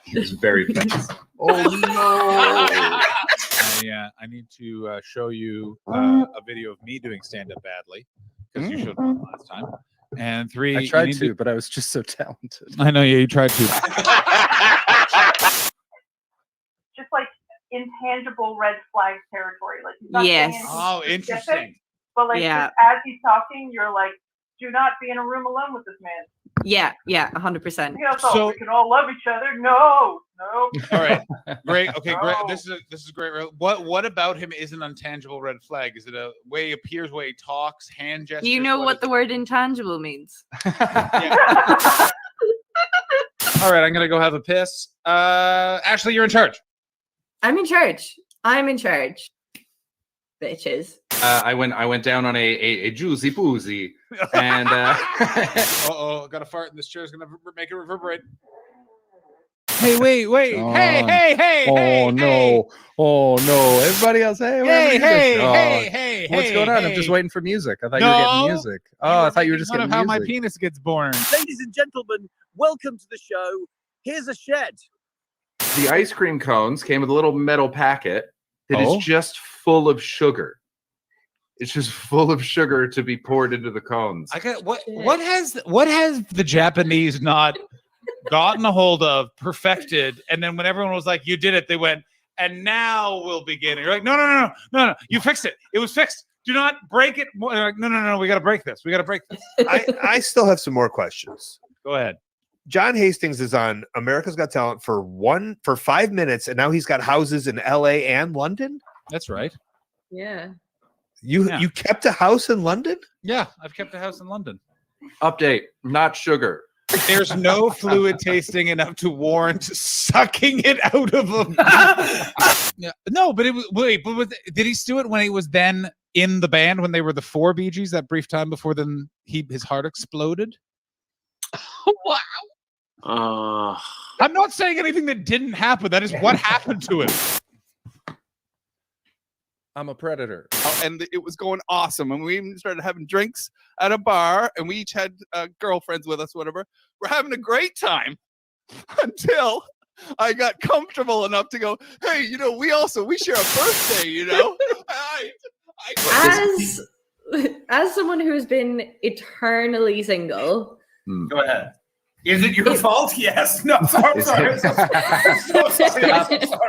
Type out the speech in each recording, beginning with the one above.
It's very fast. Oh no! I need to show you a video of me doing stand-up badly because you showed one last time. And 3, I tried to, but I was just so talented. I know, yeah, you tried to. Just like intangible red flag territory. Like he's not saying anything specific, interesting. But like just as he's talking, you're like, do not be in a room alone with this man. Yeah, 100%. So we can all love each other. No. All right, great. Okay, great. This is great. What about him is an intangible red flag? Is it a way he appears, way he talks, hand gestures? Do you know what the word intangible means? All right, I'm gonna go have a piss. Ashley, you're in charge. I'm in charge. Bitches. I went down on a juicy boozy, and got a fart, and this chair's gonna make it reverberate. Hey, wait! John. Hey! Oh no! Oh no! Everybody else, Hey! What's going on? I'm just waiting for music. I thought you were getting music. Oh, I thought you were just getting how music. my penis gets born. Ladies and gentlemen, welcome to the show. Here's a shed. The ice cream cones came with a little metal packet that is just full of sugar. It's just full of sugar to be poured into the cones. I got what has the Japanese not gotten a hold of, perfected, and then when everyone was like, "You did it," they went, "And now we'll begin." And you're like, "No, you fixed it. It was fixed. Do not break it." Like, no, we got to break this. I still have some more questions. Go ahead. John Hastings is on America's Got Talent for 5 minutes, and now he's got houses in LA and London. That's right. Yeah. You kept a house in London? Yeah, I've kept a house in London. Update: not sugar. There's no fluid tasting enough to warrant sucking it out of him. Yeah. No, but it was. Did he do it when he was then in the band when they were the 4 Bee Gees that brief time before then his heart exploded? Wow. I'm not saying anything that didn't happen. That is what happened to him. I'm a predator. And it was going awesome. And we even started having drinks at a bar, and we each had girlfriends with us, whatever. We're having a great time until I got comfortable enough to go, hey, we share a birthday, As someone who's been eternally single. Go ahead. Is it your fault? Yes. No, sorry. Stop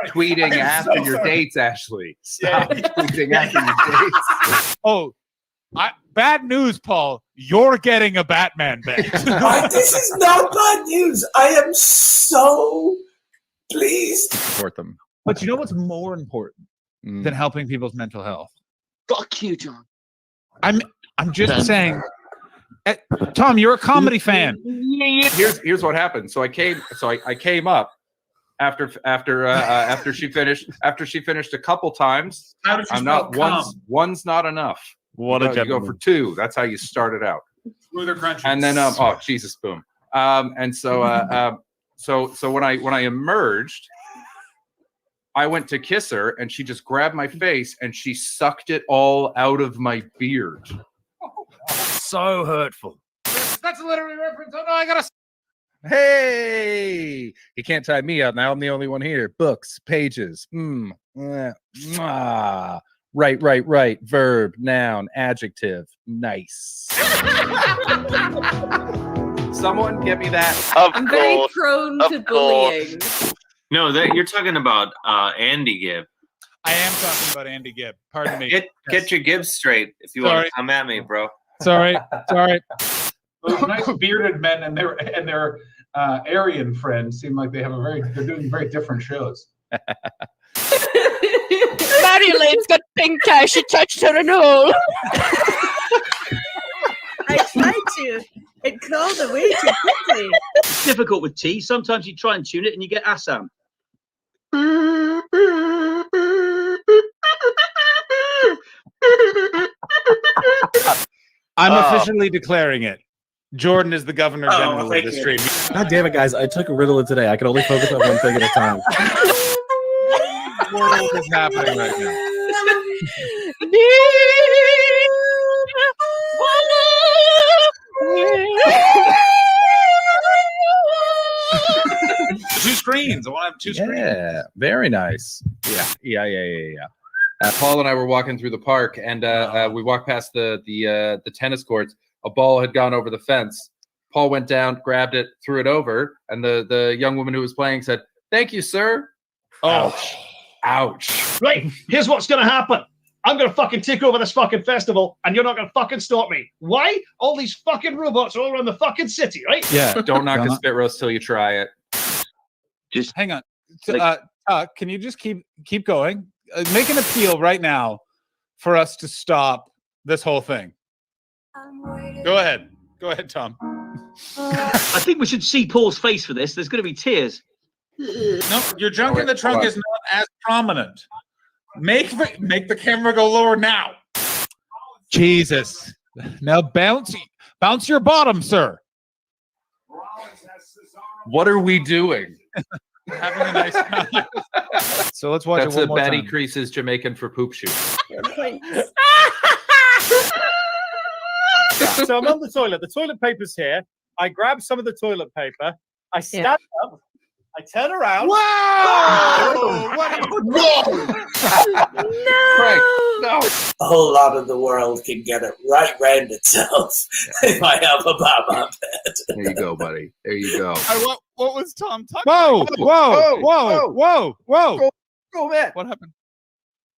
tweeting after your dates, Ashley. Stop tweeting after your dates. Oh, bad news, Paul. You're getting a Batman bet. This is not bad news. I am so pleased. Support them. But you know what's more important than helping people's mental health? Fuck you, John. I'm just saying. Tom, you're a comedy fan. Here's what happened. So I came up after she finished a couple times. How did you I'm not one's not enough. What you go for 2. That's how you start it out. Smoother crunchy. And then Jesus boom. And so so when I emerged, I went to kiss her and she just grabbed my face and she sucked it all out of my beard. So hurtful. That's a literary reference. Oh no, I gotta. Hey, he can't tie me up. Now I'm the only one here. Books, pages. Right. Verb, noun, adjective. Nice. Someone get me that. I'm very prone to bullying. No, you're talking about Andy Gibb. I am talking about Andy Gibb. Pardon me. Get your Gibbs straight if you want to come at me, bro. Sorry. Those nice bearded men and their Aryan friends seem like they're doing very different shows. Mariolene's got pink eye. She touched her and all. I tried to. It crawled away too quickly. It's difficult with tea. Sometimes you try and tune it and you get Assam. I'm officially declaring it. Jordan is the governor general of this stream. God damn it, guys. I took a Ritalin today. I can only focus on one thing at a time. What is happening right now? 2 screens. I want to have 2 screens. Yeah, very nice. Yeah. Paul and I were walking through the park, and we walked past the tennis courts. A ball had gone over the fence. Paul went down, grabbed it, threw it over, and the young woman who was playing said, "Thank you, sir." Oh, ouch! Right, here's what's gonna happen. I'm gonna fucking take over this fucking festival, and you're not gonna fucking stop me. Why? All these fucking robots are all around the fucking city, right? Yeah, don't knock a spit roast till you try it. Just hang on. Can you just keep going? Make an appeal right now for us to stop this whole thing. Go ahead, Tom. I think we should see Paul's face for this. There's going to be tears. No, your junk in the trunk is not as prominent. Make the camera go lower now. Jesus. Now bounce your bottom, sir. What are we doing? Having a nice time. So let's watch That's it one more Betty time. Crease's Jamaican for poop shoot. So I'm on the toilet. The toilet paper's here. I grab some of the toilet paper. I stand up. I turn around. Whoa! No! A whole lot of the world can get it right round itself if I have a bomb on bed. There you go, buddy. There you go. What was Tom talking Whoa, about? whoa. Go, Matt. What happened?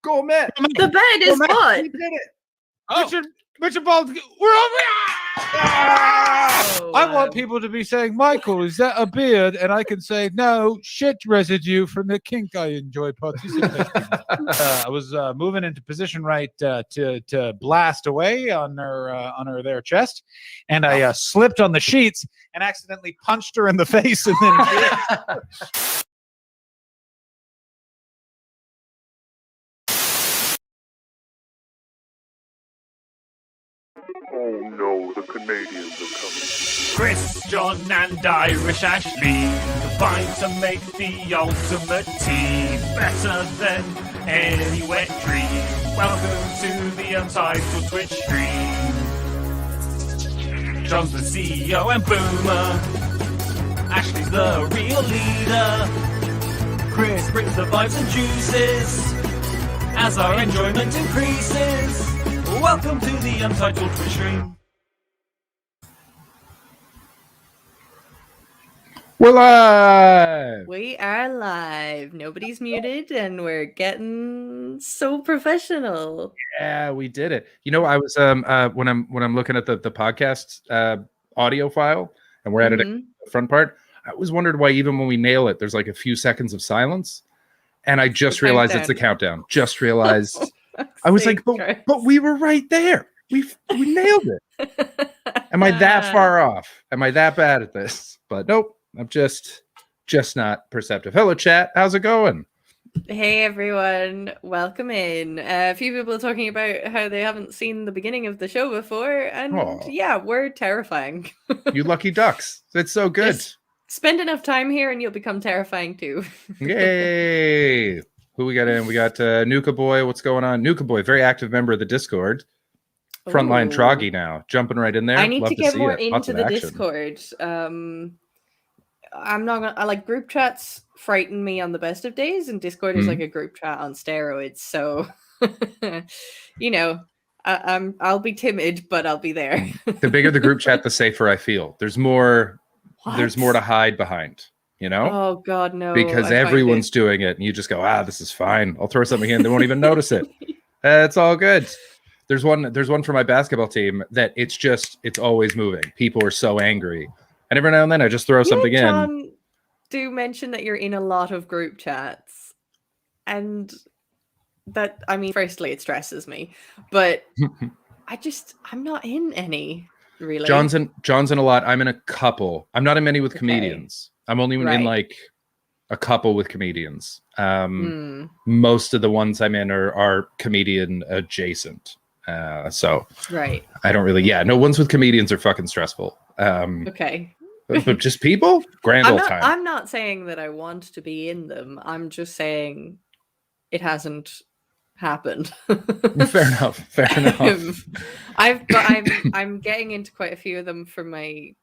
Go, Matt. The bed is what? You did it. Oh. Richard Ball, we're over. I want people to be saying, "Michael, is that a beard?" And I can say, "No, shit residue from the kink I enjoy participating." I was moving into position right to blast away on her their chest, and I slipped on the sheets and accidentally punched her in the face, and then. Oh no, the Canadians are coming. Chris, John, and Irish Ashley combine to make the ultimate team, better than any wet dream. Welcome to the Untitled Twitch stream. John's the CEO and Boomer. Ashley's the real leader. Chris brings the vibes and juices as our enjoyment increases. Welcome to the Untitled Twitch stream. We're live. We are live. Nobody's muted, and we're getting so professional. Yeah, we did it. You know, I was when I'm looking at the podcast audio file, and we're at it at the front part. I always wondered why even when we nail it, there's like a few seconds of silence, and I just realized it's the countdown. Just realized. I was like, but we were right there. We nailed it. Am I that far off? Am I that bad at this? But nope, I'm just not perceptive. Hello, chat. How's it going? Hey, everyone. Welcome in. A few people are talking about how they haven't seen the beginning of the show before. And yeah, we're terrifying. You lucky ducks. It's so good. Just spend enough time here and you'll become terrifying too. Yay. Who we got in? We got Nuka Boy. What's going on? Nuka Boy, very active member of the Discord. Frontline Troggy now. Jumping right in there. I need Love to get more it. Lots into of the action. Discord. I'm not gonna. I like group chats frighten me on the best of days, and Discord is like a group chat on steroids. So, you know, I'll be timid, but I'll be there. The bigger the group chat, the safer I feel. There's more. There's more to hide behind. You know? Oh God, no! Because everyone's doing it, and you just go, this is fine. I'll throw something in; they won't even notice it. It's all good. There's one for my basketball team that it's always moving. People are so angry, and every now and then I just throw something in. Do mention that you're in a lot of group chats, and that, I mean, firstly, it stresses me, but I'm not in any really. John's in a lot. I'm in a couple. I'm not in many with comedians. I'm only in like a couple with comedians. Most of the ones I'm in are comedian adjacent. So I don't really. Yeah, no ones with comedians are fucking stressful. Okay. But just people, grand old time. I'm not saying that I want to be in them. I'm just saying it hasn't happened. Fair enough. I'm getting into quite a few of them for my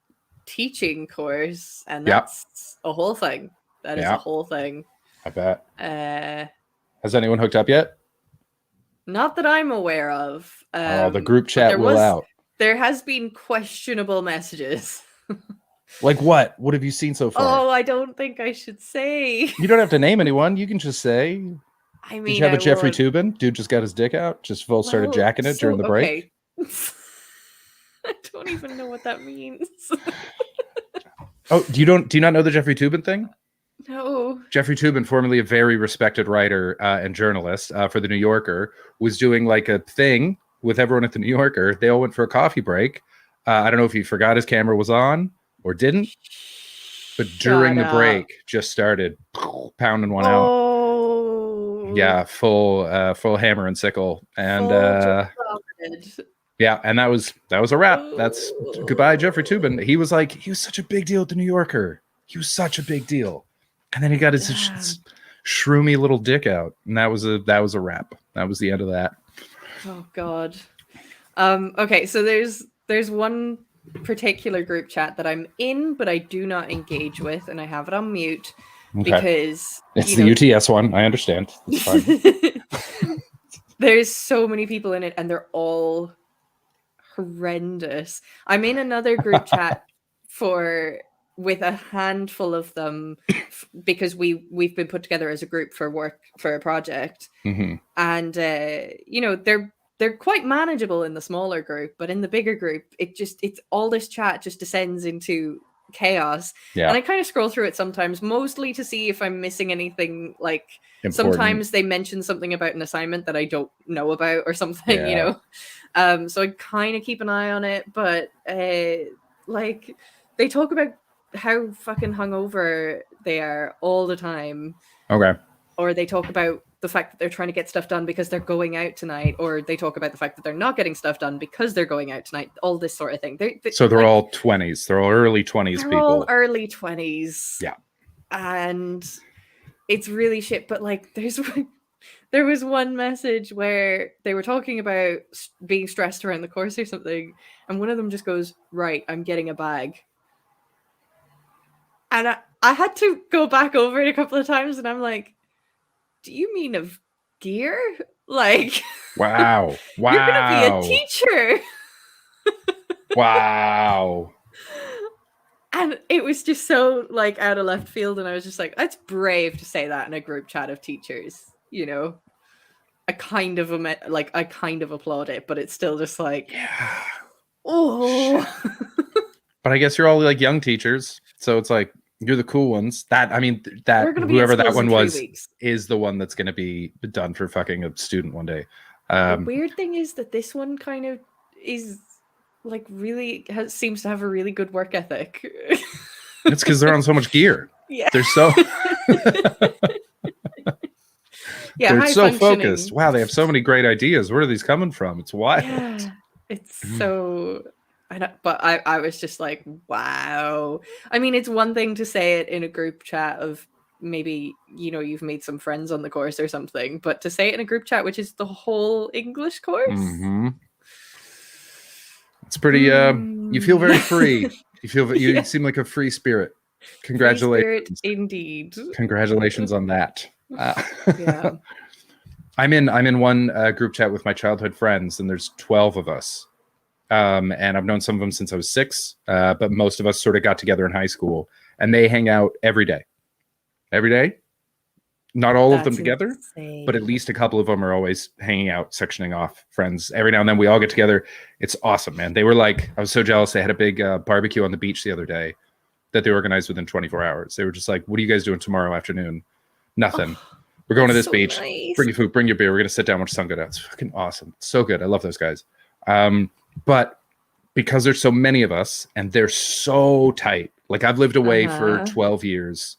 teaching course, and that's a whole thing. That is Yeah. a whole thing. I bet. Uh, Has anyone hooked up yet? not that I'm aware of. Oh, the group but chat there will out. There has been questionable messages. Like what? What have you seen so far? Oh, I don't think I should say. You don't have to name anyone. You can just say. I Did mean, you have a I Jeffrey would- Tubin? Dude just got his dick out. Just full started Well, jacking it during so- the break. okay. I don't even know what that means. Oh, do you not know the Jeffrey Tubin thing? No. Jeffrey Tubin, formerly a very respected writer and journalist for the New Yorker, was doing like a thing with everyone at the New Yorker. They all went for a coffee break. I don't know if he forgot his camera was on or didn't, but during the break, just started pounding one out. Oh. Yeah, full hammer and sickle, and yeah, and that was a wrap. That's goodbye, Jeffrey Tubin. He was such a big deal at the New Yorker. He was such a big deal, and then he got his shroomy little dick out, and that was a wrap. That was the end of that. Oh God. Okay, so there's one particular group chat that I'm in, but I do not engage with, and I have it on mute because it's the UTS one. I understand. It's fine. There's so many people in it, and they're all horrendous. I'm in another group chat with a handful of them because we've been put together as a group for work for a project, and they're quite manageable in the smaller group, but in the bigger group, it's all this chat just descends into chaos. Yeah. And I kind of scroll through it sometimes, mostly to see if I'm missing anything. Like Important. sometimes they mention something about an assignment that I don't know about or something, so I kind of keep an eye on it. But like they talk about how fucking hungover they are all the time. Okay. Or they talk about the fact that they're trying to get stuff done because they're going out tonight, or they talk about the fact that they're not getting stuff done because they're going out tonight. All this sort of thing. So they're all 20s. They're all early 20s they're people. all early 20s. Yeah. And it's really shit. But like, there was one message where they were talking about being stressed around the course or something, and one of them just goes, "Right, I'm getting a bag." And I had to go back over it a couple of times, and I'm like, do you mean of gear? Like, wow. You're gonna be a teacher. Wow. And it was just so like out of left field, and I was just like, that's brave to say that in a group chat of teachers, I kind of applaud it, but it's still just like, oh. But I guess you're all like young teachers, so it's like you're the cool ones. Whoever that one was is the one that's going to be done for fucking a student one day. The weird thing is that this one kind of is like really seems to have a really good work ethic. It's because they're on so much gear. Yeah, they're so they're so functioning. focused. Wow, they have so many great ideas. Where are these coming from? It's wild. Yeah, it's so. But I was just like, wow. I mean, it's one thing to say it in a group chat of maybe, you've made some friends on the course or something, but to say it in a group chat, which is the whole English course. It's pretty, you feel very free. You seem like a free spirit. Congratulations. Free spirit, indeed. Congratulations on that. Yeah. I'm in one group chat with my childhood friends, and there's 12 of us. And I've known some of them since I was 6, but most of us sort of got together in high school, and they hang out every day. Not all of them together, but at least a couple of them are always hanging out, sectioning off friends. Every now and then we all get together. It's awesome, man. They were like, I was so jealous. They had a big barbecue on the beach the other day that they organized within 24 hours. They were just like, what are you guys doing tomorrow afternoon? Nothing. We're going to this beach. Nice. Bring your food, bring your beer. We're going to sit down, watch the sun go down. It's fucking awesome. It's so good. I love those guys. But because there's so many of us and they're so tight, like I've lived away for 12 years,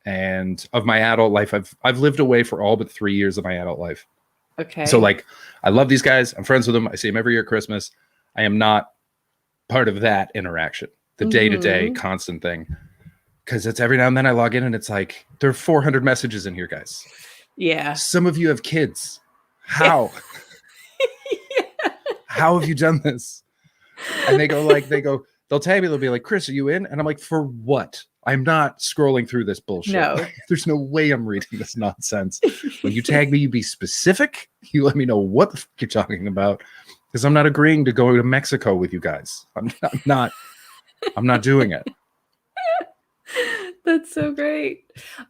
and of my adult life, I've lived away for all but 3 years of my adult life. Okay. So like, I love these guys. I'm friends with them. I see them every year at Christmas. I am not part of that interaction, the day-to-day constant thing. Because it's every now and then I log in and it's like, there are 400 messages in here, guys. Yeah. Some of you have kids. How? How have you done this? And they'll tag me, they'll be like, Chris, are you in? And I'm like, for what? I'm not scrolling through this bullshit. No. There's no way I'm reading this nonsense. When you tag me, you be specific. You let me know what the fuck you're talking about, because I'm not agreeing to go to Mexico with you guys. I'm not doing it. That's so great.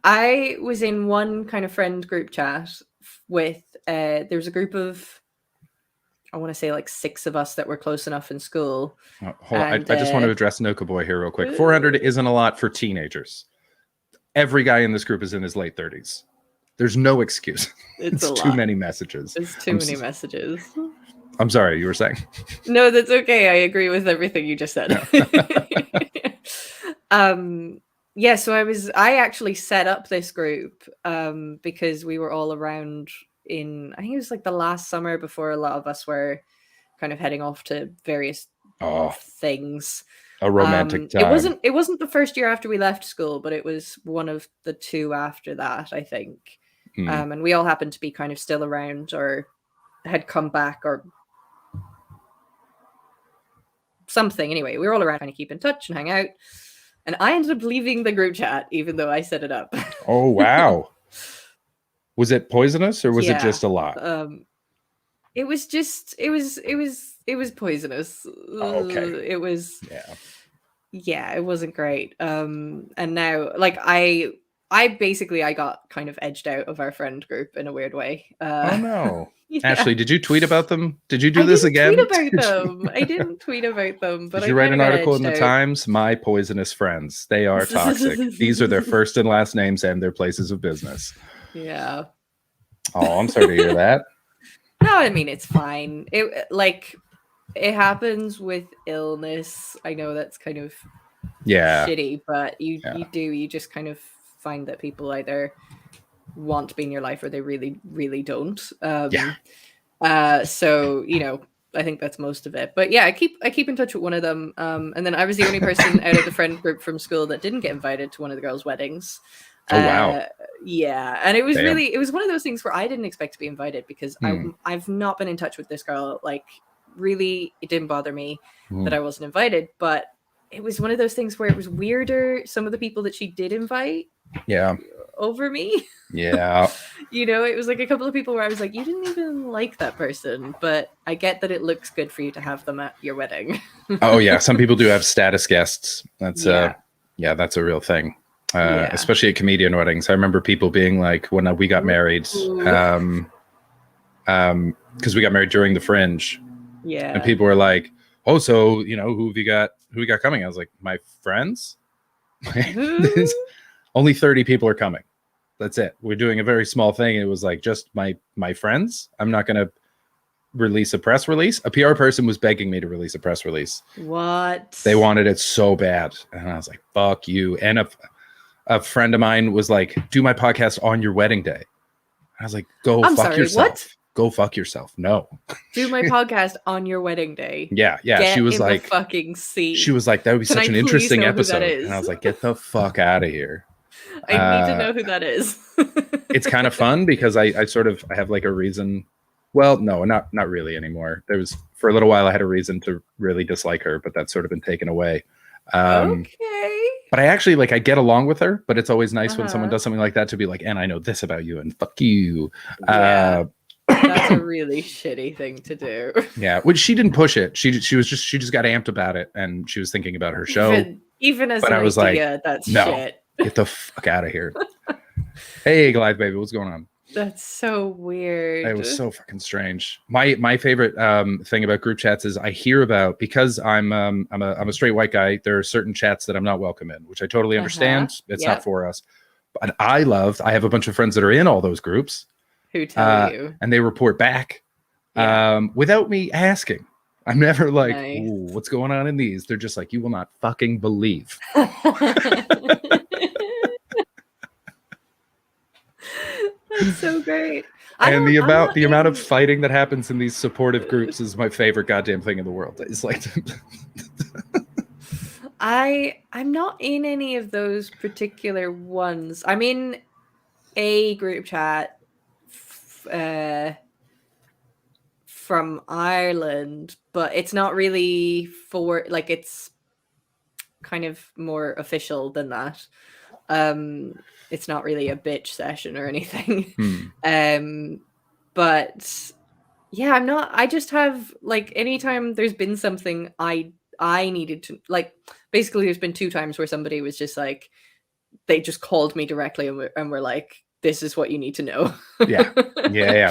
I was in one kind of friend group chat with there's a group of, I want to say like 6 of us that were close enough in school. Hold on. I just want to address Noka Boy here real quick. 400 isn't a lot for teenagers. Every guy in this group is in his late 30s. There's no excuse. It's too many messages. It's too many messages. I'm sorry, you were saying? No, that's okay. I agree with everything you just said. Yeah, so I actually set up this group because we were all around in, I think it was like the last summer before a lot of us were kind of heading off to various things. A romantic time. It wasn't the first year after we left school, but it was one of the 2 after that, I think. And we all happened to be kind of still around or had come back or something. Anyway, we were all around trying to keep in touch and hang out. And I ended up leaving the group chat, even though I set it up. Oh, wow. Was it poisonous or was it just a lot? It was poisonous. Okay. It was, yeah, it wasn't great. And now, like, I got kind of edged out of our friend group in a weird way. Oh no. Yeah. Ashley, did you tweet about them? Did you do this again? I didn't tweet about them, but did you write an article in the Times? My poisonous friends. They are toxic. These are their first and last names and their places of business. Yeah. Oh, I'm sorry to hear that. No, I mean, it's fine. It happens with illness. I know that's kind of shitty, but you just kind of find that people either want to be in your life or they really, really don't. So, you know, I think that's most of it. But yeah, I keep in touch with one of them. And then I was the only person out of the friend group from school that didn't get invited to one of the girls' weddings. Oh wow. Yeah, and it was it was one of those things where I didn't expect to be invited because I've not been in touch with this girl. Like, really, it didn't bother me that I wasn't invited, but it was one of those things where it was weirder. Some of the people that she did invite over me. Yeah. You know, it was like a couple of people where I was like, you didn't even like that person, but I get that it looks good for you to have them at your wedding. Oh yeah, some people do have status guests. That's that's a real thing. Especially at comedian weddings. I remember people being like, when we got married, because we got married during the Fringe. Yeah. And people were like, oh, so, you know, who we got coming? I was like, my friends? Only 30 people are coming. That's it. We're doing a very small thing. It was like just my friends. I'm not going to release a press release. A PR person was begging me to release a press release. What? They wanted it so bad. And I was like, fuck you. And a friend of mine was like, do my podcast on your wedding day. I was like, fuck yourself. What? Go fuck yourself. No. Do my podcast on your wedding day. Yeah. Get she was in like, the fucking seat. She was like, that would be such an interesting episode. And I was like, get the fuck out of here. I need to know who that is. It's kind of fun because I have like a reason. Well, no, not really anymore. There was, for a little while, I had a reason to really dislike her, but that's sort of been taken away. Okay. But I actually I get along with her, but it's always nice when someone does something like that to be like, and I know this about you and fuck you. Yeah. That's a really shitty thing to do. Yeah, which she didn't push it. She just got amped about it, and she was thinking about her show. Even as but an I was idea, like, that's no, shit. Get the fuck out of here. Hey, Goliath baby, what's going on? That's so weird. It was so fucking strange. My favorite thing about group chats is I hear about, because I'm a straight white guy. There are certain chats that I'm not welcome in, which I totally understand. It's not for us. But I have a bunch of friends that are in all those groups. Who tell you, and they report back without me asking. I'm never like, ooh, what's going on in these? They're just like, you will not fucking believe. That's so great. And the amount of fighting that happens in these supportive groups is my favorite goddamn thing in the world. It's like I'm not in any of those particular ones. I'm in a group chat from Ireland, but it's not really for, like, it's kind of more official than that. It's not really a bitch session or anything. But yeah, I just have like anytime there's been something I needed to like, basically there's been 2 times where somebody was just like, they just called me directly and were like, this is what you need to know. Yeah.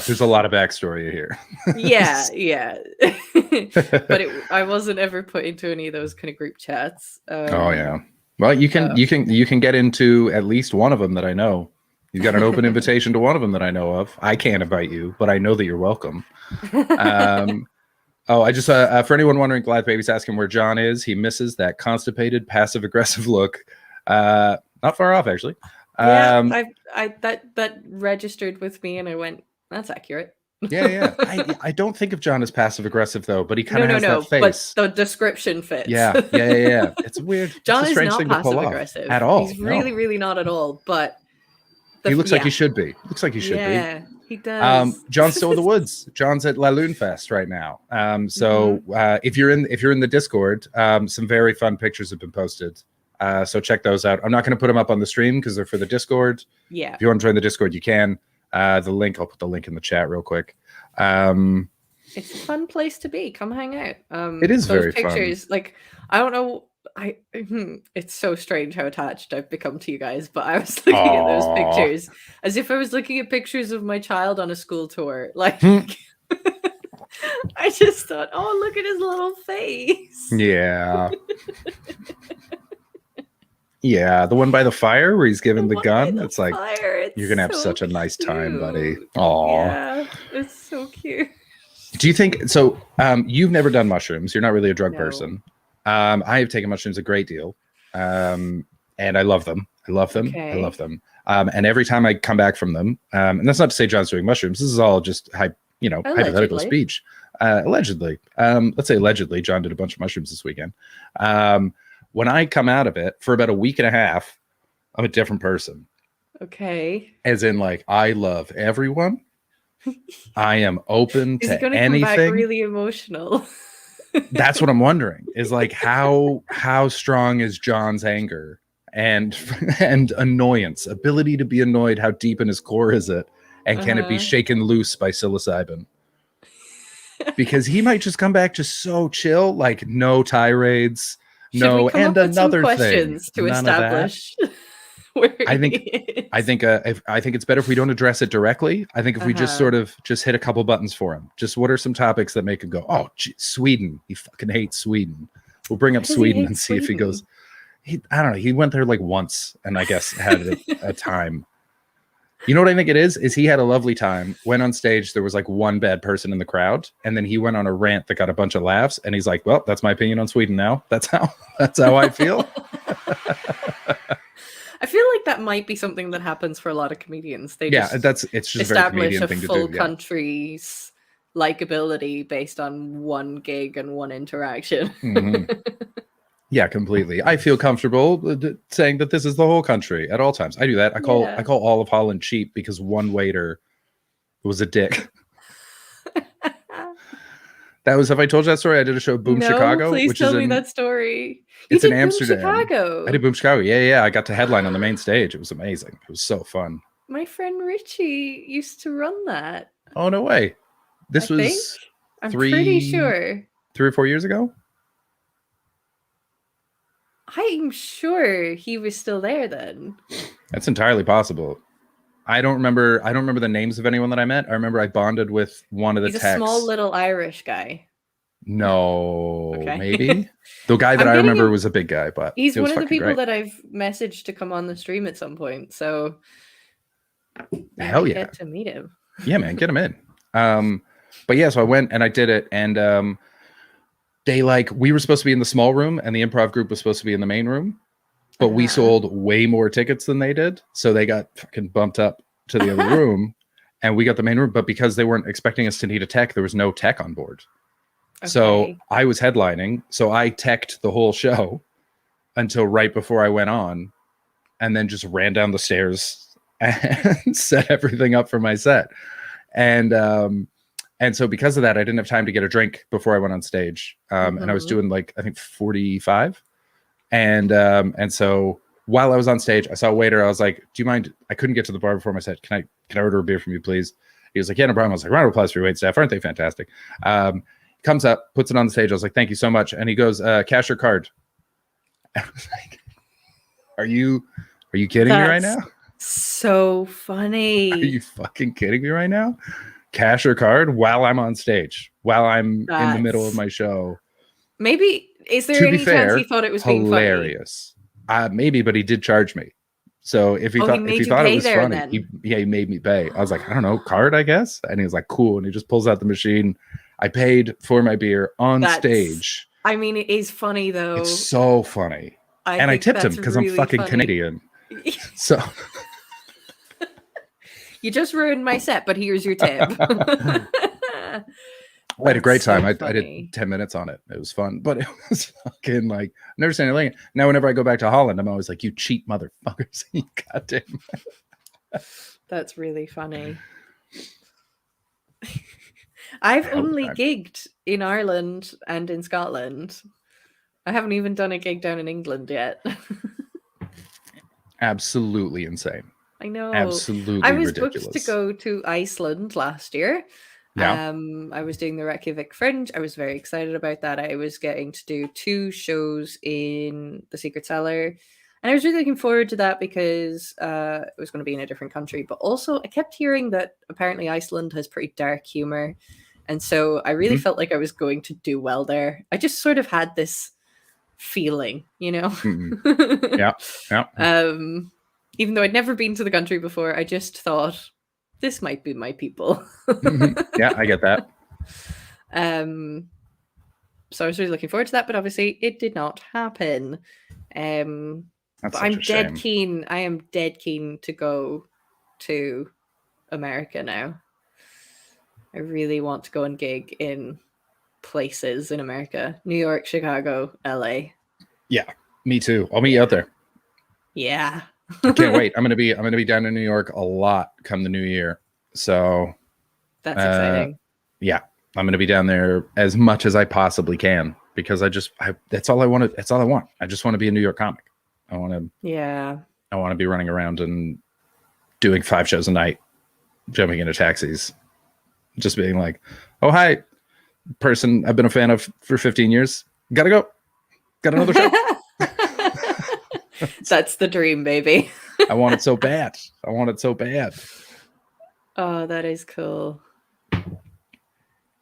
There's a lot of backstory here. yeah. But I wasn't ever put into any of those kind of group chats. Oh yeah. Well, you can get into at least one of them that I know. You've got an open invitation to one of them that I know of. I can't invite you, but I know that you're welcome. I just for anyone wondering, Glad Baby's asking where John is. He misses that constipated, passive aggressive look. Not far off, actually. Yeah, that registered with me, and I went, "That's accurate." Yeah. I don't think of John as passive aggressive though, but he kind of has that face. But the description fits. Yeah. It's weird. John it's a is strange not thing to pull passive off aggressive at all. He's really not at all. But he looks like he should be. Yeah, he does. John's still in the woods. John's at La Lune Fest right now. If you're in the Discord, some very fun pictures have been posted. So check those out. I'm not going to put them up on the stream because they're for the Discord. Yeah. If you want to join the Discord, you can. I'll put the link in the chat real quick. It's a fun place to be. Come hang out. It is those very pictures, fun. like I don't know. It's so strange how attached I've become to you guys, but I was looking at those pictures as if I was looking at pictures of my child on a school tour. Like I just thought, oh, look at his little face. Yeah. Yeah, the one by the fire where he's given the gun. It's like you're gonna have such a nice time, buddy. Oh, yeah, it's so cute. Do you think so? You've never done mushrooms. You're not really a drug person. I have taken mushrooms a great deal, and I love them. I love them. Okay. I love them. And every time I come back from them, and that's not to say John's doing mushrooms. This is all just hypothetical speech. Allegedly, let's say allegedly, John did a bunch of mushrooms this weekend. When I come out of it for about a week and a half, I'm a different person. Okay. As in, like, I love everyone. I am open to gonna anything. Come back really emotional. That's what I'm wondering. Is like how strong is John's anger and annoyance, ability to be annoyed? How deep in his core is it, and can it be shaken loose by psilocybin? Because he might just come back just so chill, like no tirades. No, and another questions thing to establish. Where I think it's better if we don't address it directly. I think if we just sort of just hit a couple buttons for him. Just what are some topics that make him go, oh, gee, Sweden. He fucking hates Sweden. We'll bring up Sweden and see if he goes. I don't know. He went there like once, and I guess had a time. You know what I think it is? Is he had a lovely time, went on stage, there was like one bad person in the crowd, and then he went on a rant that got a bunch of laughs, and he's like, well, that's my opinion on Sweden now. That's how I feel. I feel like that might be something that happens for a lot of comedians. It's just establish a very full country's likability based on one gig and one interaction. Mm-hmm. Yeah, completely. I feel comfortable saying that this is the whole country at all times. I do that. I call all of Holland cheap because one waiter was a dick. Have I told you that story? I did a show Boom Chicago. Please which tell is me in, that story. It's you in did Amsterdam. Boom Chicago. I did Boom Chicago. Yeah. I got to headline on the main stage. It was amazing. It was so fun. My friend Richie used to run that. Oh, no way. This was I'm pretty sure. 3 or 4 years ago? I'm sure he was still there then. That's entirely possible. I don't remember the names of anyone that I met. I remember I bonded with one of the He's techs. a small little Irish guy. No, Okay. Maybe. The guy that I remember was a big guy, but he's one of the people great. that I've messaged to come on the stream at some point. So hell yeah. Get to meet him. Yeah, man, get him in. But yeah, so I went and I did it, and we were supposed to be in the small room, and the improv group was supposed to be in the main room, but we sold way more tickets than they did, so they got fucking bumped up to the other room, and we got the main room. But because they weren't expecting us to need a tech, there was no tech on board. Okay. So I was headlining, so I teched the whole show until right before I went on, and then just ran down the stairs and set everything up for my set. And so because of that, I didn't have time to get a drink before I went on stage. And I was doing like, I think 45. And so while I was on stage, I saw a waiter. I was like, "Do you mind?" I couldn't get to the bar before my set. Can I order a beer from you, please? He was like, "Yeah, no problem." I was like, "Round of applause for your wait staff. Aren't they fantastic?" Comes up, puts it on the stage. I was like, "Thank you so much." And he goes, "Cash or card?" I was like, Are you kidding me right now? So funny. Are you fucking kidding me right now? Cash or card while I'm on stage, while I'm in the middle of my show. Maybe, is there any chance he thought it was being funny? Hilarious. Maybe, but he did charge me. So if he thought it was funny, he made me pay. I was like, I don't know, card, I guess. And he was like, cool. And he just pulls out the machine. I paid for my beer on stage. I mean, it is funny though. It's so funny. I tipped him because I'm fucking funny. Canadian. So you just ruined my set, but here's your tip. I had a great time. I did 10 minutes on it. It was fun, but it was fucking like, I've never seen anything. Now, whenever I go back to Holland, I'm always like, you cheat motherfuckers. You goddamn. That's really funny. I've only gigged in Ireland and in Scotland. I haven't even done a gig down in England yet. Absolutely insane. I know. Absolutely I was ridiculous. booked to go to Iceland last year. Yeah. I was doing the Reykjavik Fringe. I was very excited about that. I was getting to do 2 shows in the Secret Cellar. And I was really looking forward to that because it was going to be in a different country. But also, I kept hearing that apparently Iceland has pretty dark humor. And so I really felt like I was going to do well there. I just sort of had this feeling, you know? Yeah. Even though I'd never been to the country before, I just thought, this might be my people. Yeah, I get that. So I was really looking forward to that, but obviously it did not happen. But I'm dead keen. I am dead keen to go to America now. I really want to go and gig in places in America. New York, Chicago, LA. Yeah, me too. I'll meet you out there. Yeah. I can't wait. I'm gonna be down in New York a lot come the new year. So that's exciting. Yeah. I'm gonna be down there as much as I possibly can because that's all I wanted. That's all I want. I just want to be a New York comic. I want to be running around and doing 5 shows a night, jumping into taxis, just being like, oh, hi, person I've been a fan of for 15 years. Gotta go. Got another show. That's the dream, baby. I want it so bad. Oh, that is cool.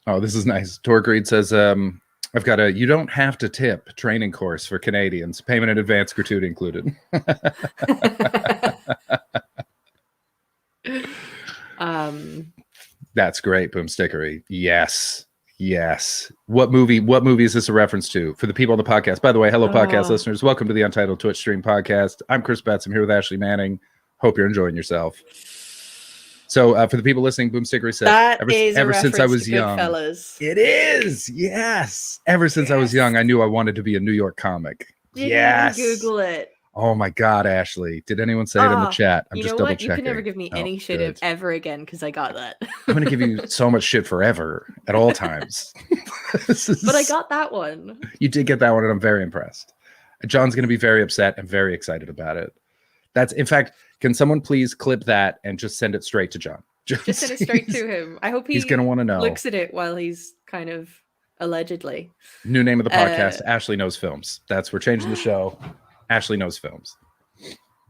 Oh, this is nice. Torg Reed says, I've got you don't have to tip training course for Canadians. Payment in advance, gratuity included. That's great, Boomstickery. Yes. What movie is this a reference to? For the people on the podcast. By the way, hello, podcast listeners. Welcome to the Untitled Twitch Stream podcast. I'm Chris Betts. I'm here with Ashley Manning. Hope you're enjoying yourself. So for the people listening, Boomstickery said, ever since I was young. Goodfellas. It is. Yes. Ever since I was young, I knew I wanted to be a New York comic. Yes. Google it. Oh my God, Ashley. Did anyone say it in the chat? I'm just double checking. You can never give me any shit ever again because I got that. I'm going to give you so much shit forever at all times. But I got that one. You did get that one, and I'm very impressed. John's going to be very upset and very excited about it. In fact, can someone please clip that and just send it straight to John? Just send it straight to him. I hope he's going to want to know. Looks at it while he's kind of allegedly. New name of the podcast, Ashley Knows Films. We're changing the show. Ashley Knows Films.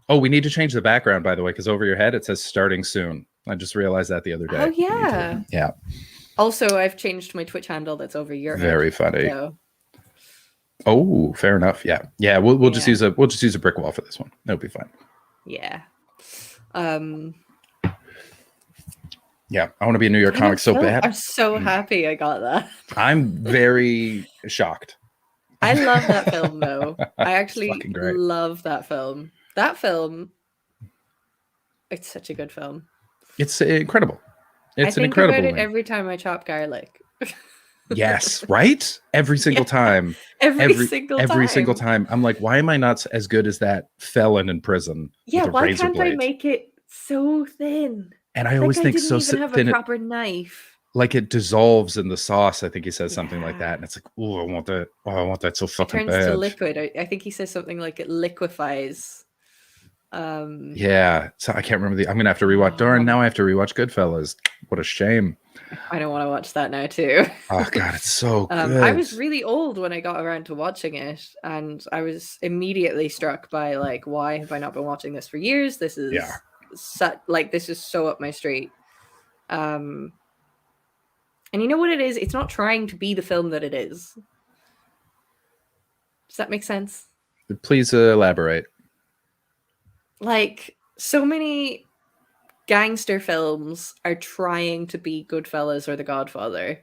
Oh, we need to change the background, by the way, because over your head it says starting soon. I just realized that the other day. Oh, yeah. Yeah. Also, I've changed my Twitch handle that's over your head. Very funny. So. Oh, fair enough. Yeah. Yeah. We'll just use a brick wall for this one. That'll be fine. Yeah. Yeah, I want to be a New York comic so bad. I'm so happy I got that. I'm very shocked. I love that film, though. I actually love that film. That film, it's such a good film. It's incredible. It's an incredible. I think about it every time I chop garlic. Yes, right? Every single time. Every single time. I'm like, why am I not as good as that felon in prison? Yeah, why can't I make it so thin? And I always think so thin. I didn't even have a proper knife. like it dissolves in the sauce. I think he says something like that, and it's like, oh, I want that. Oh, I want that so fucking turns bad. to liquid. I think he says something like it liquefies. Yeah, so I can't remember I'm gonna have to rewatch. Darn, now I have to rewatch Goodfellas. What a shame. I don't want to watch that now too. Oh god, it's so good. I was really old when I got around to watching it, and I was immediately struck by like, why have I not been watching this for years? This is this is so up my street. And you know what it is? It's not trying to be the film that it is. Does that make sense? Please elaborate. Like, so many gangster films are trying to be Goodfellas or The Godfather.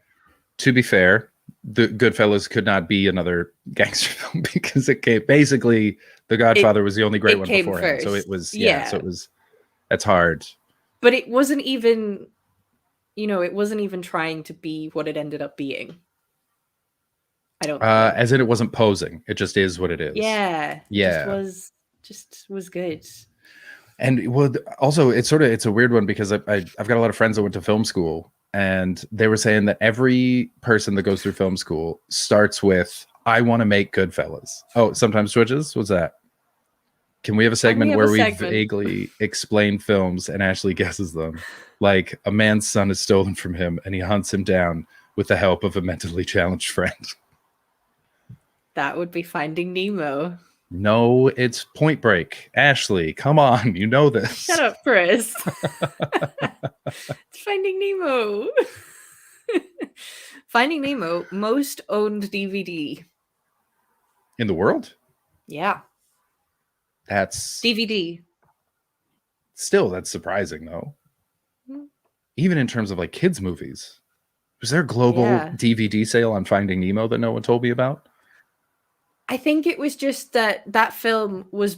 To be fair, the Goodfellas could not be another gangster film because it came basically The Godfather was the only great one beforehand. So it was that's hard. But it wasn't even, it wasn't even trying to be what it ended up being. I don't as in it wasn't posing. It just is what it is. Yeah. Yeah. Just was good. And also it's a weird one because I've got a lot of friends that went to film school, and they were saying that every person that goes through film school starts with, I want to make Goodfellas. Oh, sometimes switches. What's that? Can we have a segment where we vaguely explain films and Ashley guesses them? Like, a man's son is stolen from him and he hunts him down with the help of a mentally challenged friend. That would be Finding Nemo. No, it's Point Break. Ashley, come on. You know this. Shut up, Chris. It's Finding Nemo. Finding Nemo, most owned DVD. In the world? Yeah. That's DVD. Still, that's surprising though. Even in terms of like kids movies. Was there a global DVD sale on Finding Nemo that no one told me about? I think it was just that film was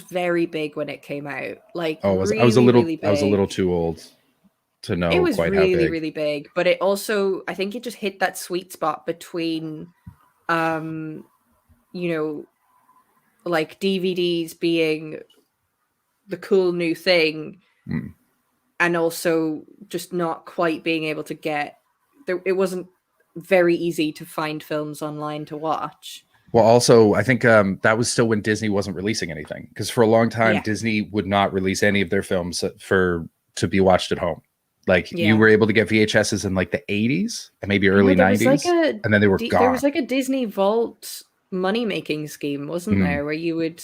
very big when it came out. Like, I was a little too old to know. It was quite really, how big. really big, but it also, I think it just hit that sweet spot between, like DVDs being the cool new thing, and also just not quite being able to get there. It wasn't very easy to find films online to watch. Well, also, I think that was still when Disney wasn't releasing anything, because for a long time, Disney would not release any of their films to be watched at home. Like, you were able to get VHSs in like the 80s and maybe early 90s, and then they were gone. There was like a Disney Vault money-making scheme, wasn't there, where you would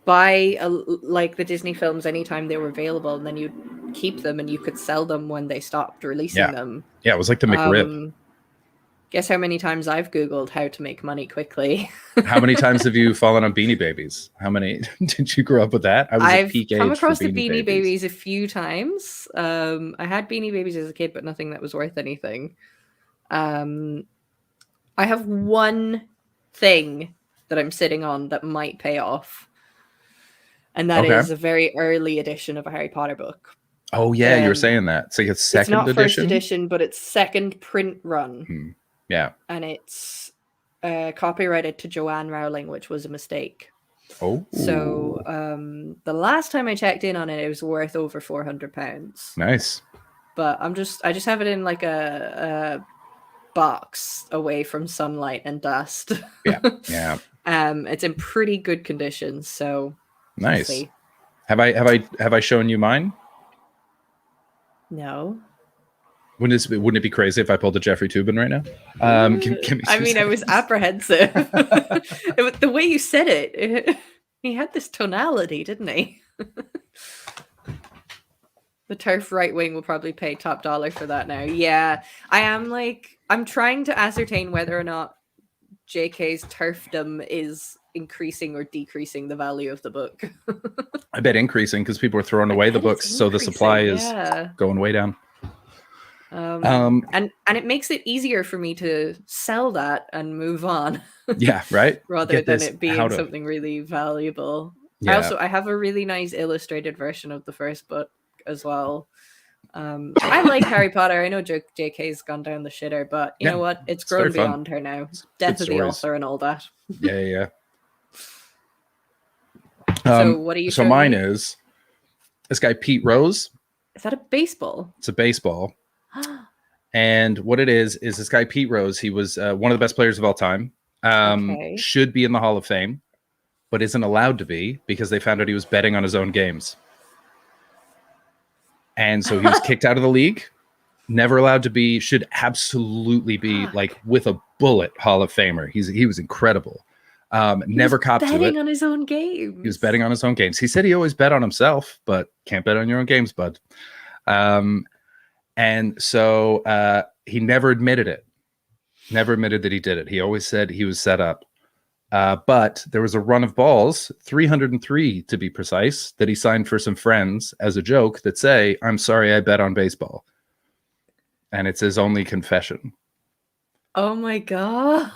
buy like the Disney films anytime they were available, and then you'd keep them and you could sell them when they stopped releasing them. Yeah, it was like the McRib. Guess how many times I've Googled how to make money quickly. How many times have you fallen on Beanie Babies? How many did you grow up with that? I've come across the Beanie Babies a few times. I had Beanie Babies as a kid, but nothing that was worth anything. I have one thing that I'm sitting on that might pay off, and that is a very early edition of a Harry Potter book. Oh yeah, you were saying that. It's like a second edition. It's not first edition, but it's second print run. Yeah. And it's copyrighted to Joanne Rowling, which was a mistake. Oh. So the last time I checked in on it, it was worth over £400. Nice. But I just have it in like a box away from sunlight and dust. Yeah. Yeah. It's in pretty good condition, so nice. We'll see. Have I shown you mine? No. Wouldn't it be crazy if I pulled a Jeffrey Toobin right now? I was apprehensive. The way you said it, he had this tonality, didn't he? The turf right wing will probably pay top dollar for that now. Yeah, I'm trying to ascertain whether or not JK's turfdom is increasing or decreasing the value of the book. I bet increasing, because people are throwing away the books, so the supply is going way down. And it makes it easier for me to sell that and move on. Yeah, right. Rather than it being something really valuable. Yeah. I have a really nice illustrated version of the first book as well. I like Harry Potter. I know JK's gone down the shitter, but you know what? It's grown beyond her now. Death of the author and all that. Yeah. So what are you? So mine is this guy Pete Rose. Is that a baseball? It's a baseball. And what it is this guy, Pete Rose, he was one of the best players of all time. Should be in the Hall of Fame, but isn't allowed to be because they found out he was betting on his own games. And so he was kicked out of the league, never allowed to be, should absolutely be like with a bullet Hall of Famer. He was incredible. Never copped to it. Betting on his own games. He was betting on his own games. He said he always bet on himself, but can't bet on your own games, bud. And so he never admitted it. Never admitted that he did it. He always said he was set up. But there was a run of balls, 303 to be precise, that he signed for some friends as a joke that say, "I'm sorry I bet on baseball." And it's his only confession. Oh my God.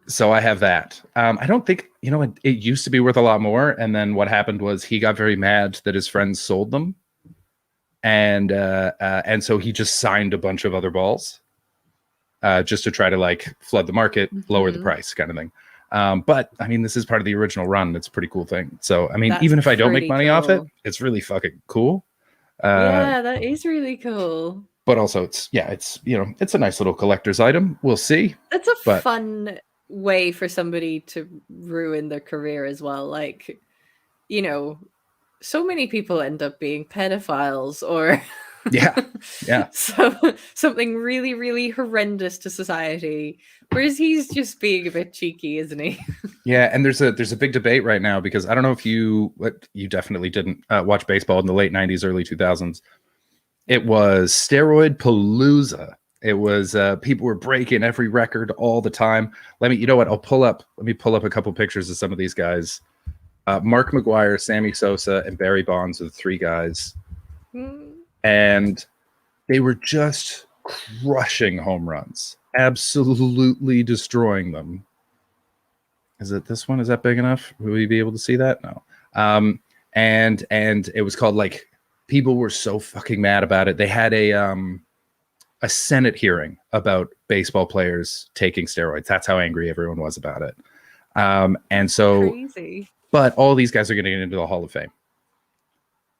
So I have that. I don't think, it used to be worth a lot more. And then what happened was he got very mad that his friends sold them. And so he just signed a bunch of other balls just to try to like flood the market, lower the price kind of thing. But I mean, this is part of the original run. It's a pretty cool thing. So, I mean, That's even if I don't make pretty money off it, cool. it's really fucking cool. Yeah, that is really cool. But also it's it's a nice little collector's item. We'll see. That's a fun way for somebody to ruin their career as well. Like, so many people end up being pedophiles or yeah. something really, really horrendous to society. Whereas he's just being a bit cheeky, isn't he? Yeah, and there's a big debate right now because I don't know if you definitely didn't watch baseball in the late 90s, early 2000s. It was steroid palooza. It was people were breaking every record all the time. Let me pull up a couple pictures of some of these guys. Mark Maguire, Sammy Sosa, and Barry Bonds are the three guys. And they were just crushing home runs, absolutely destroying them. Is it this one? Is that big enough? Will we be able to see that? No. And it was called like, people were so fucking mad about it. They had a Senate hearing about baseball players taking steroids. That's how angry everyone was about it. And so, crazy. But all these guys are going to get into the Hall of Fame.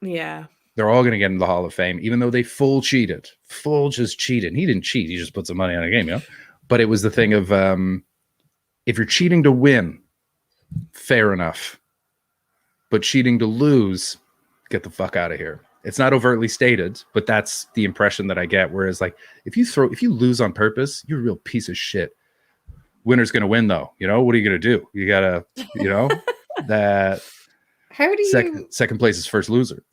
Yeah. They're all going to get into the Hall of Fame, even though they full just cheated. He didn't cheat. He just put some money on a game, But it was the thing of, if you're cheating to win, fair enough. But cheating to lose, get the fuck out of here. It's not overtly stated, but that's the impression that I get. Whereas like, if you lose on purpose, you're a real piece of shit. Winner's going to win though. What are you going to do? You gotta, that how do you second place is first loser,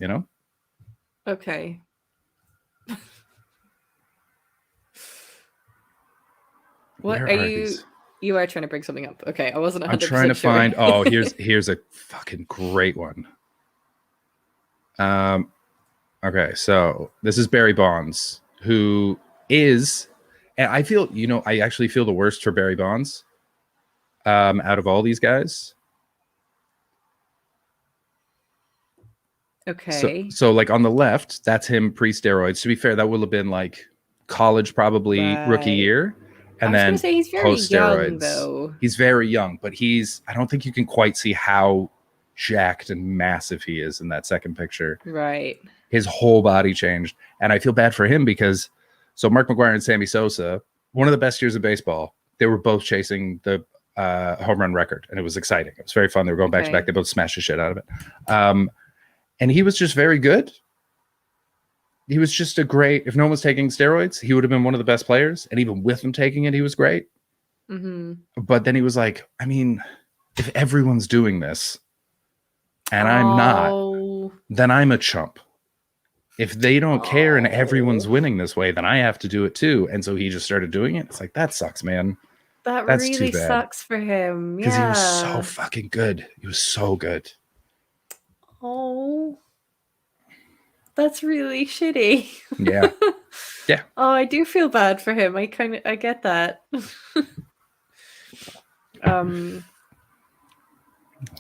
Okay. What Where are these? You are trying to bring something up. Okay, I wasn't 100% I'm trying to sure. find. Here's a fucking great one. Okay, so this is Barry Bonds, who is, and I feel, I actually feel the worst for Barry Bonds out of all these guys. Okay. So like on the left, that's him pre-steroids. To be fair, that would have been like college, probably rookie year. And I was then gonna say he's very post-steroids. young, though. He's very young, but I don't think you can quite see how jacked and massive he is in that second picture. Right. His whole body changed. And I feel bad for him because Mark Maguire and Sammy Sosa, one of the best years of baseball, they were both chasing the home run record, and it was exciting. It was very fun. They were going back to back. They both smashed the shit out of it. And he was just very good. He was just if no one was taking steroids, he would have been one of the best players. And even with him taking it, he was great. Mm-hmm. But then he was like, I mean, if everyone's doing this and I'm not, then I'm a chump. If they don't care and everyone's winning this way, then I have to do it too. And so he just started doing it. It's like, that sucks, man. That's really too bad. sucks for him. Because Yeah. he was so fucking good. He was so good. Oh, that's really shitty. Yeah. Yeah. Oh, I do feel bad for him. I get that.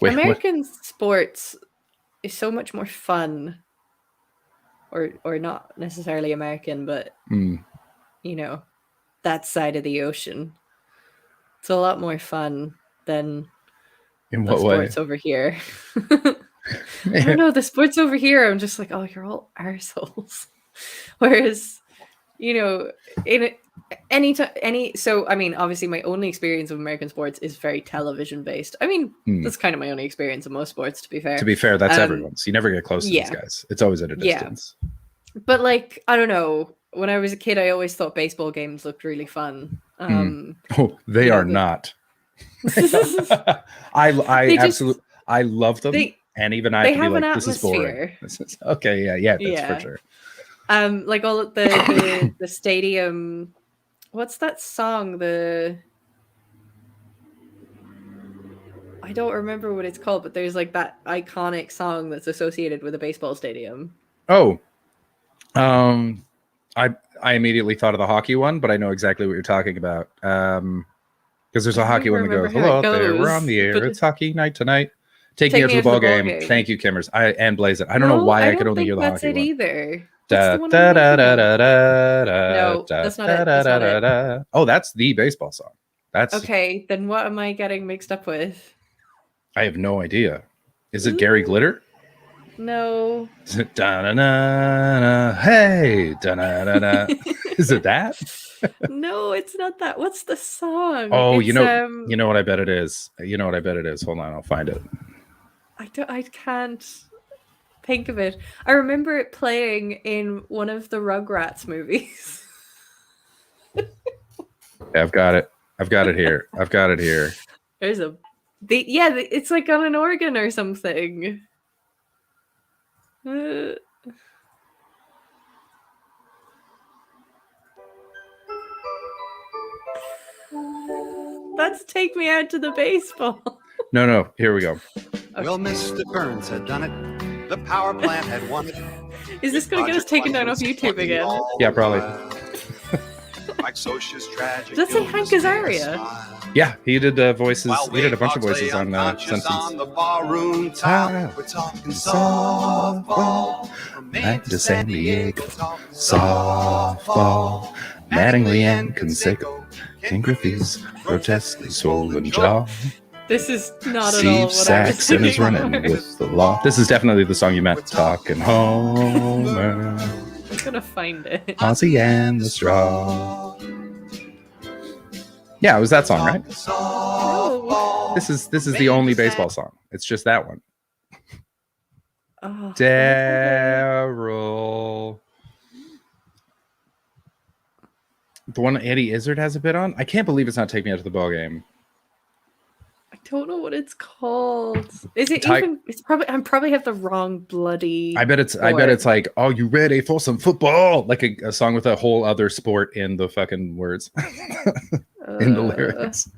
American sports is so much more fun, or not necessarily American, but that side of the ocean. It's a lot more fun than in the what way? sports over here. I don't know, the sports over here, I'm just like, oh, you're all arseholes. Whereas you know, so I mean, obviously my only experience of American sports is very television based. I mean, that's kind of my only experience of most sports, to be fair. To be fair, that's everyone's. You never get close to these yeah. guys. It's always at a distance. But like, I don't know. When I was a kid, I always thought baseball games looked really fun. Oh, they are not. I absolutely I love them, and even I have to be like, this is boring. Okay, yeah, that's for sure. Like all the stadium. What's that song? I don't remember what it's called, but there's like that iconic song that's associated with a baseball stadium. Oh, I immediately thought of the hockey one, but I know exactly what you're talking about. Because there's a hockey one that goes, "Hello, there, we're on the air. It's hockey night tonight. Take me out to the ball game. Thank you, Kimmers." And Blaze it. I don't know why I could only hear the hockey one. Either. No, that's not it. Oh, that's the baseball song. That's okay. Then what am I getting mixed up with? I have no idea. Is it Gary Glitter? No. Is it da-na-na-na? Hey, da-na-na-na. Is it that? No, it's not that. What's the song? Oh, it's, you know what I bet it is. You know what I bet it is. Hold on, I'll find it. I can't think of it. I remember it playing in one of the Rugrats movies. Yeah, I've got it here. There's it's like on an organ or something. That's Take Me Out to the Baseball. No, here we go. Okay. Well, Mr. Burns had done it. The power plant had won it. Is this going to get us taken down off YouTube again? Yeah, probably. Like Sosa's tragic. Does that say Hank Azaria? Yeah, he did voices. He did a bunch of voices on Simpsons. On the barroom top, we're talking softball. Back to San Diego, softball. Mattingly and Canseco, King Griffey's grotesquely swollen jaw. This is not at all Steve what Saxon is running with the law. This is definitely the song you meant. Talking Homer. I'm gonna find it. Ozzy and the Straw. Yeah, it was that song, right? No. This is the only baseball song. It's just that one. Oh, Daryl. The one Eddie Izzard has a bit on. I can't believe it's not Take Me Out to the Ball Game. I don't know what it's called. Is it even? It's probably. I probably have the wrong bloody. I bet it's like, "Oh, you ready for some football?" Like a song with a whole other sport in the fucking words, in the lyrics.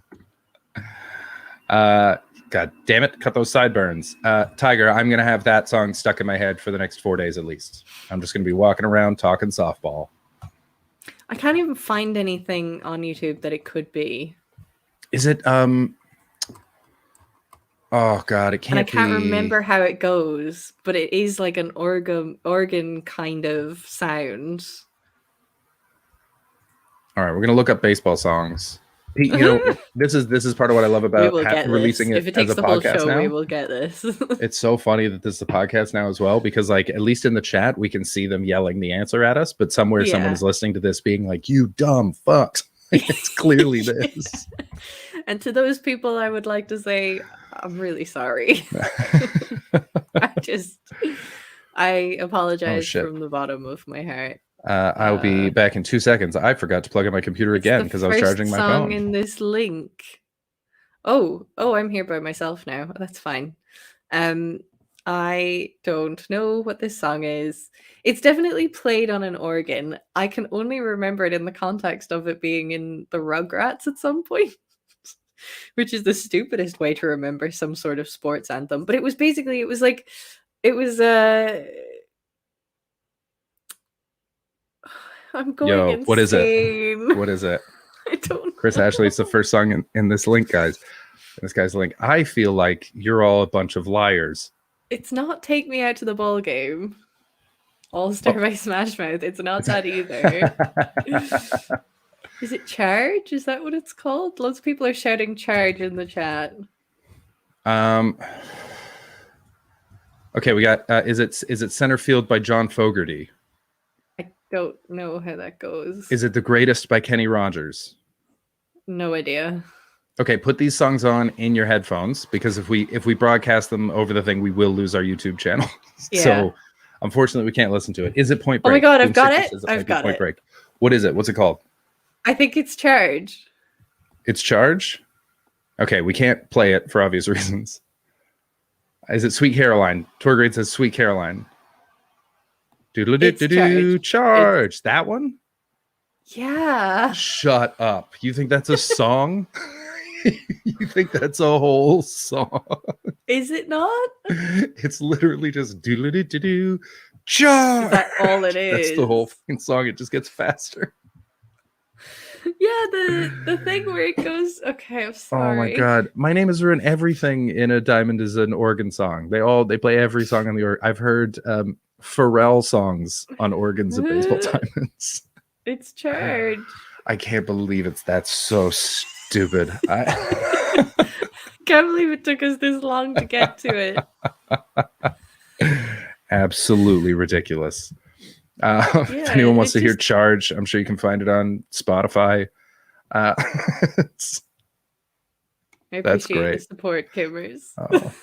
God damn it! Cut those sideburns, Tiger. I'm gonna have that song stuck in my head for the next 4 days at least. I'm just gonna be walking around talking softball. I can't even find anything on YouTube that it could be. Is it Oh God, it can't. And I can't remember how it goes, but it is like an organ kind of sound. All right, we're gonna look up baseball songs. You know, this is part of what I love about releasing it as a podcast now. We will get this. It's so funny that this is a podcast now as well, because like at least in the chat we can see them yelling the answer at us, but somewhere someone is listening to this being like, "You dumb fucks." It's clearly this. And to those people, I would like to say, I'm really sorry. I apologize from the bottom of my heart. I'll be back in 2 seconds. I forgot to plug in my computer again because I was charging my phone. In this link. Oh, I'm here by myself now. That's fine. I don't know what this song is. It's definitely played on an organ. I can only remember it in the context of it being in the Rugrats at some point, which is the stupidest way to remember some sort of sports anthem. But it was I'm going insane. What is it? What is it? I don't know. Chris Ashley, it's the first song in this link, guys. This guy's link. I feel like you're all a bunch of liars. It's not Take Me Out to the Ball Game. All Star by Smash Mouth. It's not that either. Is it Charge? Is that what it's called? Lots of people are shouting Charge in the chat. Okay, we got is it Center Field by John Fogerty? don't know how that goes. Is it The Greatest by Kenny Rogers? No idea. Okay, put these songs on in your headphones, because if we broadcast them over the thing, we will lose our YouTube channel. Yeah. So unfortunately, we can't listen to it. Is it Point Oh Break? my God, I've Boom got Sickness it. says I've might be got Point it. Break. What is it? What's it called? I think it's Charge. It's Charge? Okay, we can't play it for obvious reasons. Is it Sweet Caroline? Tour Grade says Sweet Caroline. Doodle-doo-doo-doo, Charge. That one? Yeah. Shut up. You think that's a song? You think that's a whole song? Is it not? It's literally just doodle-doo-doo-doo, Charge. Is that all it is? That's the whole fucking song. It just gets faster. Yeah, the thing where it goes. Okay, I'm sorry. Oh my God. My Name Is Ruin. Everything in A Diamond is an organ song. They play every song on the organ. I've heard Pharrell songs on organs at baseball diamonds. It's Charge. I can't believe that's so stupid. I Can't believe it took us this long to get to it. Absolutely ridiculous. If anyone wants to hear Charge, I'm sure you can find it on Spotify. I That's appreciate great. the support, Kimmers. Oh.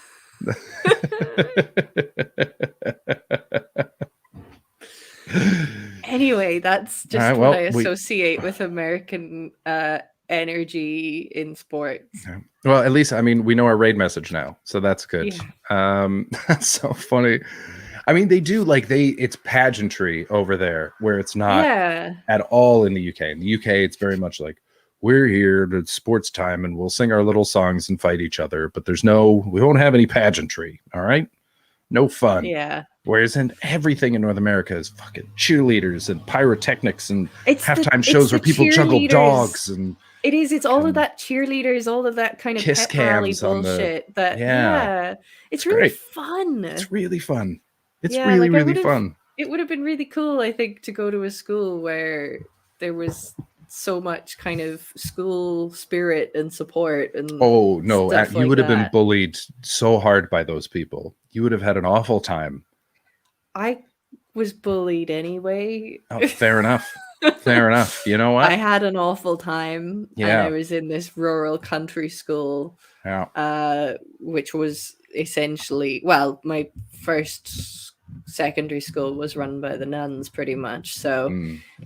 Anyway, that's just All right, what well, I associate with American energy in sports. Well, at least, I mean, we know our raid message now, so that's good. That's so funny. I mean, they do it's pageantry over there, where it's not at all in the UK. In the UK, it's very much like, we're here to sports time and we'll sing our little songs and fight each other, but we won't have any pageantry. All right. No fun. Yeah. Whereas everything in North America is fucking cheerleaders and pyrotechnics and It's halftime it's shows the where people juggle cheerleaders. dogs and It's all of that cheerleaders, all of that kind of kiss pep rally cams on the- bullshit. Yeah. It's really great. fun. It's really fun. It's Yeah, really, like, really fun. It would have been really cool, I think, to go to a school where there was so much kind of school spirit and support and Oh no, stuff you like would have been that. bullied so hard by those people. You would have had an awful time. I was bullied anyway. Oh, fair enough. Fair enough. You know what? I had an awful time. Yeah. And I was in this rural country school, which was essentially, well, my first secondary school was run by the nuns pretty much. So,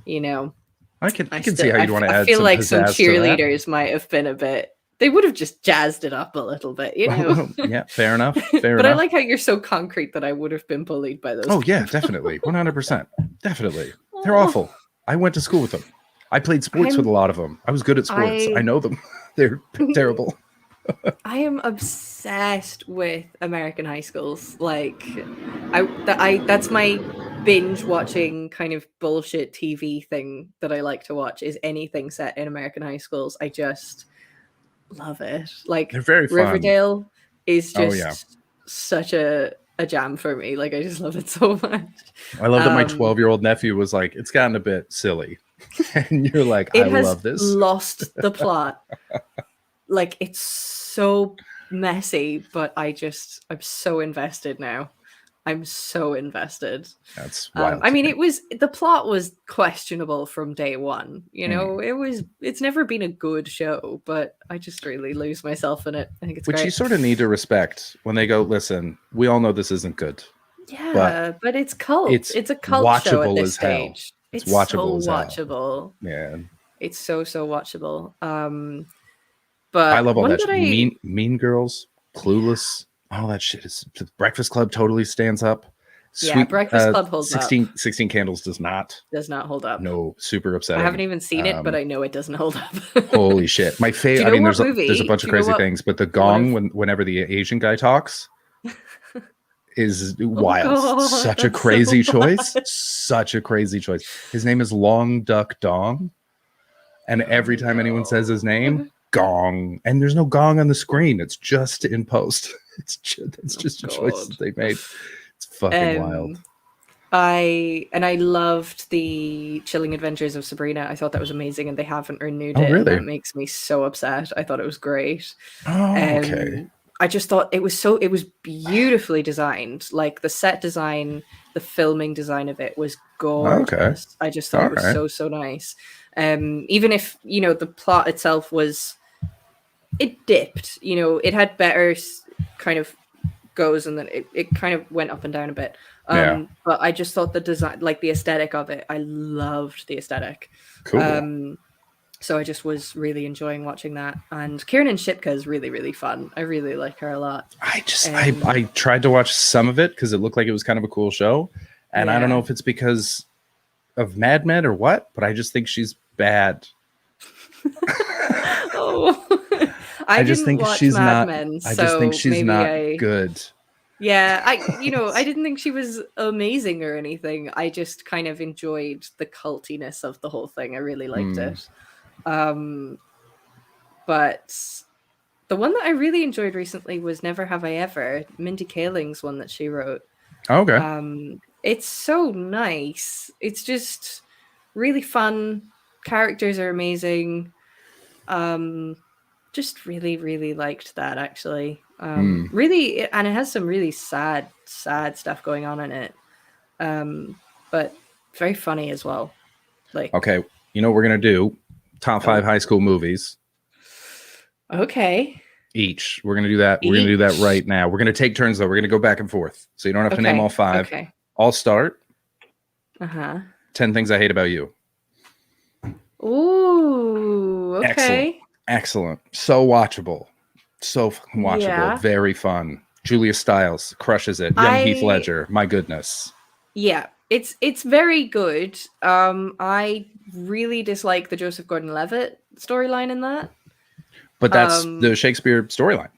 you know, I can see how you'd want to add I feel some like some pizzazz to that. cheerleaders might have been a bit, they would have just jazzed it up a little bit, you know? Yeah, fair enough. Fair But enough. I like how you're so concrete that I would have been bullied by those. Oh yeah, people. definitely. 100%. Definitely. They're awful. I went to school with them. I played sports with a lot of them. I was good at sports. I know them. They're terrible. I am obsessed with American high schools. Like, that's my binge watching kind of bullshit TV thing that I like to watch. Is anything set in American high schools? I just love it. Like, They're very fun. Riverdale is Oh, just yeah. such a jam for me. Like, I just love it so much. I love that my 12-year-old nephew was like, it's gotten a bit silly. And you're like, I It has love this. lost the plot. Like, it's so messy, but I'm so invested now. I'm so invested. That's wild. I mean, the plot was questionable from day one. You know, it's never been a good show, but I just really lose myself in it. I think it's Which great. you sort of need to respect when they go, listen, we all know this isn't good. Yeah, but it's cult. It's a cult show at watchable this as hell. stage. It's It's watchable so as hell. watchable. Yeah. It's so watchable. But I love all one that. Mean Girls, Clueless, all that shit. The Breakfast Club totally stands up. Yeah, Breakfast Club holds 16 Candles does not. does not hold up. No, super upsetting. I haven't even seen it, but I know it doesn't hold up. Holy shit. My Do you favorite, know I mean, what there's a movie? bunch Do of you know crazy what- things, but the gong, whenever the Asian guy talks, is wild. God, Such a that's crazy so choice. bad. Such a crazy choice. His name is Long Duck Dong. And every time anyone says his name, gong. And there's no gong on the screen. It's just in post. It's just a choice that they made. It's fucking wild. I loved the Chilling Adventures of Sabrina. I thought that was amazing, and they haven't renewed Oh, it. And really? that makes me so upset. I thought it was great. Oh, okay. I just thought it was beautifully designed. Like the set design, the filming design of it was gorgeous. Okay. I just thought it was so nice. Even if, you know, the plot itself it dipped, you know, it had better kind of goes, and then it kind of went up and down a bit. But I just thought the design, like the aesthetic of it, I loved the aesthetic. Cool. So I just was really enjoying watching that. And Kiernan Shipka is really, really fun. I really like her a lot. I tried to watch some of it because it looked like it was kind of a cool show. And I don't know if it's because of Mad Men or what, but I just think she's bad. I just think she's Mad Men, I just think she's not good. Yeah, I didn't think she was amazing or anything. I just kind of enjoyed the cultiness of the whole thing. I really liked it. But the one that I really enjoyed recently was Never Have I Ever, Mindy Kaling's one that she wrote. Okay. It's so nice. It's just really fun. Characters are amazing. Just really, really liked that actually. Really, and it has some really sad stuff going on in it. But very funny as well. Like, okay, you know what we're gonna do? Top 5 high school movies. Okay. Each. We're gonna do that. We're gonna do that right now. We're gonna take turns though. We're gonna go back and forth. So you don't have to name all 5. Okay. I'll start. 10 Things I hate about you. Ooh, okay. Excellent. So watchable. So fucking watchable. Yeah. Very fun. Julia Stiles crushes it. Young Heath Ledger. My goodness. Yeah, it's very good. I really dislike the Joseph Gordon-Levitt storyline in that. But that's the Shakespeare storyline.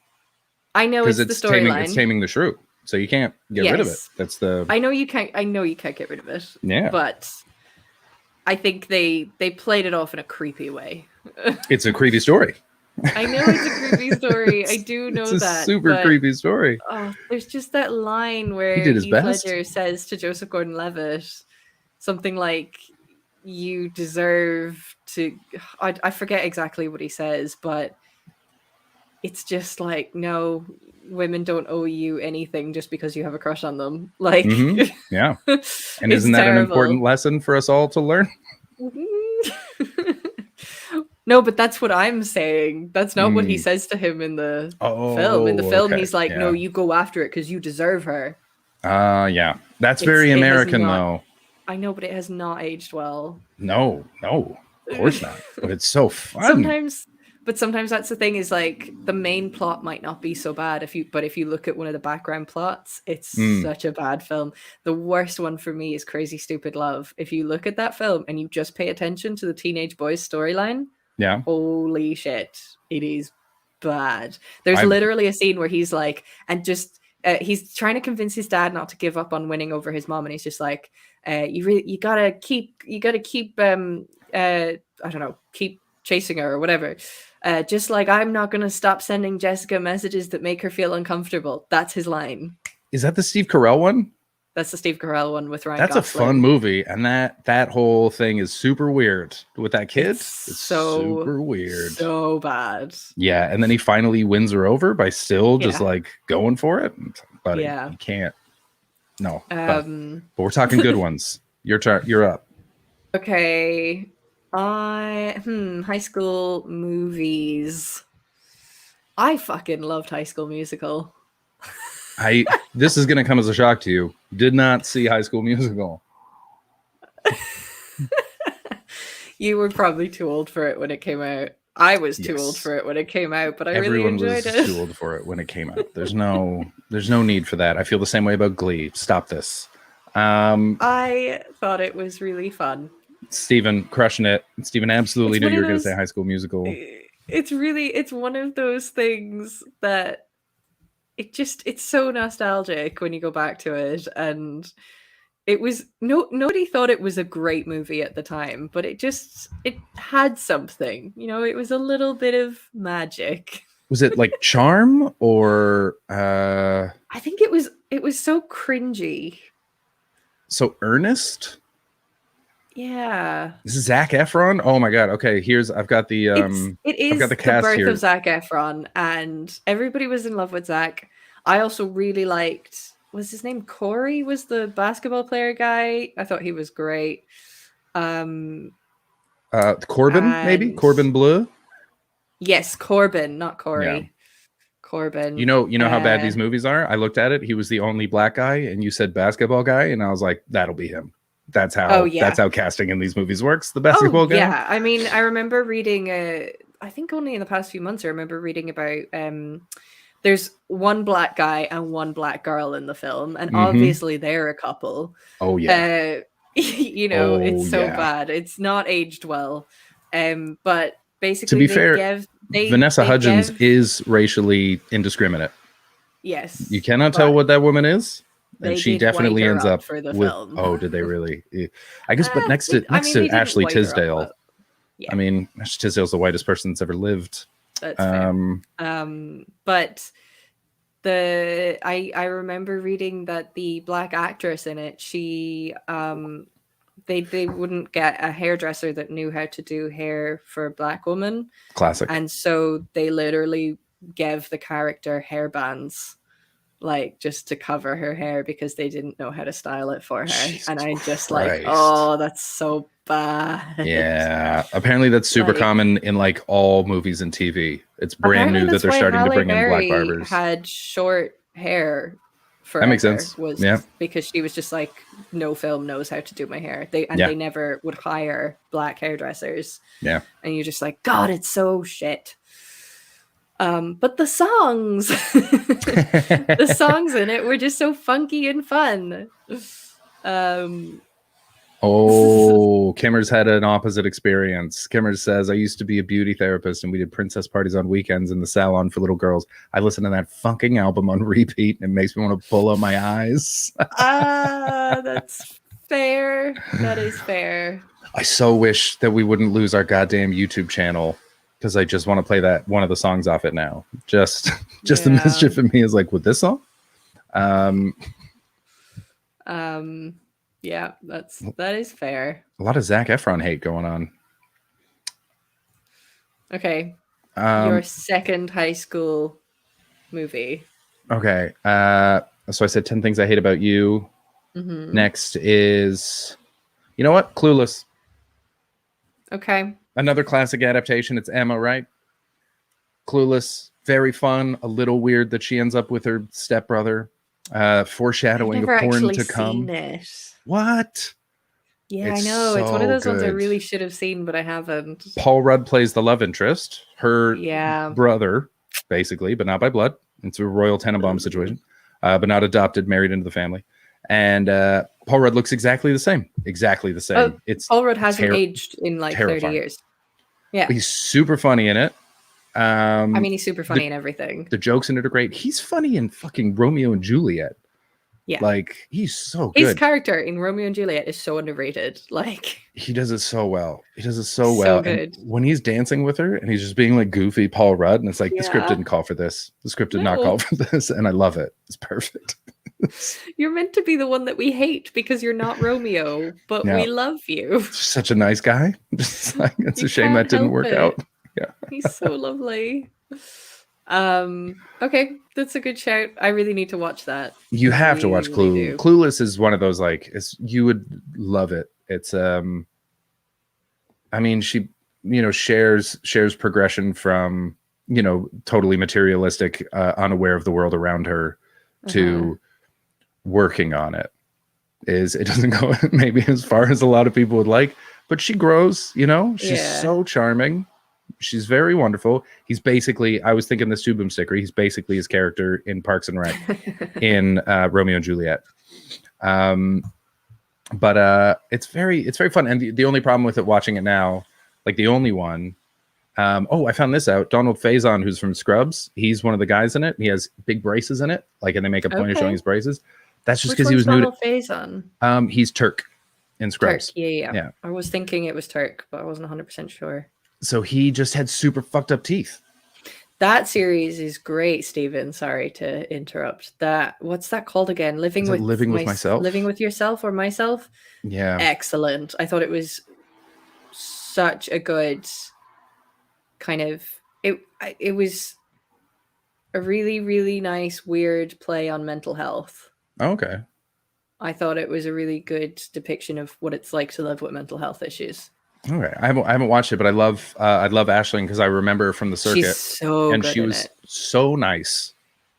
I know it's the storyline. It's taming the shrew. So you can't get rid of it. That's the I know you can't get rid of it. Yeah. But I think they played it off in a creepy way. It's a creepy story. I know it's a creepy story. I do know it's a that. Super creepy story. Oh, there's just that line where He did his Heath best. Ledger says to Joseph Gordon-Levitt something like, "You deserve to." I forget exactly what he says, but it's just like, no, women don't owe you anything just because you have a crush on them. Like, yeah. And isn't that an important lesson for us all to learn? No, but that's what I'm saying. That's not what he says to him in the film. In the film, he's like, no, you go after it because you deserve her. Yeah. That's very American, though. I know, but it has not aged well. No, of course not. But it's so fun. Sometimes that's the thing, is like the main plot might not be so bad if you look at one of the background plots, it's such a bad film. The worst one for me is Crazy Stupid Love. If you look at that film and you just pay attention to the teenage boys storyline, yeah, holy shit, it is bad. There's literally a scene where he's like, and just he's trying to convince his dad not to give up on winning over his mom, and he's just like, you gotta keep I don't know, keep chasing her or whatever. Just like I'm not gonna stop sending Jessica messages that make her feel uncomfortable. That's his line. Is that the Steve Carell one? That's the Steve Carell one with Ryan That's Gosling. a fun movie, and that whole thing is super weird with that kid. It's so super weird, so bad. Yeah, and then he finally wins her over by still just like going for it. Buddy, you can't. No, but we're talking good ones. Your turn. You're up. Okay. High school movies. I fucking loved High School Musical. This is gonna come as a shock to you. Did not see High School Musical. You were probably too old for it when it came out. I was too old for it when it came out, but Everyone really enjoyed was it. too old for it when it came out. There's no need for that. I feel the same way about Glee. Stop this. I thought it was really fun. Steven crushing it. Steven absolutely It's knew one you of were going to those- say High School Musical. It's one of those things that it's so nostalgic when you go back to it, and it was nobody thought it was a great movie at the time, but it had something, it was a little bit of magic. Was it like Charm or I think it was so cringy. so Earnest? Yeah. This is Zac Efron. Oh my god. Okay, I've got the It is I've got the cast birth here. of Zac Efron, and everybody was in love with Zac. I also really liked, was his name Corey? Was the basketball player guy? I thought he was great. Corbin, maybe Corbin Bleu. Yes, Corbin, not Corey. Yeah. Corbin. You know how bad these movies are. I looked at it. He was the only black guy, and you said basketball guy, and I was like, that'll be him. That's how. That's how casting in these movies works. The basketball guy. Yeah, I mean, I remember reading. I think only in the past few months, I remember reading about. There's one black guy and one black girl in the film, and obviously they're a couple. Oh yeah. It's so bad. It's not aged well. But basically, to be fair, Vanessa Hudgens is racially indiscriminate. Yes. You cannot tell what that woman is. And They she did definitely white her ends up up for the with. film. Oh, did they really? Yeah. I guess, but next to they didn't Ashley white her up, Tisdale. but yeah. I mean, Ashley Tisdale's the whitest person that's ever lived. That's fair. But I remember reading that the black actress in it, she they wouldn't get a hairdresser that knew how to do hair for a black woman. Classic. And so they literally gave the character hair bands, like just to cover her hair because they didn't know how to style it for her. Jesus and I just Christ. like, oh, that's so bad. Yeah, apparently that's super common in like all movies and TV. It's brand new that they're starting to bring in black barbers. Had short hair. That makes sense. Yeah, because she was just like, no film knows how to do my hair. They never would hire black hairdressers. Yeah, and you're just like, God, it's so shit. But the songs, the songs in it were just so funky and fun. Kimmer's had an opposite experience. Kimmer says, I used to be a beauty therapist and we did princess parties on weekends in the salon for little girls. I listen to that fucking album on repeat and it makes me want to pull out my eyes. That's fair. That is fair. I so wish that we wouldn't lose our goddamn YouTube channel because I just want to play that one of the songs off it now. Just the mischief in me is like, with this song? Yeah, that is fair. A lot of Zac Efron hate going on. Okay. Your second high school movie. Okay. So I said 10 things I hate about you. Mm-hmm. Next is, you know what? Clueless. Okay. Another classic adaptation. It's Emma, right? Clueless. Very fun. A little weird that she ends up with her stepbrother. Foreshadowing of porn to come. Seen it. What? Yeah, It's I know. It's one of so those ones I good. really should have seen, but I haven't. Paul Rudd plays the love interest, her brother, basically, but not by blood. It's a Royal Tenenbaum situation, but not adopted, married into the family. And Paul Rudd looks exactly the same. Exactly the same. Oh, Paul Rudd hasn't aged in like 30 years. Yeah. He's super funny in it. I mean, he's super funny in everything. The jokes in it are great. He's funny in fucking Romeo and Juliet. Yeah. Like, he's so good. His character in Romeo and Juliet is so underrated. Like, he does it so well. He does it so well. good. And when he's dancing with her and he's just being like goofy Paul Rudd, and it's like, the script didn't call for this. The script did not call for this. And I love it. It's perfect. you're meant to be the one that we hate because you're not Romeo, but we love you. Such a nice guy. Just like, it's a shame that didn't work out. Yeah. He's so lovely. Okay, that's a good shout. I really need to watch that. You have to watch really Clueless is one of those, like, you would love it. It's I mean, she shares progression from totally materialistic, unaware of the world around her to working on it. It doesn't go maybe as far as a lot of people would like, but she grows. She's so charming. She's very wonderful. He's basically, I was thinking this Two Boom Sticker, he's basically his character in Parks and Rec in Romeo and Juliet. But it's very fun. And the only problem with it, watching it now, like the only one, I found this out. Donald Faison, who's from Scrubs, he's one of the guys in it. He has big braces in it, like, and they make a point of showing his braces. That's just because he was new to Faison? He's Turk in Scrubs. Turk, yeah. I was thinking it was Turk, but I wasn't 100% sure. So he just had super fucked up teeth. That series is great, Stephen. Sorry to interrupt. What's that called again? Living with Myself? Living with Yourself or Myself? Yeah. Excellent. I thought it was such a good kind of it was a really, really nice, weird play on mental health. Okay. I thought it was a really good depiction of what it's like to live with mental health issues. Okay, I haven't watched it, but I love Aisling because I remember from the circuit. She's so and good she in was it. so nice.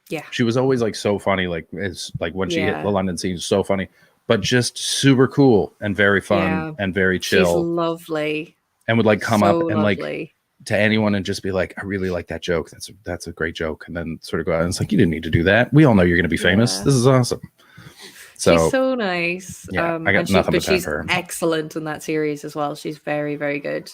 Yeah, she was always like so funny. Like it's like when she hit Yeah. the London scene, so funny, but just super cool and very fun Yeah. and very She's chill. lovely. And would like come So up and like lovely. to anyone and just be like, I really like that joke. That's a great joke. And then sort of go out and it's like, you didn't need to do that. We all know you're going to be famous. Yeah. This is awesome. So She's so nice. yeah, I got and nothing but but time she's for her. excellent in that series as well. She's very, very good.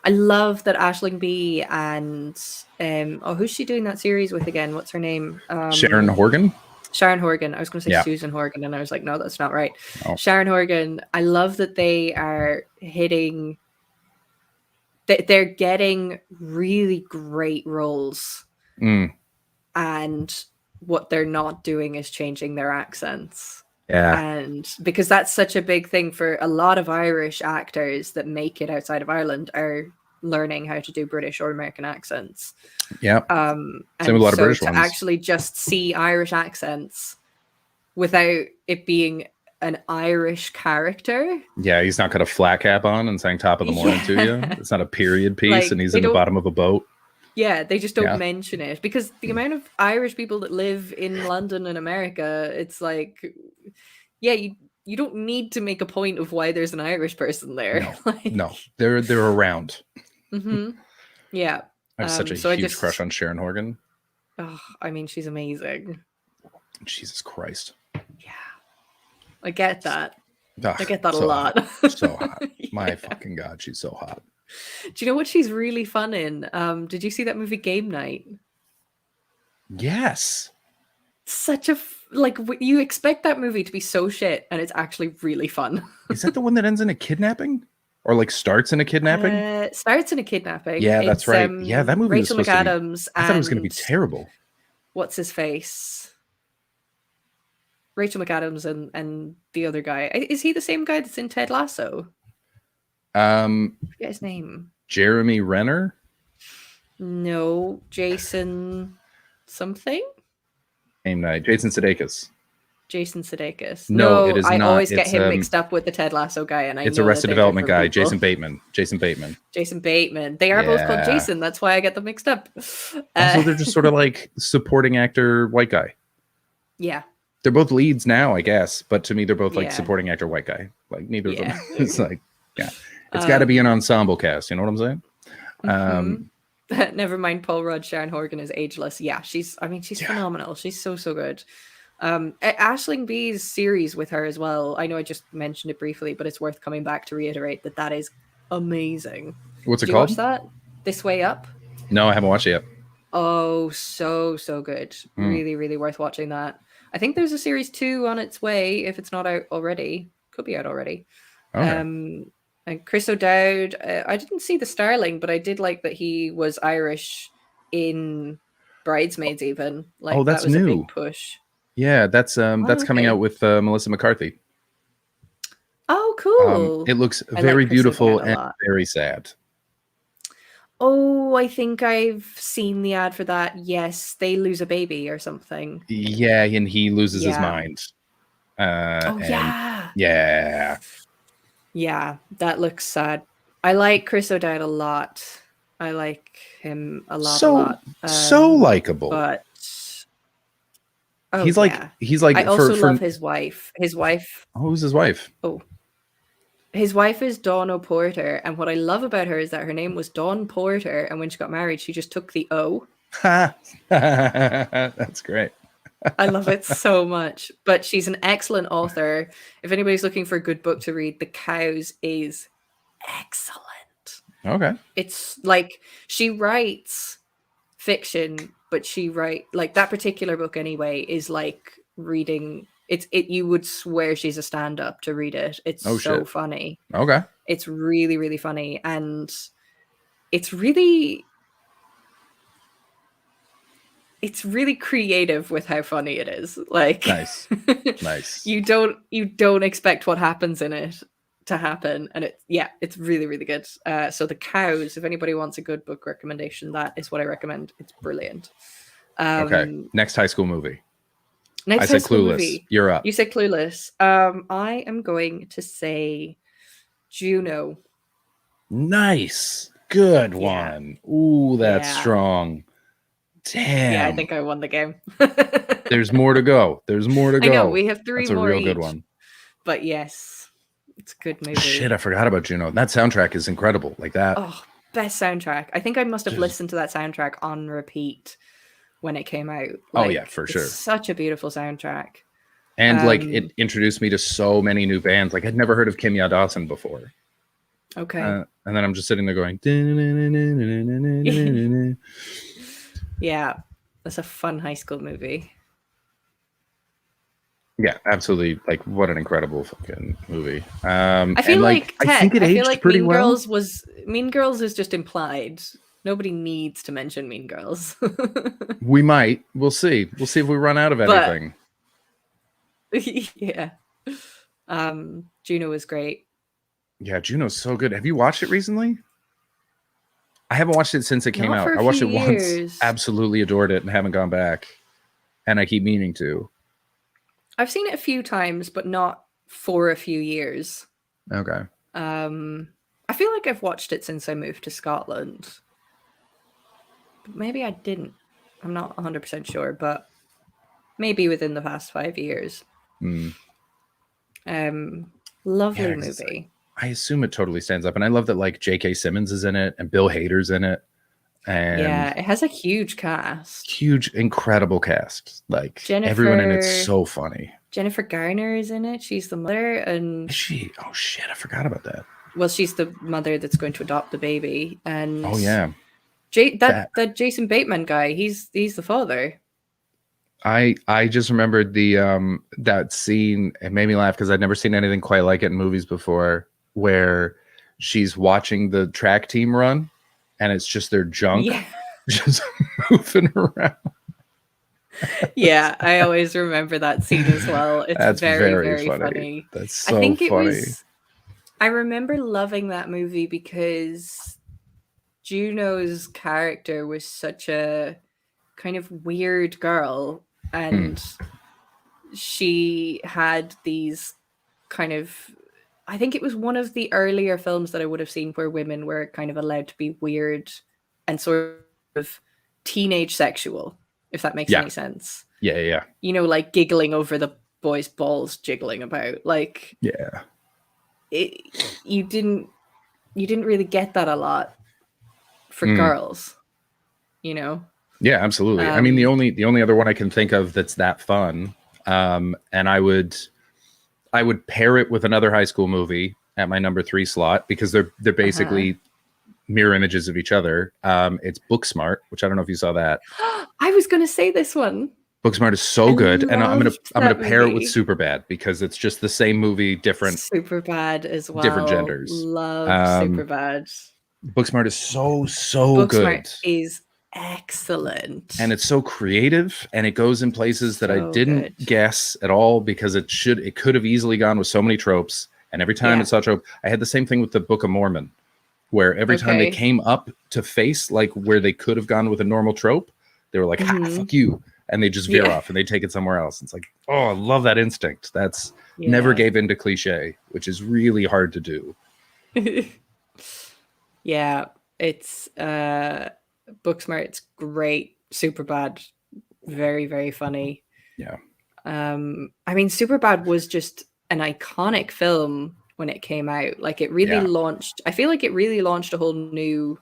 I love that Aisling B and who's she doing that series with again? What's her name? Sharon Horgan. Sharon Horgan. I was going to say Yeah. Susan Horgan, and I was like, no, that's not right. Oh. Sharon Horgan. I love that they are hitting. They're getting really great roles, Mm. and what they're not doing is changing their accents. Yeah. And because that's such a big thing for a lot of Irish actors that make it outside of Ireland are learning how to do British or American accents. Yeah. And Same with a lot of so British to ones. actually just see Irish accents without it being an Irish character. Yeah, he's not got a flat cap on and saying top of the morning to you. Yeah. It's not a period piece Like, and he's they in the don't- bottom of a boat. Yeah, they just don't Yeah. mention it because the amount of Irish people that live in London and America, it's like, yeah, you don't need to make a point of why there's an Irish person there. No, they're around. hmm Yeah. I have such a so I huge just- crush on Sharon Horgan. Oh, I mean, she's amazing. Jesus Christ. I get that. Ah, I get that a so lot. hot. So hot. My fucking God, she's so hot. Do you know what she's really fun in? Did you see that movie Game Night? Yes. Such a you expect that movie to be so shit, and it's actually really fun. Is that the one that ends in a kidnapping? Or like starts in a kidnapping? Starts in a kidnapping. Yeah, that's It's, right. Yeah, that movie was Rachel supposed to be- McAdams. I thought it was going to be and- terrible. What's his face? Rachel McAdams and the other guy. Is he the same guy that's in Ted Lasso? I forget his name. Jeremy Renner? No, Jason something? Game night. Jason Sudeikis. Jason Sudeikis. No, it is I not. always get It's, him mixed up with the Ted Lasso guy, and It's know that Arrested they're Development guy, different people. Jason Bateman. Jason Bateman. Jason Bateman. They are both called Yeah. Jason. That's why I get them mixed up. Also, they're just sort of like supporting actor white guy. Yeah. They're both leads now, I guess, but to me, they're both like Yeah. supporting actor white guy. Like neither of them. Yeah. It's like, yeah, it's got to be an ensemble cast. You know what I'm saying? Never mind. Paul Rudd, Sharon Horgan is ageless. Yeah, she's phenomenal. She's so good. Aisling B's series with her as well. I know I just mentioned it briefly, but it's worth coming back to reiterate that is amazing. What's it Did you called? watch that? This Way Up. No, I haven't watched it yet. Oh, so good. Really, really worth watching that. I think there's a series 2 on its way if it's not out already. Could be out already. Okay. And Chris O'Dowd, I didn't see the Starling, but I did like that he was Irish in Bridesmaids even. Like Oh, that's that was a new. big push. Yeah, that's coming okay. out with Melissa McCarthy. Oh, cool. It looks I like very Chris beautiful O'Dowd a and lot. very sad. Oh, I think I've seen the ad for that. Yes, they lose a baby or something. Yeah, and he loses his Yeah. mind. Oh, And yeah. yeah. Yeah, that looks sad. I like Chris O'Dowd a lot. I like him a lot. So likable. But He's like I also love his wife. His wife. Who's his wife? Oh, his wife is Dawn O'Porter, and what I love about her is that her name was Dawn Porter, and when she got married, she just took the O. That's great. I love it so much. But she's an excellent author. If anybody's looking for a good book to read, The Cows is excellent. Okay. It's like she writes fiction, but she like that particular book anyway is like reading you would swear she's a stand-up to read it. It's Oh, so shit. funny. Okay. It's really, really funny, and it's really it's really creative with how funny it is. Like Nice. Nice. you don't expect what happens in it to happen, and it's really, really good. So The Cows, if anybody wants a good book recommendation, that is what I recommend. It's brilliant. Okay. Next high school movie. Next I high said school Clueless. movie. You're up. You said Clueless. I am going to say Juno. Nice. Good one. Ooh, that's Yeah. strong. Damn. Yeah, I think I won the game. There's more to go. There's more to go. I know, we have 3 That's a more real each. good one. But yes, it's a good movie. Shit, I forgot about Juno. That soundtrack is incredible. Like that. Oh, best soundtrack. I think I must have listened to that soundtrack on repeat when it came out. Oh, yeah, for it's sure. Such a beautiful soundtrack. And like it introduced me to so many new bands. Like I'd never heard of Kimya Dawson before. Okay. And then I'm just sitting there going. Yeah, that's a fun high school movie. Yeah, absolutely. Like what an incredible fucking movie. I feel like I think it I feel aged like pretty Mean well. Mean Girls is just implied. Nobody needs to mention Mean Girls. We might. We'll see. We'll see if we run out of But- anything. Yeah. Juno is great. Yeah, Juno's so good. Have you watched it recently? I haven't watched it since it came Not out. for a I watched it few once, years. absolutely adored it, and haven't gone back. And I keep meaning to. I've seen it a few times, but not for a few years. Okay. I feel like I've watched it since I moved to Scotland. But maybe I didn't. I'm not 100% sure, but maybe within the past 5 years. Mm. Lovely Yeah, it's movie. I assume it totally stands up. And I love that like J.K. Simmons is in it and Bill Hader's in it. And Yeah, it has a huge cast. huge, incredible cast. Like everyone in it's Jennifer- so funny. Jennifer Garner is in it. She's the mother, and Is she? Oh shit, I forgot about that. well, she's the mother that's going to adopt the baby. And Oh yeah. that Jason Bateman guy, he's the father. I just remembered the that scene. It made me laugh because I'd never seen anything quite like it in movies before, where she's watching the track team run, and it's just their junk Yeah. just moving around. Yeah, I always remember that scene as well. It's That's very, very very funny. funny. That's so I think it funny. was. I remember loving that movie because Juno's character was such a kind of weird girl, and she had these kind of. I think it was one of the earlier films that I would have seen where women were kind of allowed to be weird and sort of teenage sexual, if that makes Yeah. any sense. Yeah. You know, like giggling over the boy's balls jiggling about. Like Yeah. you didn't really get that a lot for Mm. girls, you know. Yeah, absolutely. I mean, the only other one I can think of that's that fun, and I would pair it with another high school movie at my number 3 slot because they're basically mirror images of each other. It's Booksmart, which I don't know if you saw that. I was going to say this one. Booksmart is so good, and I'm gonna loved pair that it with movie. Superbad because it's just the same movie, different. Super bad as well. different genders. Love Super bad. Booksmart is so Booksmart good. is excellent. And it's so creative, and it goes in places that I So didn't guess at all because it could have easily gone with so many tropes. And every time Yeah. it's such a trope, I had the same thing with the Book of Mormon, where every time they Okay. came up to face like where they could have gone with a normal trope, they were like, "Ha, Mhm. fuck you," and they just veer Yeah. off and they take it somewhere else. It's like, oh, I love that instinct. That's never Yeah. gave in to cliche, which is really hard to do. Yeah, it's Booksmart's great. Super bad, very, very funny. Yeah. I mean, Superbad was just an iconic film when it came out. Like it really Yeah. launched. I feel like it really launched a whole new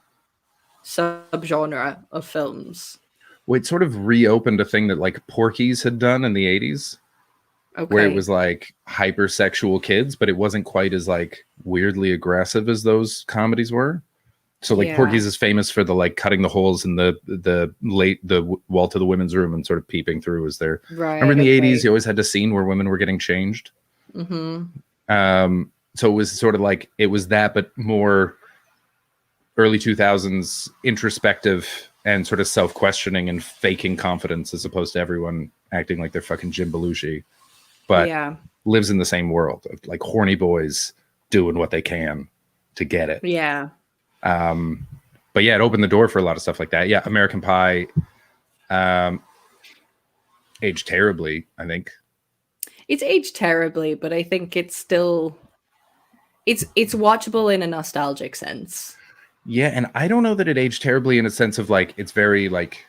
subgenre of films. Well, it sort of reopened a thing that like Porky's had done in the 80s. Where it Okay. was like hypersexual kids, but it wasn't quite as like weirdly aggressive as those comedies were. So like Yeah. Porky's is famous for the like cutting the holes in the wall to the women's room and sort of peeping through as they're. Remember in the Right, 80s, okay. you always had a scene where women were getting changed. Mm-hmm. So it was sort of like it was that, but more early 2000s introspective and sort of self-questioning and faking confidence as opposed to everyone acting like they're fucking Jim Belushi, but lives in the same world of like horny boys doing what they can to get it. Yeah. But yeah, it opened the door for a lot of stuff like that. Yeah, American Pie aged terribly, I think. It's aged terribly, but I think it's still it's watchable in a nostalgic sense. Yeah, and I don't know that it aged terribly in a sense of like it's very like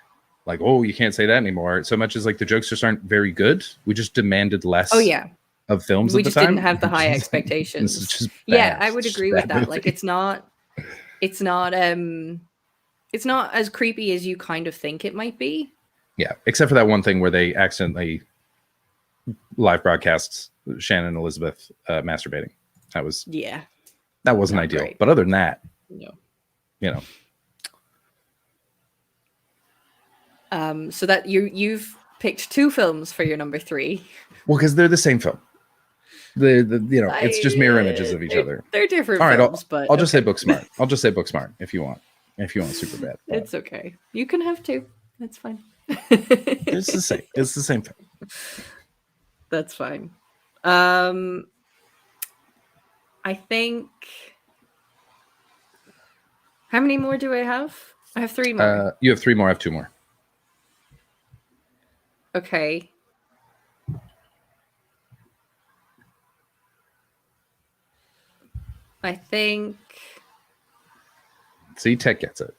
oh, you can't say that anymore. So much as like the jokes just aren't very good. We just demanded less. Oh yeah. Of films we at the just time. didn't have the high expectations. Yeah, I would agree with that. Like it's not as creepy as you kind of think it might be. Yeah, except for that one thing where they accidentally live broadcasts Shannon and Elizabeth masturbating. That wasn't ideal. Great. But other than that, no. You know. So that you've picked 2 films for your number 3. Well, because they're the same film. It's just mirror images of each other. They're different. All right, films, but I'll just say Booksmart. I'll just say Booksmart if you want. If you want Superbad. It's okay. You can have 2. That's fine. It's the same. It's the same film. That's fine. I think. How many more do I have? I have 3 more. You have 3 more. I have 2 more. Okay. I think. See, Tech gets it.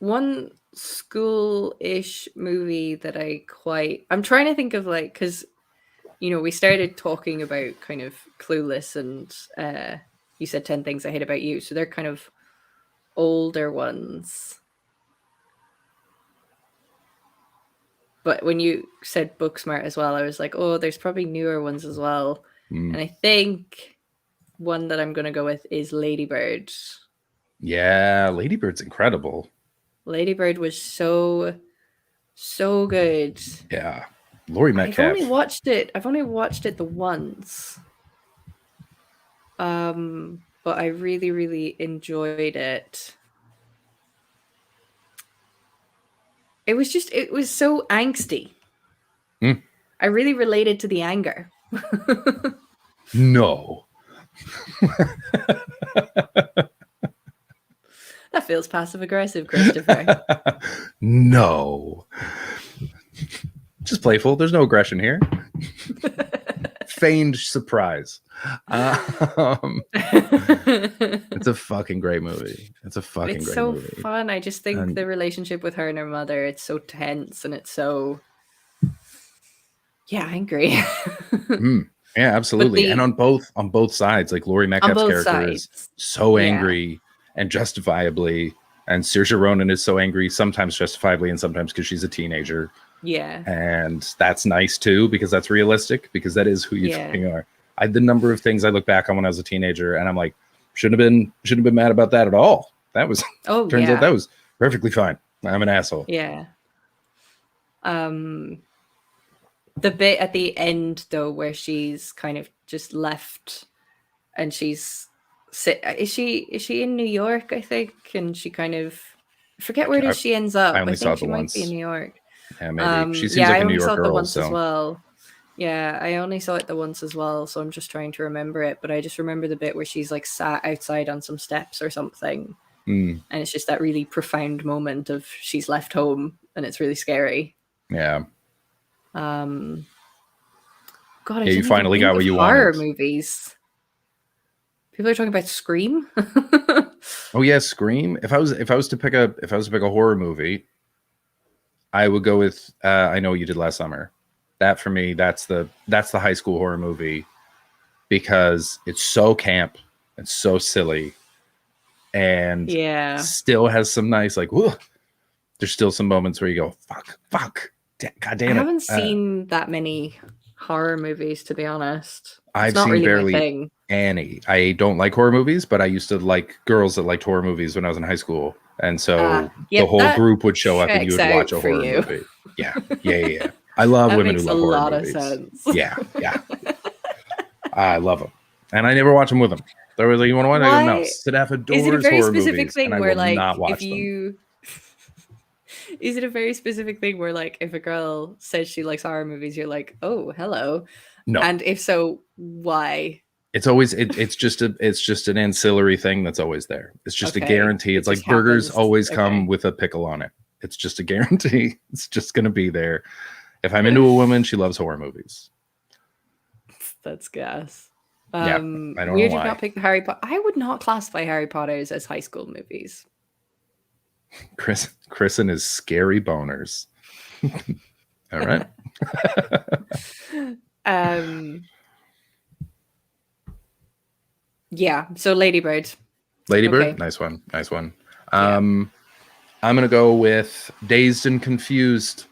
One school-ish movie that I'm trying to think of, like, because, you know, we started talking about kind of Clueless and you said 10 Things I Hate About You. So they're kind of older ones. But when you said Booksmart as well, I was like, oh, there's probably newer ones as well. And I think one that I'm going to go with is Ladybird. Yeah, Ladybird's incredible. Ladybird was so good. Yeah. Laurie Metcalf. I've only watched it the once. But I really, really enjoyed it. It was so angsty. I really related to the anger. No. That feels passive aggressive, Christopher. No. Just playful. There's no aggression here. Feigned surprise. It's a fucking great movie. It's so fun. I just think the relationship with her and her mother, it's so tense and it's so angry. Yeah, absolutely. And on both sides, like Laurie Metcalf's character is so angry and justifiably, and Saoirse Ronan is so angry, sometimes justifiably and sometimes because she's a teenager. Yeah. And that's nice too, because that's realistic, because that is who you fucking are. The number of things I look back on when I was a teenager and I'm like, shouldn't have been mad about that at all. That was turns out that was perfectly fine. I'm an asshole. Yeah. The bit at the end though, where she's kind of just left and she's is she in New York, I think, and she kind of forget where she ends up. I only saw it she the might once. be in New York. Yeah, maybe. She seems like a New York girl. As well. Yeah, I only saw it the once as well, so I'm just trying to remember it. But I just remember the bit where she's like sat outside on some steps or something, and it's just that really profound moment of she's left home, and it's really scary. Yeah. God, you finally got what you wanted. Horror movies. People are talking about Scream. Oh yeah, Scream. If I was to pick a horror movie, I would go with I Know What You Did Last Summer. That for me, that's the high school horror movie, because it's so camp and so silly, and still has some nice like. Whoa, there's still some moments where you go, fuck, god damn it. I haven't seen that many horror movies, to be honest. I've seen really barely any. I don't like horror movies, but I used to like girls that liked horror movies when I was in high school. And so the whole group would show up and you would watch a horror movie. Yeah. I love women who love horror movies. That makes a lot of sense. Yeah. I love them. And I never watch them with them. They're always like, you want to watch? I go, no. Why- Sid adores Is it a very horror specific movies, thing and I where will like not watch if you is it a very specific thing where like if a girl says she likes horror movies, you're like, oh, hello. No. And if so, why? It's always it's just an ancillary thing that's always there. It's just a Okay. guarantee. It It's like just burgers happens. always come Okay. with a pickle on it. It's just a guarantee. It's just gonna be there. If I'm into a woman, she loves horror movies. That's gas. Yeah, I don't know Weird you've why. not picked Harry Potter. I would not classify Harry Potter's as high school movies. Chris and his scary boners. All right. Yeah. So Ladybird. Ladybird, Okay. nice one. I'm gonna go with Dazed and Confused.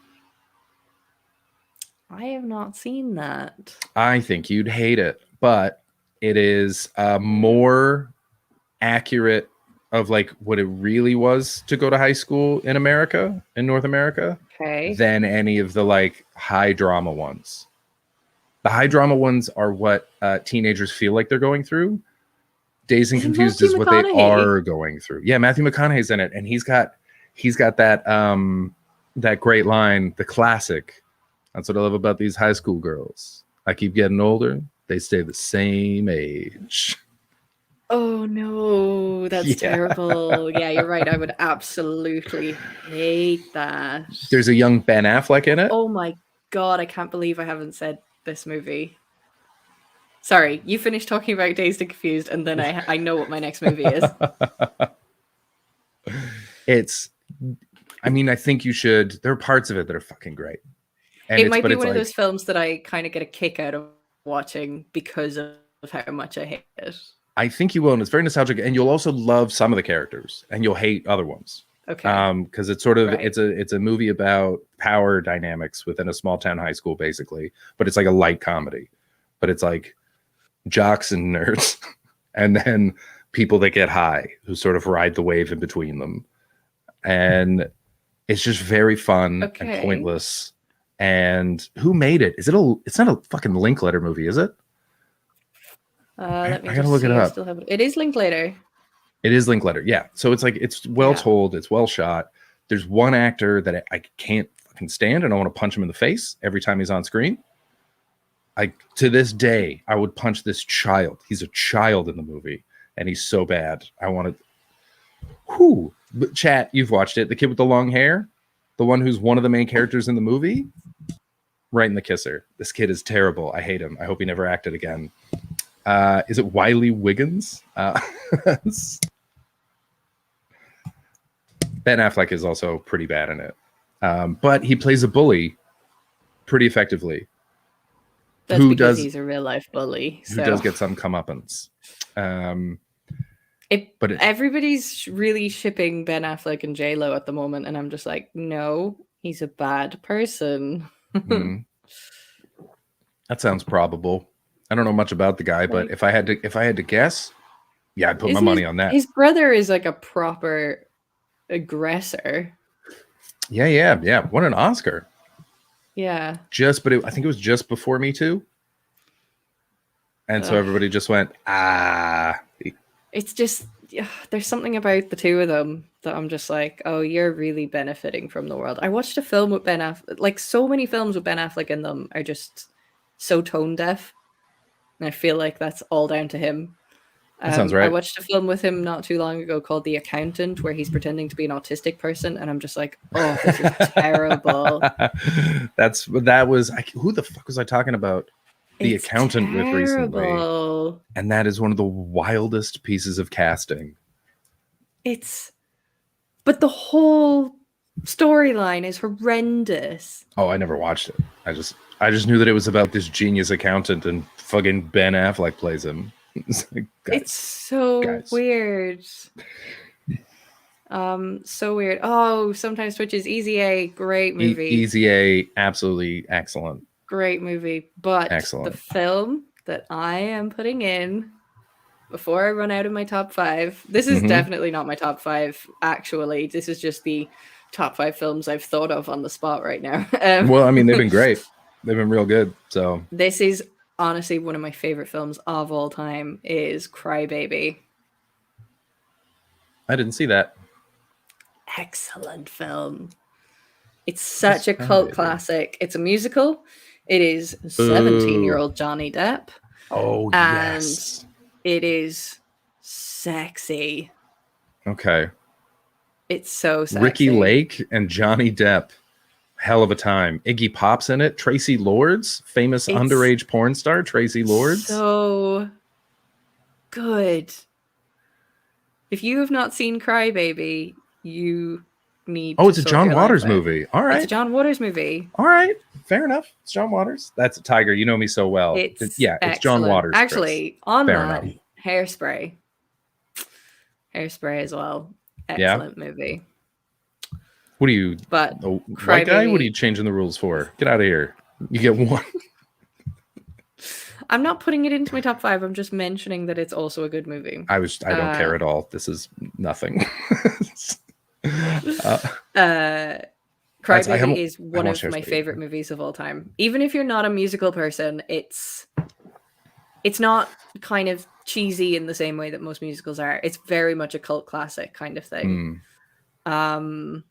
I have not seen that. I think you'd hate it, but it is more accurate of like what it really was to go to high school in America, in North America, Okay. than any of the like high drama ones. The high drama ones are what teenagers feel like they're going through. Dazed and Isn't Confused Matthew is what they McConaughey? are going through. Yeah, Matthew McConaughey's in it, and he's got that that great line, the classic. That's what I love about these high school girls. I keep getting older, they stay the same age. Oh no, that's Yeah. terrible. Yeah, you're right. I would absolutely hate that. There's a young Ben Affleck in it. Oh my god, I can't believe I haven't said this movie. Sorry, you finished talking about Dazed and Confused, and then I know what my next movie is. I mean, I think you should. There are parts of it that are fucking great. And It might but be it's one of like- those films that I kind of get a kick out of watching because of how much I hate it. I think you will, and it's very nostalgic, and you'll also love some of the characters, and you'll hate other ones. Okay. Because it's sort of Right. it's a movie about power dynamics within a small town high school, basically. But it's like a light comedy. But it's like jocks and nerds, and then people that get high who sort of ride the wave in between them, and it's just very fun Okay. and pointless. And who made it? Is it a? It's not a fucking Linklater movie, is it? Let me I gotta just look it see, I up. still have it. It is Linklater. It is Linklater, yeah. So it's like it's well Yeah. told, it's well shot. There's one actor that I can't fucking stand, and I want to punch him in the face every time he's on screen. To this day, I would punch this child. He's a child in the movie, and he's so bad. I want to. Whoo! But chat, you've watched it. The kid with the long hair, the one who's one of the main characters in the movie, right in the kisser. This kid is terrible. I hate him. I hope he never acted again. Is it Wiley Wiggins? Ben Affleck is also pretty bad in it, but he plays a bully pretty effectively. That's Who because does- he's a real life bully. Who So does get some comeuppance? But it- everybody's really shipping Ben Affleck and J-Lo at the moment, and I'm just like, no, he's a bad person. Mhm. That sounds probable. I don't know much about the guy, but Like- if I had to guess, yeah, I'd put my Isn't money his- on that. His brother is like a proper aggressor. Yeah. What an Oscar! Yeah. I think it was just before Me Too, and so Ugh. everybody just went, It's just there's something about the two of them that I'm just like, oh, you're really benefiting from the world. I watched a film with Ben Affleck. Like so many films with Ben Affleck in them are just so tone deaf, and I feel like that's all down to him. That sounds I right. watched a film with him not too long ago called The Accountant, where he's pretending to be an autistic person, and I'm just like, oh, this is terrible. Who the fuck was I talking about? The It's Accountant with recently, terrible. and that is one of the wildest pieces of casting. But the whole storyline is horrendous. Oh, I never watched it. I just knew that it was about this genius accountant, and fucking Ben Affleck plays him. It's like, guys, It's so guys. weird. So weird. Oh, Sometimes Twitches, Easy A, great movie. Easy A, absolutely excellent. Great movie. But Excellent. the film that I am putting in before I run out of my top 5, this is Mhm. definitely not my top 5, actually. This is just the top 5 films I've thought of on the spot right now. Well, I mean, they've been great. They've been real good. So This is honestly one of my favorite films of all time is Cry Baby. I didn't see that. Excellent film. It's such a cult classic. It's a musical. It is 17-year-old Johnny Depp. Oh, and yes. it is sexy. Okay. It's so sexy. Ricky Lake and Johnny Depp. Hell of a time. Iggy Pop's in it. Tracy Lords, famous underage porn star. Tracy Lords. So good. If you have not seen Cry Baby, you need Oh, to it's a sort John your life Waters out. movie. All right. It's a John Waters movie. All right. Fair enough. It's John Waters. That's a Tiger. You know me so well. It's Yeah, it's John excellent. Waters. Chris. Actually, on Fair that, enough. Hairspray. Hairspray as well. Yeah. Excellent movie. What are you? But a white guy? Crybaby- What are you changing the rules for? Get out of here. You get one. I'm not putting it into my top 5. I'm just mentioning that it's also a good movie. I don't care at all. This is nothing. Crybaby is one of my favorite movies of all time. Even if you're not a musical person, it's not kind of cheesy in the same way that most musicals are. It's very much a cult classic kind of thing. A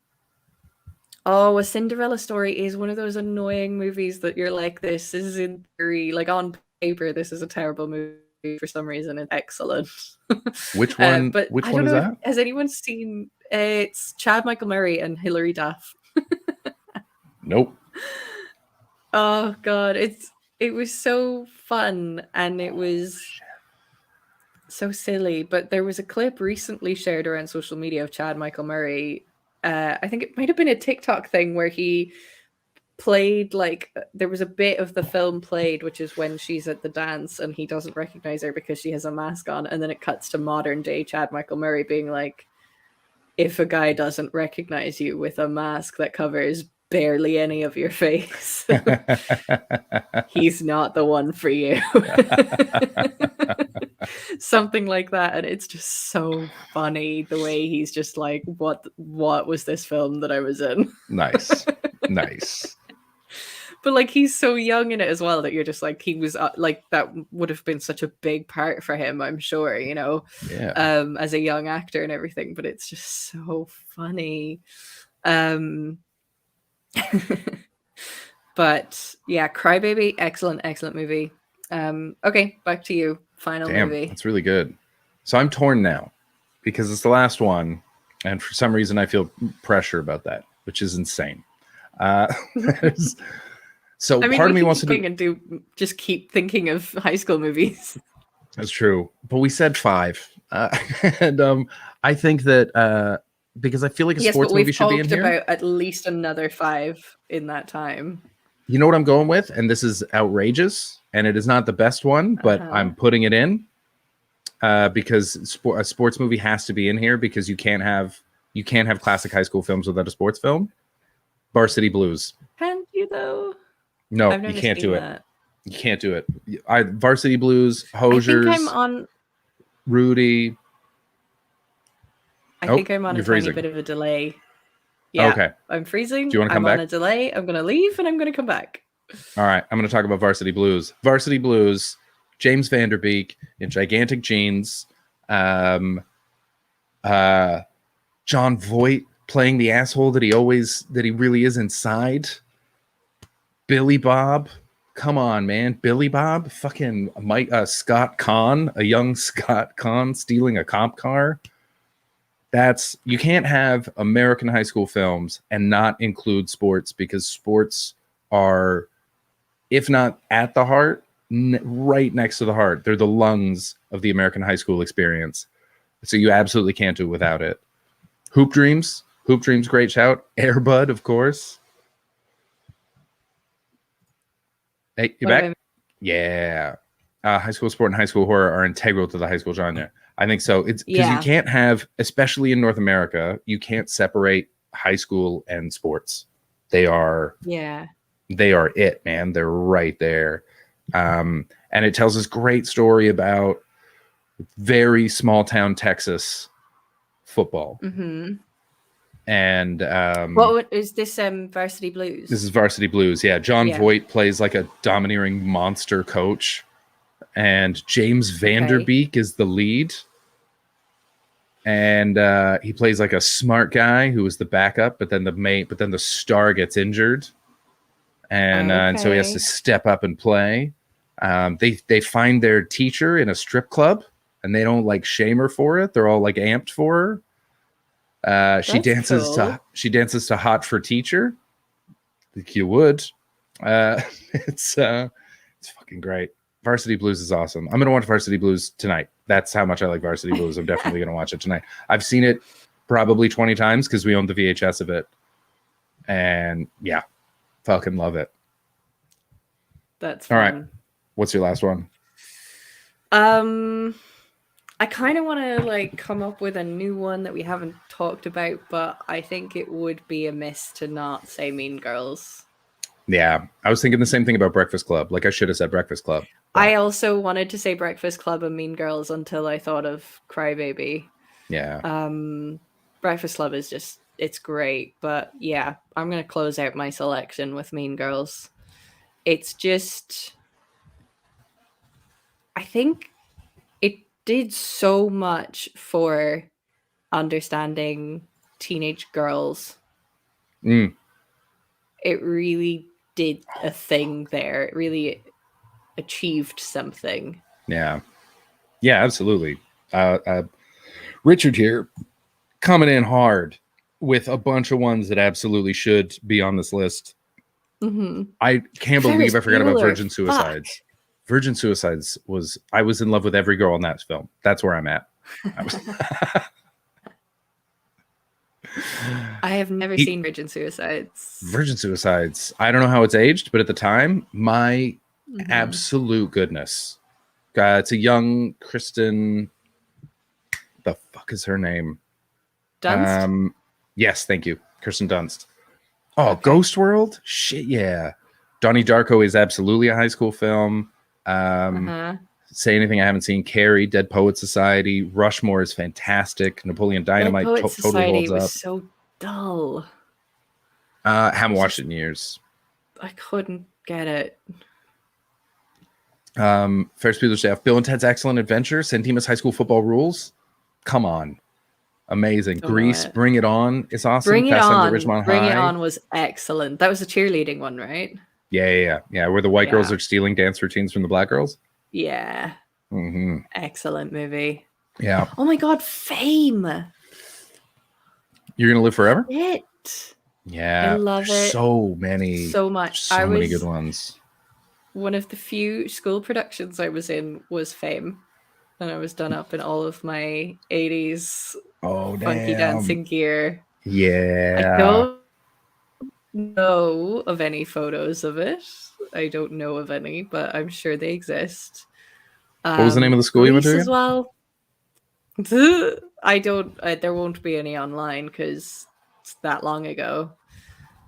Cinderella Story is one of those annoying movies that you're like, this is in theory, like on paper, this is a terrible movie. For some reason, it's excellent. Which one? But Which I one don't is know, that? has anyone seen? It's Chad Michael Murray and Hilary Duff. Nope. Oh god, it was so fun and it was so silly. But there was a clip recently shared around social media of Chad Michael Murray. I think it might have been a TikTok thing where he played, like, there was a bit of the film played, which is when she's at the dance and he doesn't recognize her because she has a mask on, and then it cuts to modern day Chad Michael Murray being like, if a guy doesn't recognize you with a mask that covers barely any of your face, he's not the one for you. Something like that. And it's just so funny the way he's just like, what was this film that I was in? Nice. Nice. But like, he's so young in it as well that you're just like, he was like, that would have been such a big part for him, I'm sure, you know, as a young actor and everything. But it's just so funny. But yeah, Crybaby, excellent movie. Okay, back to you. Final movie. That's really good. So I'm torn now because it's the last one, and for some reason I feel pressure about that, which is insane. So I mean, part of we me can wants to keep do. going and just keep thinking of high school movies. That's true, but we said 5, and I think that because I feel like a Yes, sports but we've movie should be in talked here. about at least another 5 in that time. You know what I'm going with, and this is outrageous, and it is not the best one, but I'm putting it in because a sports movie has to be in here because you can't have classic high school films without a sports film. Varsity Blues. Can you though? No, I've you never can't seen do it. that. You can't do it. Varsity Blues, Hosiers, I think I'm on. Rudy. I think I'm on a you're tiny freezing. bit of a delay. Yeah, Okay. I'm freezing. Do you wanna come I'm on back? a delay. I'm gonna leave and I'm gonna come back. All right, I'm going to talk about Varsity Blues. Varsity Blues, James Van Der Beek in gigantic jeans. John Voight playing the asshole that he really is inside. Billy Bob. Come on, man. Billy Bob. Fucking Scott Conn, a young Scott Conn stealing a cop car. You can't have American high school films and not include sports because sports are, if not at the heart, right next to the heart. They're the lungs of the American high school experience. So you absolutely can't do it without it. Hoop Dreams, great shout. Air Bud, of course. Hey, you back? Yeah. High school sport and high school horror are integral to the high school genre. I think so. It's because you can't have, especially in North America, you can't separate high school and sports. They are it, man. They're right there. And it tells this great story about very small town Texas football. Mm-hmm. And is this? Varsity Blues. this is Varsity Blues. Yeah, John Yeah. Voight plays like a domineering monster coach, and James Vanderbeek is the lead. And he plays like a smart guy who is the backup, but then the star gets injured, and so he has to step up and play. They find their teacher in a strip club, and they don't like shame her for it. They're all like amped for her. She dances to Hot for Teacher. I think you would. It's fucking great. Varsity Blues is awesome. I'm gonna watch Varsity Blues tonight. That's how much I like Varsity Blues. I'm definitely gonna watch it tonight. I've seen it probably 20 times because we owned the VHS of it, and yeah, fucking love it. That's all fun. right. What's your last one? I kind of want to like come up with a new one that we haven't talked about, but I think it would be amiss to not say Mean Girls. Yeah, I was thinking the same thing about Breakfast Club. Like I should have said Breakfast Club. I also wanted to say Breakfast Club and Mean Girls until I thought of Crybaby. Yeah. Breakfast Club is just, it's great. But yeah, I'm going to close out my selection with Mean Girls. It's just, I think it did so much for understanding teenage girls. Mm. It really did a thing there. It really achieved something. Yeah, absolutely. Richard here coming in hard with a bunch of ones that absolutely should be on this list. Mm-hmm. I can't believe I forgot about Virgin Fuck. Suicides. Virgin Suicides I was in love with every girl in that film. That's where I'm at. I have never seen Virgin Suicides. Virgin Suicides. I don't know how it's aged, but at the time, my absolute goodness. It's a young Kristen. The fuck is her name? Dunst? Yes, thank you. Kirsten Dunst. Oh, Ghost World? Shit, yeah. Donnie Darko is absolutely a high school film. Say Anything I Haven't Seen. Carrie, Dead Poet Society. Rushmore is fantastic. Napoleon Dynamite Dead Poet totally Society holds was up. so dull. Haven't watched it in years. I couldn't get it. Ferris Bueller's Day Off. Bill and Ted's Excellent Adventure. San Dimas High School Football Rules. Come on. Amazing. Don't know Grease, it. Bring It On is awesome. Bring It Fast Times at On. Ridgemont Bring It High. On was excellent. That was a cheerleading one, right? Yeah. Where the white girls Yeah. are stealing dance routines from the black girls. Yeah. Mm-hmm. Excellent movie. Yeah. Oh my god, Fame. You're Gonna Live Forever? It. Yeah. I love it So many. so much. So many good ones. One of the few school productions I was in was Fame. And I was done up in all of my 80s funky dancing gear. Yeah. I don't know of any photos of it. I don't know of any, but I'm sure they exist. What was the name of the school you went to Grease again? as well. I don't. There won't be any online because it's that long ago.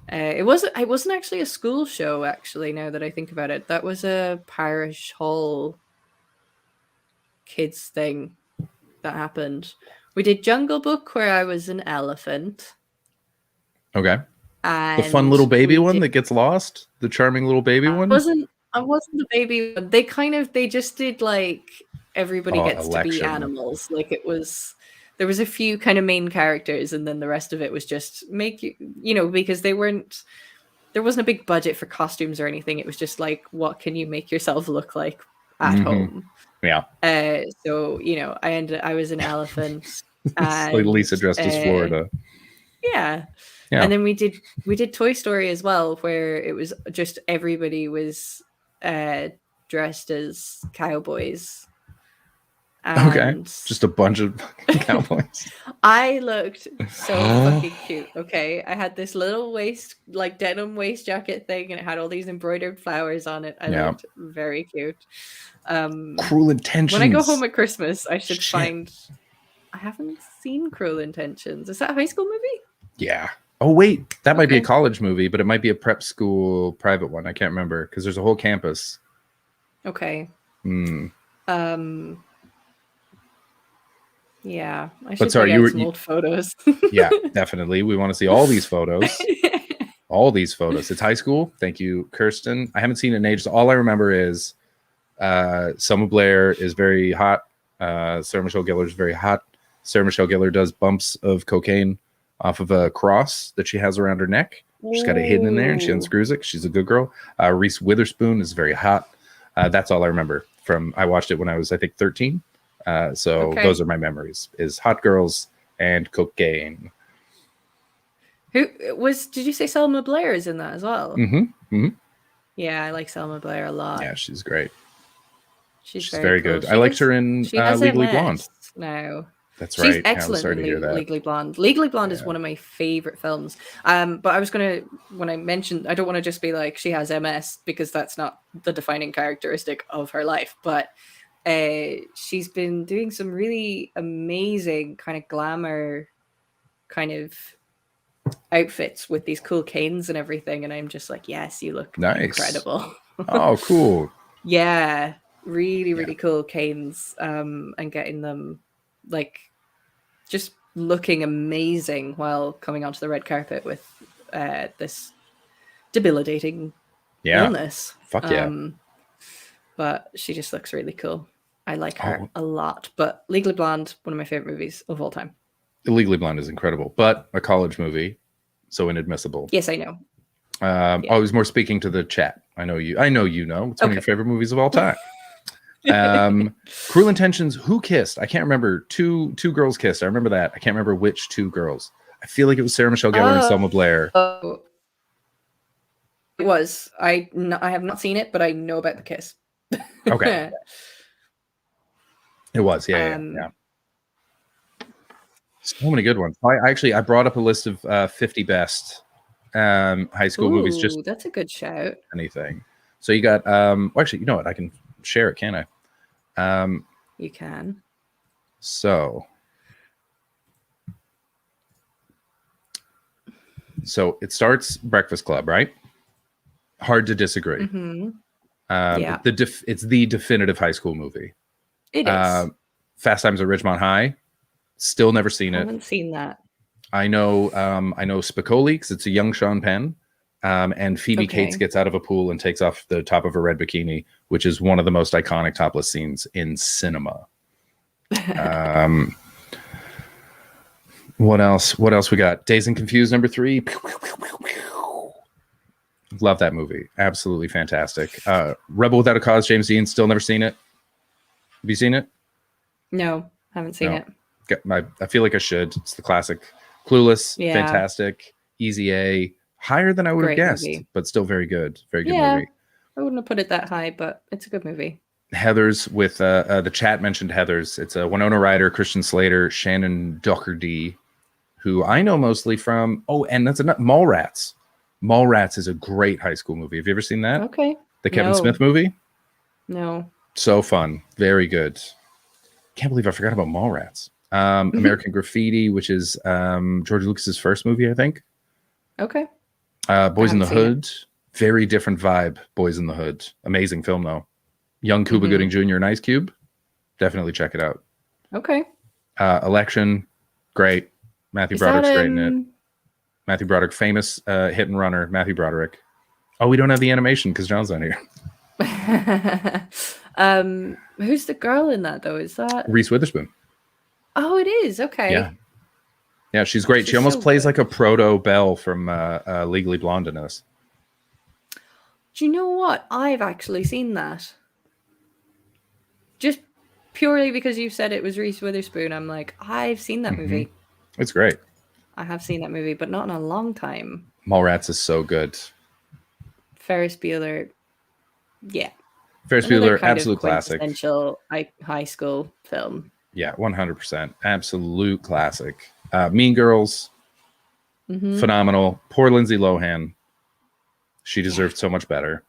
It wasn't actually a school show. Actually, now that I think about it, that was a parish hall kids thing that happened. We did Jungle Book where I was an elephant. Okay. And The fun little baby we one did- that gets lost? The charming little baby one? I wasn't the baby one. They just did like everybody gets to be election. animals. Like there was a few kind of main characters and then the rest of it was just make because there wasn't a big budget for costumes or anything. It was just like, what can you make yourself look like at home? Yeah. So I was an elephant. It's and, like Lisa dressed as Florida. Yeah. Yeah. And then we did Toy Story as well, where it was just everybody was dressed as cowboys. Okay. And Just a bunch of cowboys. I looked so fucking cute. Okay. I had this little denim waist jacket thing and it had all these embroidered flowers on it. I Yeah. looked very cute. Cruel Intentions. When I go home at Christmas, I should find. I haven't seen Cruel Intentions. Is that a high school movie? Yeah. Oh, wait. That might be a college movie, but it might be a prep school private one. I can't remember because there's a whole campus. Okay. Hmm. Yeah, I But should sorry, dig you out were some old photos. yeah, definitely. We want to see all these photos. All these photos. It's high school. Thank you, Kirsten. I haven't seen it in ages. All I remember is Selma Blair is very hot. Sarah Michelle Gellar is very hot. Sarah Michelle Gellar does bumps of cocaine off of a cross that she has around her neck. She's got it hidden in there and she Ooh. unscrews it. She's a good girl. Reese Witherspoon is very hot. That's all I remember from. I watched it when I was, I think, 13. So Okay. those are my memories: is hot girls and cocaine. Who was? Did you say Selma Blair is in that as well? Mm-hmm. Yeah, I like Selma Blair a lot. Yeah, she's great. She's very cool. good. I liked her in She has Legally MS Blonde. now. That's She's right. Yeah, I'm excellent sorry to in hear that. Legally Blonde. Legally Blonde is one of my favorite films. But I was gonna, when I mentioned, I don't want to just be like she has MS because that's not the defining characteristic of her life. But she's been doing some really amazing kind of glamour kind of outfits with these cool canes and everything, and I'm just like, yes, you look Nice. incredible. Oh, cool. Yeah, really cool canes, and getting them like just looking amazing while coming onto the red carpet with this debilitating Yeah. illness. Fuck yeah. But she just looks really cool. I like her Oh. a lot. But Legally Blonde, one of my favorite movies of all time. Legally Blonde is incredible, but a college movie, so inadmissible. Yes, I know. I was more speaking to the chat. I know you. It's one of your favorite movies of all time. Cruel Intentions. Who kissed? I can't remember. Two girls kissed. I remember that. I can't remember which two girls. I feel like it was Sarah Michelle Gellar and Selma Blair. Oh, it was. I have not seen it, but I know about the kiss. Okay. It was. Yeah. So many good ones. I brought up a list of 50 best high school movies. Just that's a good shout. anything. So you got well, actually, you know what? I can share it, can I? You can. So it starts Breakfast Club, right? Hard to disagree. Mm-hmm. Yeah. It's the definitive high school movie. It is. Fast Times at Ridgemont High. Still never seen I it. haven't seen that. I know Spicoli because it's a young Sean Penn. And Phoebe Cates gets out of a pool and takes off the top of her red bikini, which is one of the most iconic topless scenes in cinema. What else we got? Dazed and Confused, number 3. Love that movie. Absolutely fantastic. Rebel Without a Cause, James Dean. Still never seen it. Have you seen it? No, haven't seen it. I feel like I should. It's the classic. Clueless, Yeah. fantastic. Easy A. Higher than I would have Great guessed, movie. but still very good. Very good Yeah, movie. I wouldn't have put it that high, but it's a good movie. Heathers with the chat mentioned Heathers. It's a Winona Ryder, Christian Slater, Shannon Doherty, who I know mostly from. Oh, and that's enough. Mallrats. Mallrats is a great high school movie. Have you ever seen that? Okay. The Kevin No. Smith movie. No. So fun. Very good. Can't believe I forgot about Mallrats. American Graffiti, which is George Lucas's first movie, I think. Okay. Boys in the haven't seen it. Hood. Very different vibe. Boys in the Hood. Amazing film, though. Young Cuba Mhm. Gooding Jr. and Ice Cube. Definitely check it out. Okay. Election. Great. Matthew Is that, Broderick's great in it. Matthew Broderick, famous hit and runner. Matthew Broderick. Oh, we don't have the animation because John's not here. Who's the girl in that though? Is that Reese Witherspoon. Oh, it is. Okay. Yeah. Yeah, she's great. She She's almost so plays like a proto Belle from Legally Blonde in this. Do you know what? I've actually seen that. Just purely because you said it was Reese Witherspoon. I'm like, I've seen that movie. It's great. I have seen that movie, but not in a long time. Mallrats is so good. Ferris Bueller. Yeah. Ferris Another Bueller, kind of absolute classic. quintessential high school film. Yeah, 100%. Absolute classic. Mean Girls, Mhm. phenomenal. Poor Lindsay Lohan. She deserved so much better.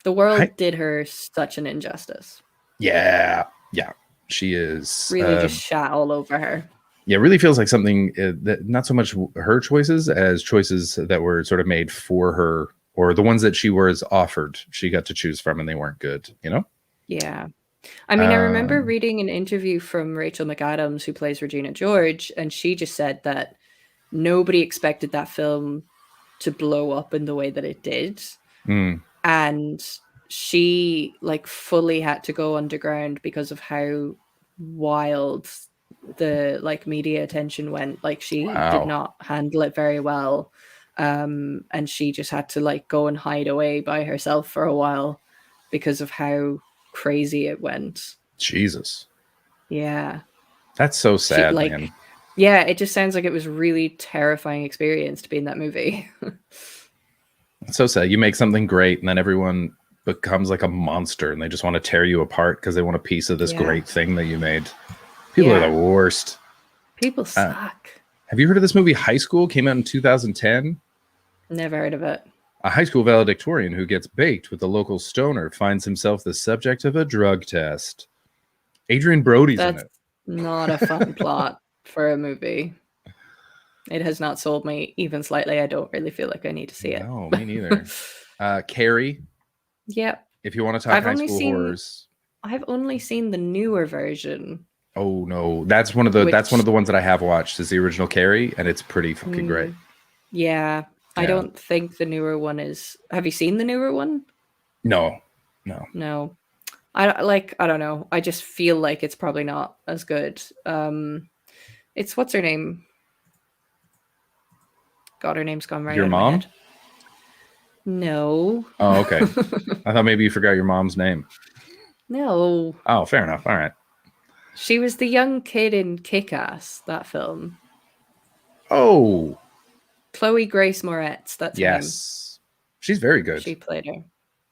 The world did her such an injustice. Yeah. Yeah. She is. Really just shat all over her. Yeah, it really feels like something that not so much her choices as choices that were sort of made for her, or the ones that she was offered, she got to choose from and they weren't good, you know? Yeah. I mean, I remember reading an interview from Rachel McAdams, who plays Regina George, and she just said that nobody expected that film to blow up in the way that it did. And she like fully had to go underground because of how wild the like media attention went. Like she did not handle it very well. And she just had to like go and hide away by herself for a while because of how crazy it went. Jesus. Yeah. That's so sad, like, man. Yeah, it just sounds like it was really terrifying experience to be in that movie. It's so sad. You make something great and then everyone becomes like a monster and they just want to tear you apart because they want a piece of this great thing that you made. People are the worst. People suck. Have you heard of this movie High School? Came out in 2010. Never heard of it. A high school valedictorian who gets baked with a local stoner finds himself the subject of a drug test. Adrian Brody's in it. Not a fun plot for a movie. It has not sold me even slightly. I don't really feel like I need to see it. No, me neither. Carrie. Yep. If you want to talk high school horrors. I've only seen the newer version. Oh no, that's one of the ones that I have watched is the original Carrie, and it's pretty fucking great. Yeah. I don't think the newer one is. Have you seen the newer one? No. I don't know. I just feel like it's probably not as good. It's what's her name? God, her name's gone right. Your mom? No. Oh, okay. I thought maybe you forgot your mom's name. No. Oh, fair enough. All right. She was the young kid in Kick-Ass, that film. Oh. Chloe Grace Moretz. That's her name. She's very good. She played her.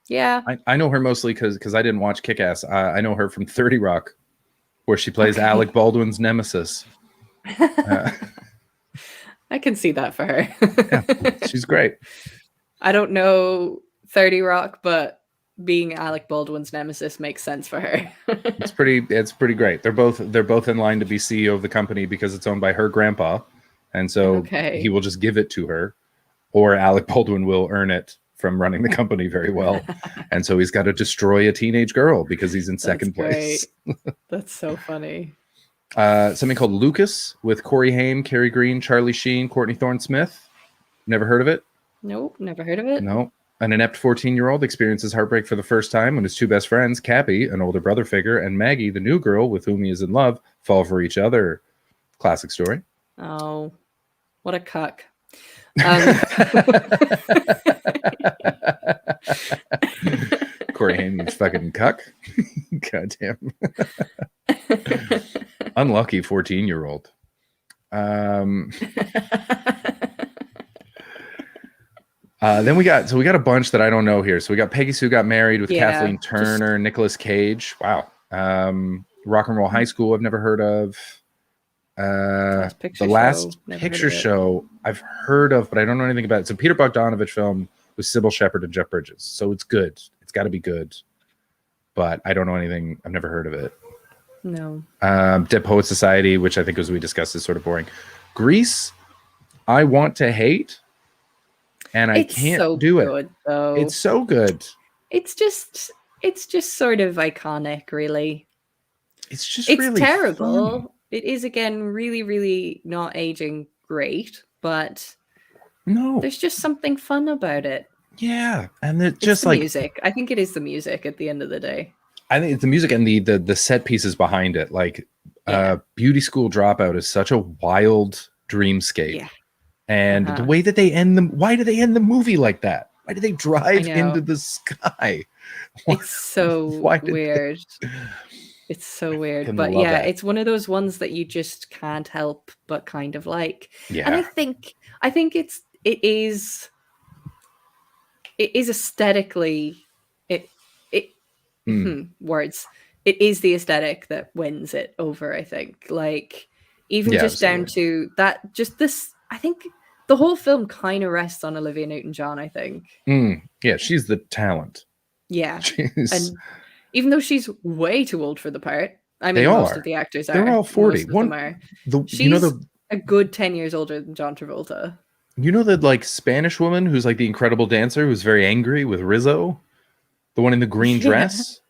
Yeah. I know her mostly because I didn't watch Kick-Ass. I know her from 30 Rock, where she plays Alec Baldwin's nemesis. I can see that for her. Yeah, she's great. I don't know 30 Rock, but being Alec Baldwin's nemesis makes sense for her. It's pretty great. They're both in line to be CEO of the company because it's owned by her grandpa. And so he will just give it to her, or Alec Baldwin will earn it from running the company very well. And so he's got to destroy a teenage girl because he's in second place. That's so funny. Something called Lucas with Corey Haim, Kerry Green, Charlie Sheen, Courtney Thorne-Smith. Never heard of it? Nope, never heard of it. No. An inept 14-year-old experiences heartbreak for the first time when his two best friends, Cappy, an older brother figure, and Maggie, the new girl with whom he is in love, fall for each other. Classic story. Oh, what a cuck. Corey Haim means fucking cuck. Goddamn. Unlucky 14-year-old. Then we got a bunch that I don't know here. So we got Peggy Sue Got Married with Kathleen Turner, Nicolas Cage. Wow. Rock and Roll High School I've never heard of. The Last Picture Show I've heard of, but I don't know anything about it. It's a Peter Bogdanovich film with Sybil Shepherd and Jeff Bridges. So it's good. It's got to be good. But I don't know anything. I've never heard of it. No. Dead Poet Society, which I think as we discussed is sort of boring. Grease, I want to hate, and I can't do it. Though. It's so good. It's just sort of iconic, really. It's really terrible. Fun. It is again really, really not aging great, but there's just something fun about it. Yeah, and it's just the music. I think it is the music at the end of the day. I think it's the music and the set pieces behind it. Like Beauty School Dropout is such a wild dreamscape. Yeah. And the way that they end them, why do they end the movie like that? Why do they drive into the sky? It's so weird. It's so weird. But yeah, it's one of those ones that you just can't help but kind of like. Yeah. And I think it is aesthetically words. It is the aesthetic that wins it over, I think. Like even just down to that, just this, I think the whole film kind of rests on Olivia Newton-John, I think. Yeah, she's the talent. Yeah. And even though she's way too old for the part, I mean, most of the actors are. They're all 40. She's a good 10 years older than John Travolta. You know the like Spanish woman who's like the incredible dancer who's very angry with Rizzo? The one in the green dress?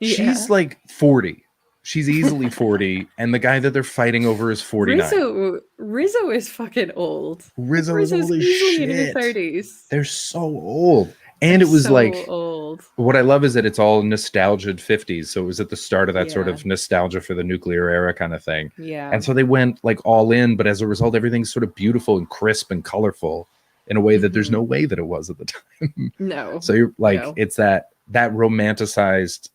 She's like 40. She's easily 40, and the guy that they're fighting over is 49. Rizzo is fucking old. Rizzo's old as easily in his shit. 30s. They're so old. And it was so like old. What I love is that it's all nostalgia 50s. So it was at the start of that sort Yeah. of nostalgia for the nuclear era kind of thing. Yeah. And so they went like all in, but as a result, everything's sort of beautiful and crisp and colorful in a way that there's no way that it was at the time. No. So you're like, No. it's that romanticized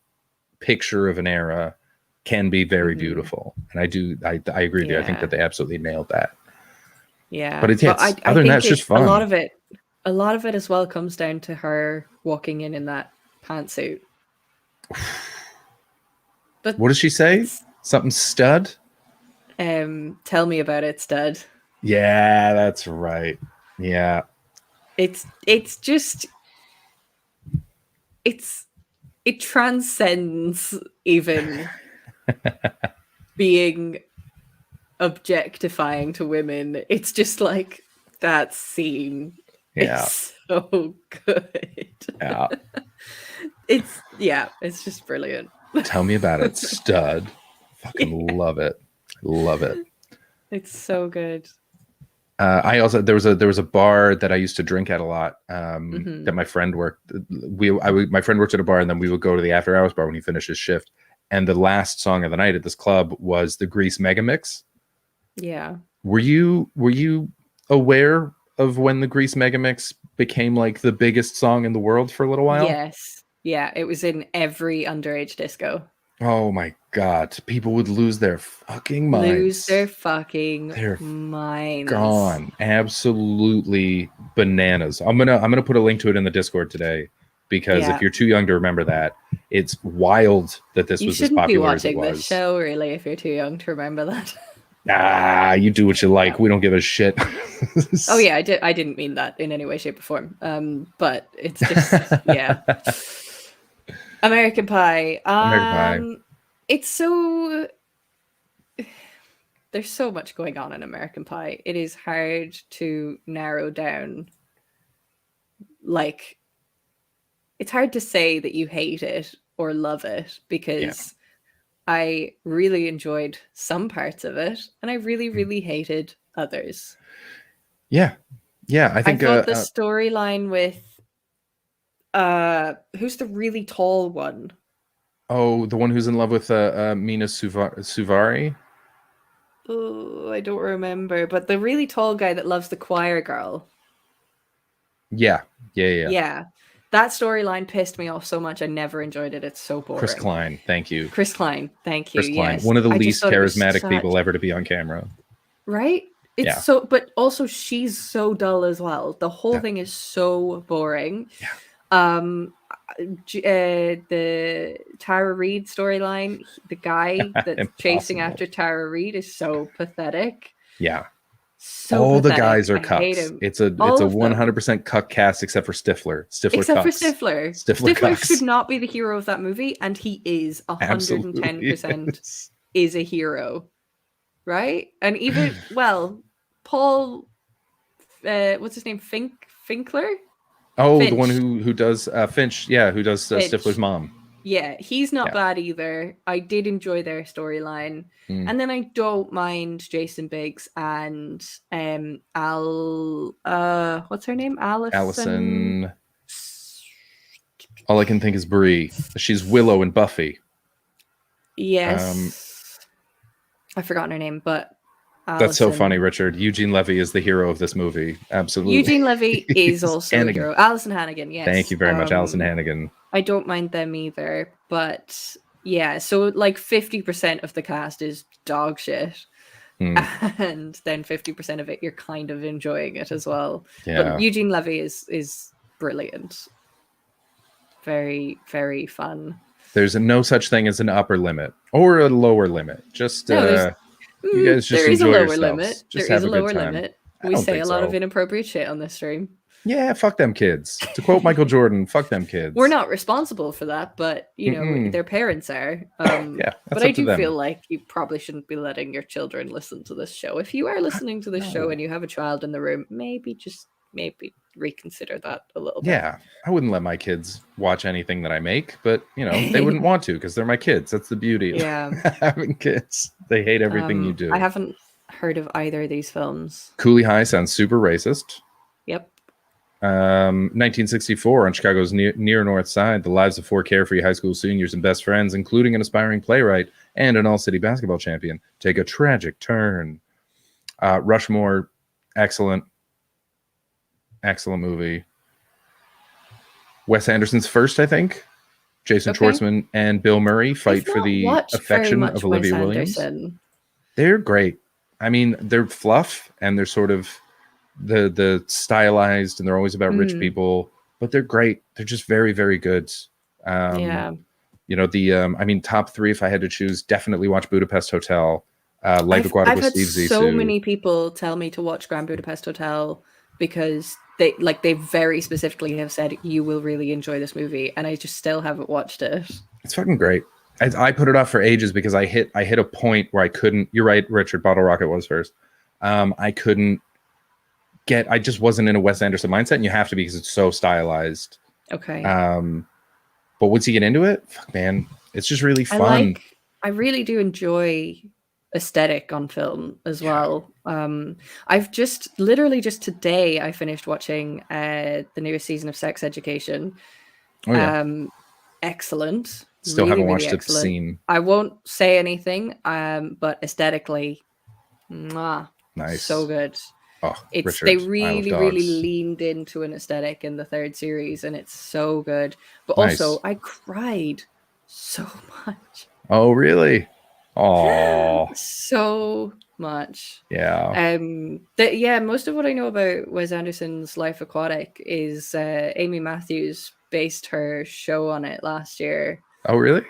picture of an era can be very beautiful. And I agree with you. I think Yeah. that they absolutely nailed that. Yeah. But other than that, think it's just fun. A lot of it as well comes down to her walking in that pantsuit. But What does she say? Something stud? tell me about it, stud. Yeah, that's right. Yeah. It transcends even being objectifying to women. It's just like that scene is so good. Yeah. It's just brilliant. Tell me about it, stud. Fucking love it. Love it. It's so good. I also there was a bar that I used to drink at a lot. Mhm. That my friend worked. My friend worked at a bar, and then we would go to the after hours bar when he finished his shift. And the last song of the night at this club was the Grease Mega Mix. Yeah. Were you aware of when the Grease Mega Mix became like the biggest song in the world for a little while? Yes. Yeah. It was in every underage disco. Oh my God. People would lose their fucking minds. Lose their fucking They're minds. Gone. Absolutely bananas. I'm gonna put a link to it in the Discord today, because Yeah. if you're too young to remember that, it's wild that this You was as shouldn't be popular as it watching this was. show, really, if you're too young to remember that. You do what you like. We don't give a shit. Oh yeah, I didn't mean that in any way, shape, or form. But it's just yeah. American Pie. American Pie. It's so there's so much going on in American Pie. It is hard to narrow down. Like, it's hard to say that you hate it or love it, because I really enjoyed some parts of it and I really, really hated others. Yeah. I think thought the storyline with who's the really tall one? the one who's in love with Mina Suvari. Oh, I don't remember, but the really tall guy that loves the choir girl. Yeah. Yeah. That storyline pissed me off so much. I never enjoyed it. It's so boring. Chris Klein, thank you. Chris Klein, thank you. Chris Klein, Yes. one of the I just least thought it was charismatic such- people ever to be on camera. Right? It's Yeah. so, but also she's so dull as well. The whole thing is so boring. The Tara Reid storyline, the guy that's chasing Impossible. after Tara Reid is so pathetic. Yeah. So all the pathetic. guys are I hate cucks. him. It's a All of them. 100% cuck cast except for Stifler. Except for cucks. Stifler. Stifler cucks. should not be the hero of that movie, and he is 110% is a hero, right? And even Paul, what's his name? Finkler. Oh, Finch. the one who does Finch. Yeah, who does Finch. Stifler's mom. Yeah, he's not Yeah. bad either. I did enjoy their storyline. Mm. And then I don't mind Jason Biggs and what's her name? Allison. All I can think is Brie. She's Willow in Buffy. Yes. I've forgotten her name, but That's so Allison. funny, Richard. Eugene Levy is the hero of this movie. Absolutely. Eugene Levy is He's also a Hannigan. hero. Alison Hannigan, yes. Thank you very much, Allison Hannigan. I don't mind them either, but yeah, so like 50% of the cast is dog shit. Hmm. And then 50% of it you're kind of enjoying it as well. Yeah. But Eugene Levy is brilliant. Very, very fun. There's no such thing as an upper limit or a lower limit. Just you guys just there is a enjoy lower yourselves. limit. Just There is have a a good lower time. limit. I We don't say think a lot so. of inappropriate shit on this stream. Yeah, fuck them kids. To quote Michael Jordan, fuck them kids. We're not responsible for that, but you know, Mm-mm. their parents are. Yeah, but that's I up to do them. feel like you probably shouldn't be letting your children listen to this show. If you are listening to this show and you have a child in the room, maybe reconsider that a little bit. Yeah, I wouldn't let my kids watch anything that I make, but they wouldn't want to because they're my kids. That's the beauty of having kids. They hate everything you do. I haven't heard of either of these films. Cooley High sounds super racist. Yep. 1964 on Chicago's near North Side, the lives of 4 carefree high school seniors and best friends, including an aspiring playwright and an all-city basketball champion, take a tragic turn. Rushmore, excellent movie. Wes Anderson's first, I think. Jason Schwartzman and Bill Murray fight for the affection of Olivia Williams. They're great. I mean, they're fluff and they're sort of the stylized, and they're always about rich people, but they're great. They're just very, very good. I mean, top 3 if I had to choose, definitely watch Budapest Hotel, Life Aquatic with Steve Zissou. I've had so many people tell me to watch Grand Budapest Hotel because they very specifically have said you will really enjoy this movie, and I just still haven't watched it. It's fucking great. I put it off for ages because I hit a point where I couldn't. You're right, Richard. Bottle Rocket was first. I couldn't I just wasn't in a Wes Anderson mindset, and you have to be because it's so stylized. Okay. But once you get into it, fuck, man, it's just really fun. I really do enjoy aesthetic on film as well. I've literally just today I finished watching the newest season of Sex Education. Oh, yeah. Excellent. Still really, haven't watched really it. Scene. I won't say anything, but aesthetically, nice, so good. Oh, Richard, they really leaned into an aesthetic in the 3rd series, and it's so good. But also, I cried so much. Oh, really? Oh, so much. Yeah. Most of what I know about Wes Anderson's Life Aquatic is Amy Matthews based her show on it last year. Oh, really?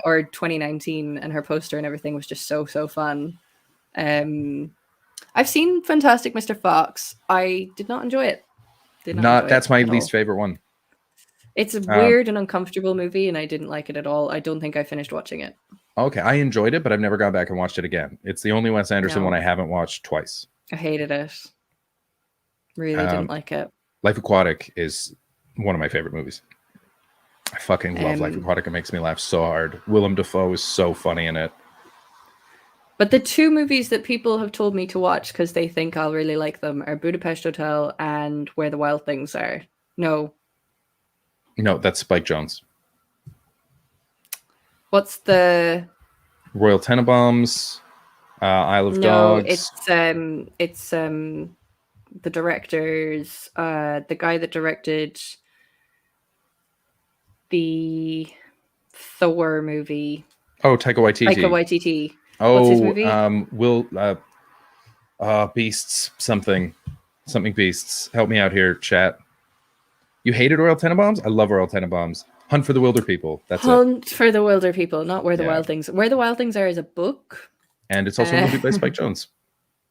Or 2019, and her poster and everything was just so fun. I've seen Fantastic Mr. Fox. I did not enjoy it. That's my least favorite one. It's a weird and uncomfortable movie, and I didn't like it at all. I don't think I finished watching it. Okay, I enjoyed it, but I've never gone back and watched it again. It's the only Wes Anderson one I haven't watched twice. I hated it. Really didn't like it. Life Aquatic is one of my favorite movies. I fucking love Life Aquatic. It makes me laugh so hard. Willem Dafoe is so funny in it. But the 2 movies that people have told me to watch because they think I'll really like them are Budapest Hotel and Where the Wild Things Are. No, that's Spike Jonze. What's the Royal Tenenbaums, Isle of Dogs? No, it's the directors, the guy that directed the Thor movie. Oh, Taika Waititi. Oh, what's his movie? Beasts, something Beasts. Help me out here, chat. You hated Royal Tenenbaums? I love Royal Tenenbaums. Hunt for the Wilder People. That's Hunt for the Wilder People, not Where the Wild Things. Where the Wild Things Are is a book, and it's also a movie by Spike Jonze.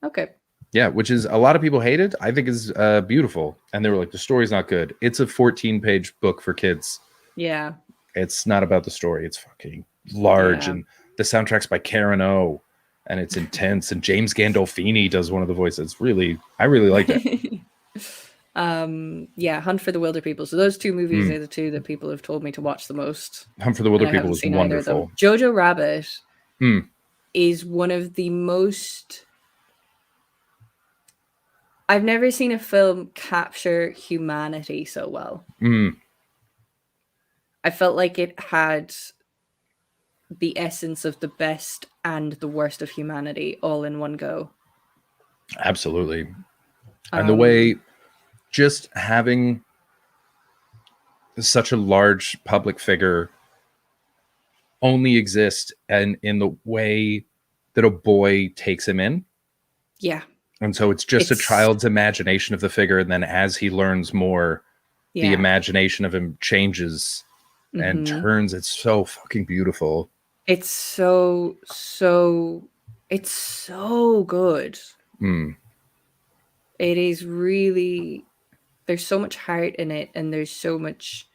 Okay. Yeah, which is a lot of people hate it. I think is beautiful, and they were like, the story's not good. It's a 14-page book for kids. Yeah. It's not about the story. It's fucking large, and the soundtrack's by Karen O, and it's intense. And James Gandolfini does one of the voices. I really liked it. Hunt for the Wilder People. So those 2 movies are the 2 that people have told me to watch the most. Hunt for the Wilder People was wonderful. Jojo Rabbit is one of the most. I've never seen a film capture humanity so well. I felt like it had the essence of the best and the worst of humanity all in one go. Absolutely. And the way just having such a large public figure only exist and in the way that a boy takes him in. Yeah. And so it's a child's imagination of the figure. And then as he learns more, the imagination of him changes and turns. It's so fucking beautiful. It's so good. It is really, there's so much heart in it, and there's so much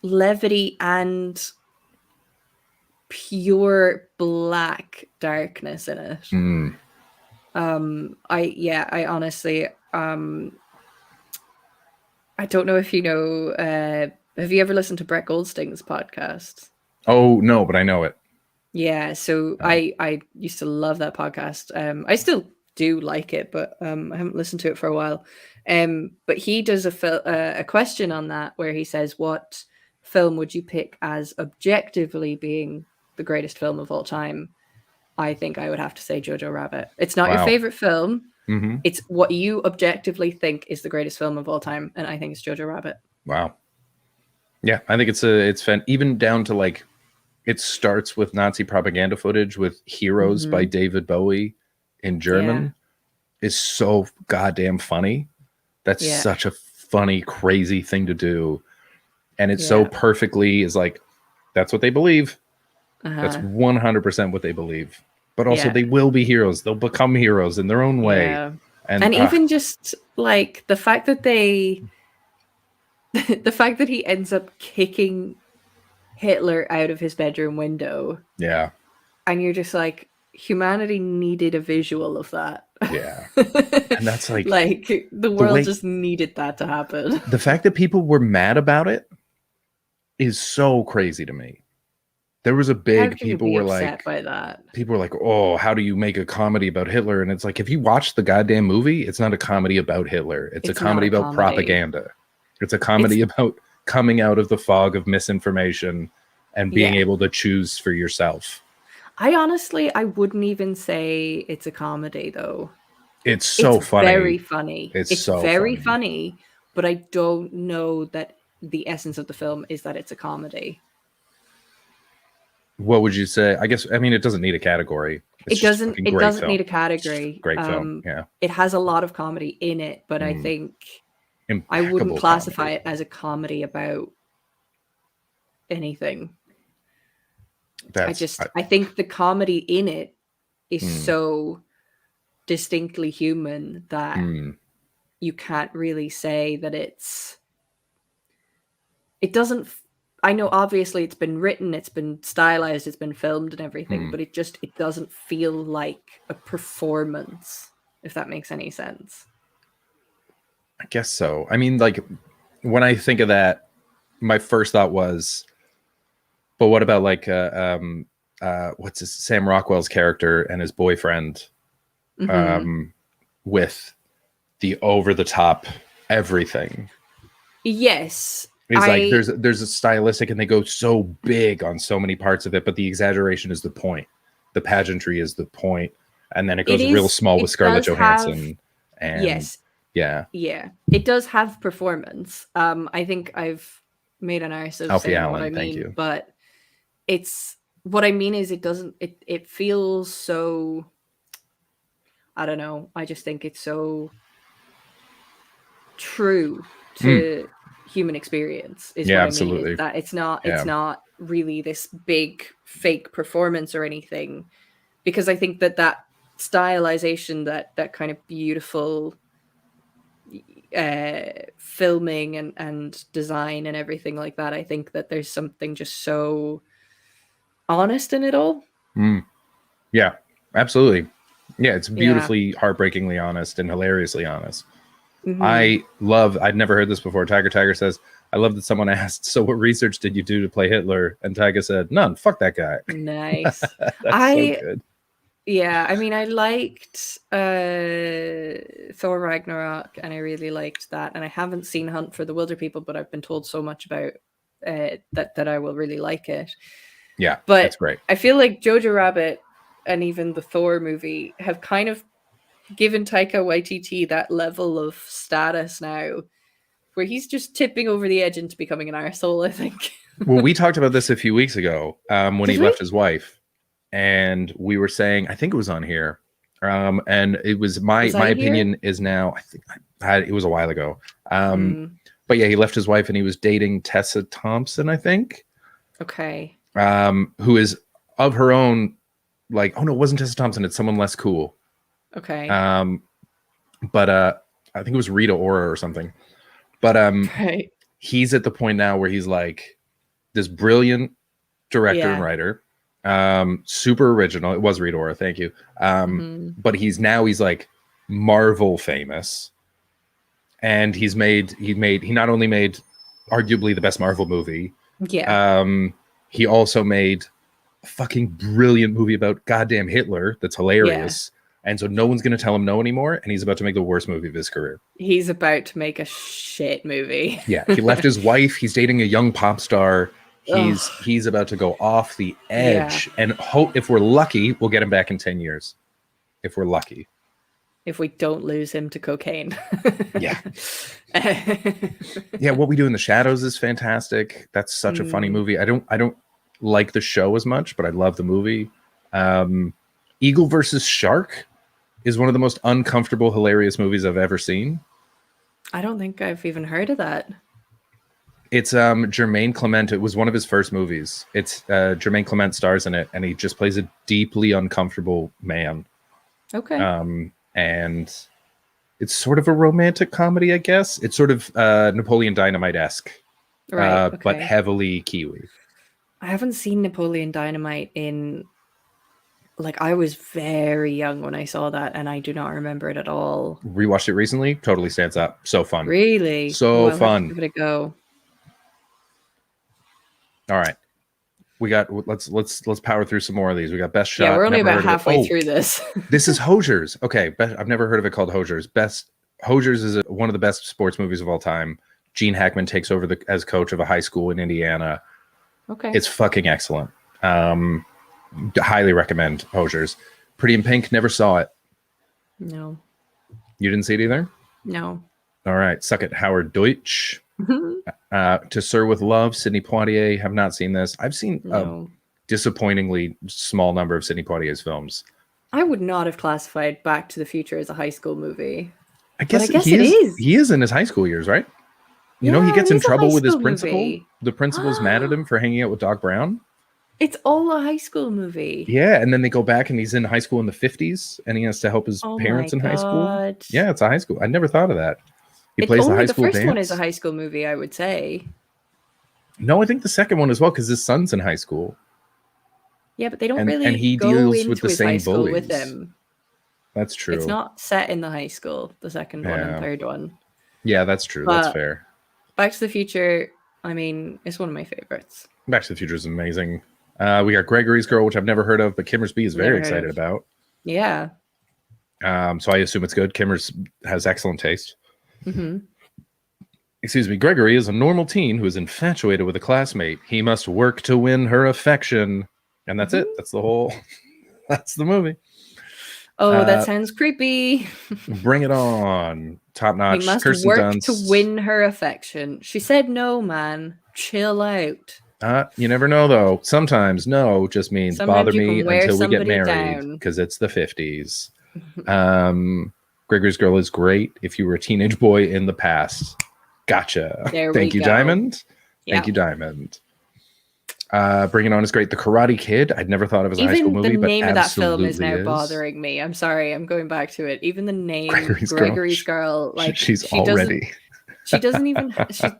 levity and pure black darkness in it. I honestly I don't know if you know. Have you ever listened to Brett Goldstein's podcast? Oh no, but I know it. Yeah, so I used to love that podcast. I still do like it, but I haven't listened to it for a while. But he does a question on that where he says, "What film would you pick as objectively being the greatest film of all time?" I think I would have to say Jojo Rabbit. It's not your favorite film. Mm-hmm. It's what you objectively think is the greatest film of all time, and I think it's Jojo Rabbit. Wow. Yeah, I think it's fun. Even down to like, it starts with Nazi propaganda footage with Heroes by David Bowie in German. Is so goddamn funny. That's such a funny, crazy thing to do. And it's so perfectly is like, that's what they believe. That's 100% what they believe. But also they will be heroes. They'll become heroes in their own way. Yeah. And even just like the fact that the fact that he ends up kicking Hitler out of his bedroom window. Yeah. And you're just like, humanity needed a visual of that. Yeah. And that's like the world just needed that to happen. The fact that people were mad about it is so crazy to me. There was a big people were like by that. People were like, "Oh, how do you make a comedy about Hitler?" And it's like, if you watch the goddamn movie, it's not a comedy about Hitler. It's a comedy about propaganda. It's a comedy about coming out of the fog of misinformation and being able to choose for yourself. I wouldn't even say it's a comedy though. It's so funny. Very funny. It's so very funny, but I don't know that the essence of the film is that it's a comedy. What would you say? I guess, I mean, it doesn't need a category. It doesn't need a category. Great film. Yeah. It has a lot of comedy in it, but I think I wouldn't classify it as a comedy about anything. I think the comedy in it is so distinctly human that you can't really say that it doesn't. I know obviously it's been written, it's been stylized, it's been filmed and everything, but it doesn't feel like a performance, if that makes any sense. I guess so. I mean, like, when I think of that, my first thought was, but what about like Sam Rockwell's character and his boyfriend with the over the top everything? Yes. It's like there's a stylistic, and they go so big on so many parts of it, but the exaggeration is the point. The pageantry is the point, and then it goes real small with Scarlett Johansson. It does have performance. I think I've made an arse of Alfie saying Allen, what I thank mean, you. but what I mean is it feels so, I don't know. I just think it's so true to human experience is what I absolutely. mean, is that it's not really this big fake performance or anything, because I think that stylization, that kind of beautiful filming and design and everything like that, I think that there's something just so honest in it all. Yeah, absolutely. Yeah, it's beautifully heartbreakingly honest and hilariously honest. I'd never heard this before. Tiger says, I love that someone asked, so what research did you do to play Hitler? And Tiger said, none. Fuck that guy. Nice. That's so good. Yeah, I mean, I liked Thor Ragnarok, and I really liked that. And I haven't seen Hunt for the Wilder People, but I've been told so much about that I will really like it. Yeah, but that's great. I feel like Jojo Rabbit and even the Thor movie have kind of given Taika Waititi that level of status now, where he's just tipping over the edge into becoming an arsehole, I think. Well, we talked about this a few weeks ago when he left his wife, and we were saying, I think it was on here, and it was my opinion is now, I think it was a while ago, but yeah, he left his wife and he was dating Tessa Thompson, I think. Okay. Who is of her own, like, oh no, it wasn't Tessa Thompson, it's someone less cool. Okay. But I think it was Rita Ora or something. But he's at the point now where he's like this brilliant director and writer, super original. It was Rita Ora, thank you. But he's like Marvel famous, and he not only made arguably the best Marvel movie, he also made a fucking brilliant movie about goddamn Hitler that's hilarious. And so no one's going to tell him no anymore, and he's about to make the worst movie of his career. He's about to make a shit movie. Yeah, he left his wife. He's dating a young pop star. He's about to go off the edge. And hope if we're lucky, we'll get him back in 10 years. If we're lucky. If we don't lose him to cocaine. Yeah. Yeah, What We Do in the Shadows is fantastic. That's such a funny movie. I don't like the show as much, but I love the movie. Eagle versus Shark is one of the most uncomfortable, hilarious movies I've ever seen. I don't think I've even heard of that. It's Jermaine Clement. It was one of his first movies. It's Jermaine Clement stars in it, and he just plays a deeply uncomfortable man. Okay. And it's sort of a romantic comedy, I guess. It's sort of Napoleon Dynamite-esque, but heavily Kiwi. I haven't seen Napoleon Dynamite in... I was very young when I saw that, and I do not remember it at all. Rewatched it recently. Totally stands up. So fun. Really? So I'll fun. have to give it a go. All right. We got. Let's power through some more of these. We got Best Shot. Yeah, we're only Never about heard of it. halfway through this. This is Hosiers. Okay, I've never heard of it called Hosiers. Hosiers is one of the best sports movies of all time. Gene Hackman takes over as coach of a high school in Indiana. Okay. It's fucking excellent. Highly recommend Hosiers. Pretty in Pink, never saw it. No. You didn't see it either? No. All right. Suck It, Howard Deutsch. To Sir with Love, Sidney Poitier. Have not seen this. I've seen a disappointingly small number of Sidney Poitier's films. I would not have classified Back to the Future as a high school movie. I guess it is. He is in his high school years, right? You know, he gets in trouble with his principal. Movie. The principal's mad at him for hanging out with Doc Brown. It's all a high school movie. Yeah, and then they go back and he's in high school in the 50s and he has to help his parents in high school. Yeah, it's a high school. I never thought of that. He plays the high school dance. The first one is a high school movie, I would say. No, I think the second one as well, because his son's in high school. Yeah, but they don't and he go deals into with the his same high school bullies. with him. That's true. It's not set in the high school, the second one and third one. Yeah, that's true. But that's fair. Back to the Future, I mean, it's one of my favorites. Back to the Future is amazing. We got Gregory's Girl, which I've never heard of, but Kimmer's B is very excited about. Yeah. So I assume it's good. Kimmer's has excellent taste. Mm-hmm. Excuse me. Gregory is a normal teen who is infatuated with a classmate. He must work to win her affection. And that's it. That's the whole... That's the movie. Oh, that sounds creepy. Bring it on. Top notch. He must Kirsten work Dunst. to win her affection. She said no, man. Chill out. You never know, though. Sometimes no just means Sometimes bother you me can wear until we get somebody married down. because it's the 50s. Gregory's Girl is great if you were a teenage boy in the past. Gotcha. Thank you, Diamond. Thank you, Diamond. Bring It On is great. The Karate Kid, I'd never thought of as a high school movie, the but name of that film is absolutely now bothering me. I'm sorry, I'm going back to it. Even the name Gregory's Girl, like she's already. She doesn't even.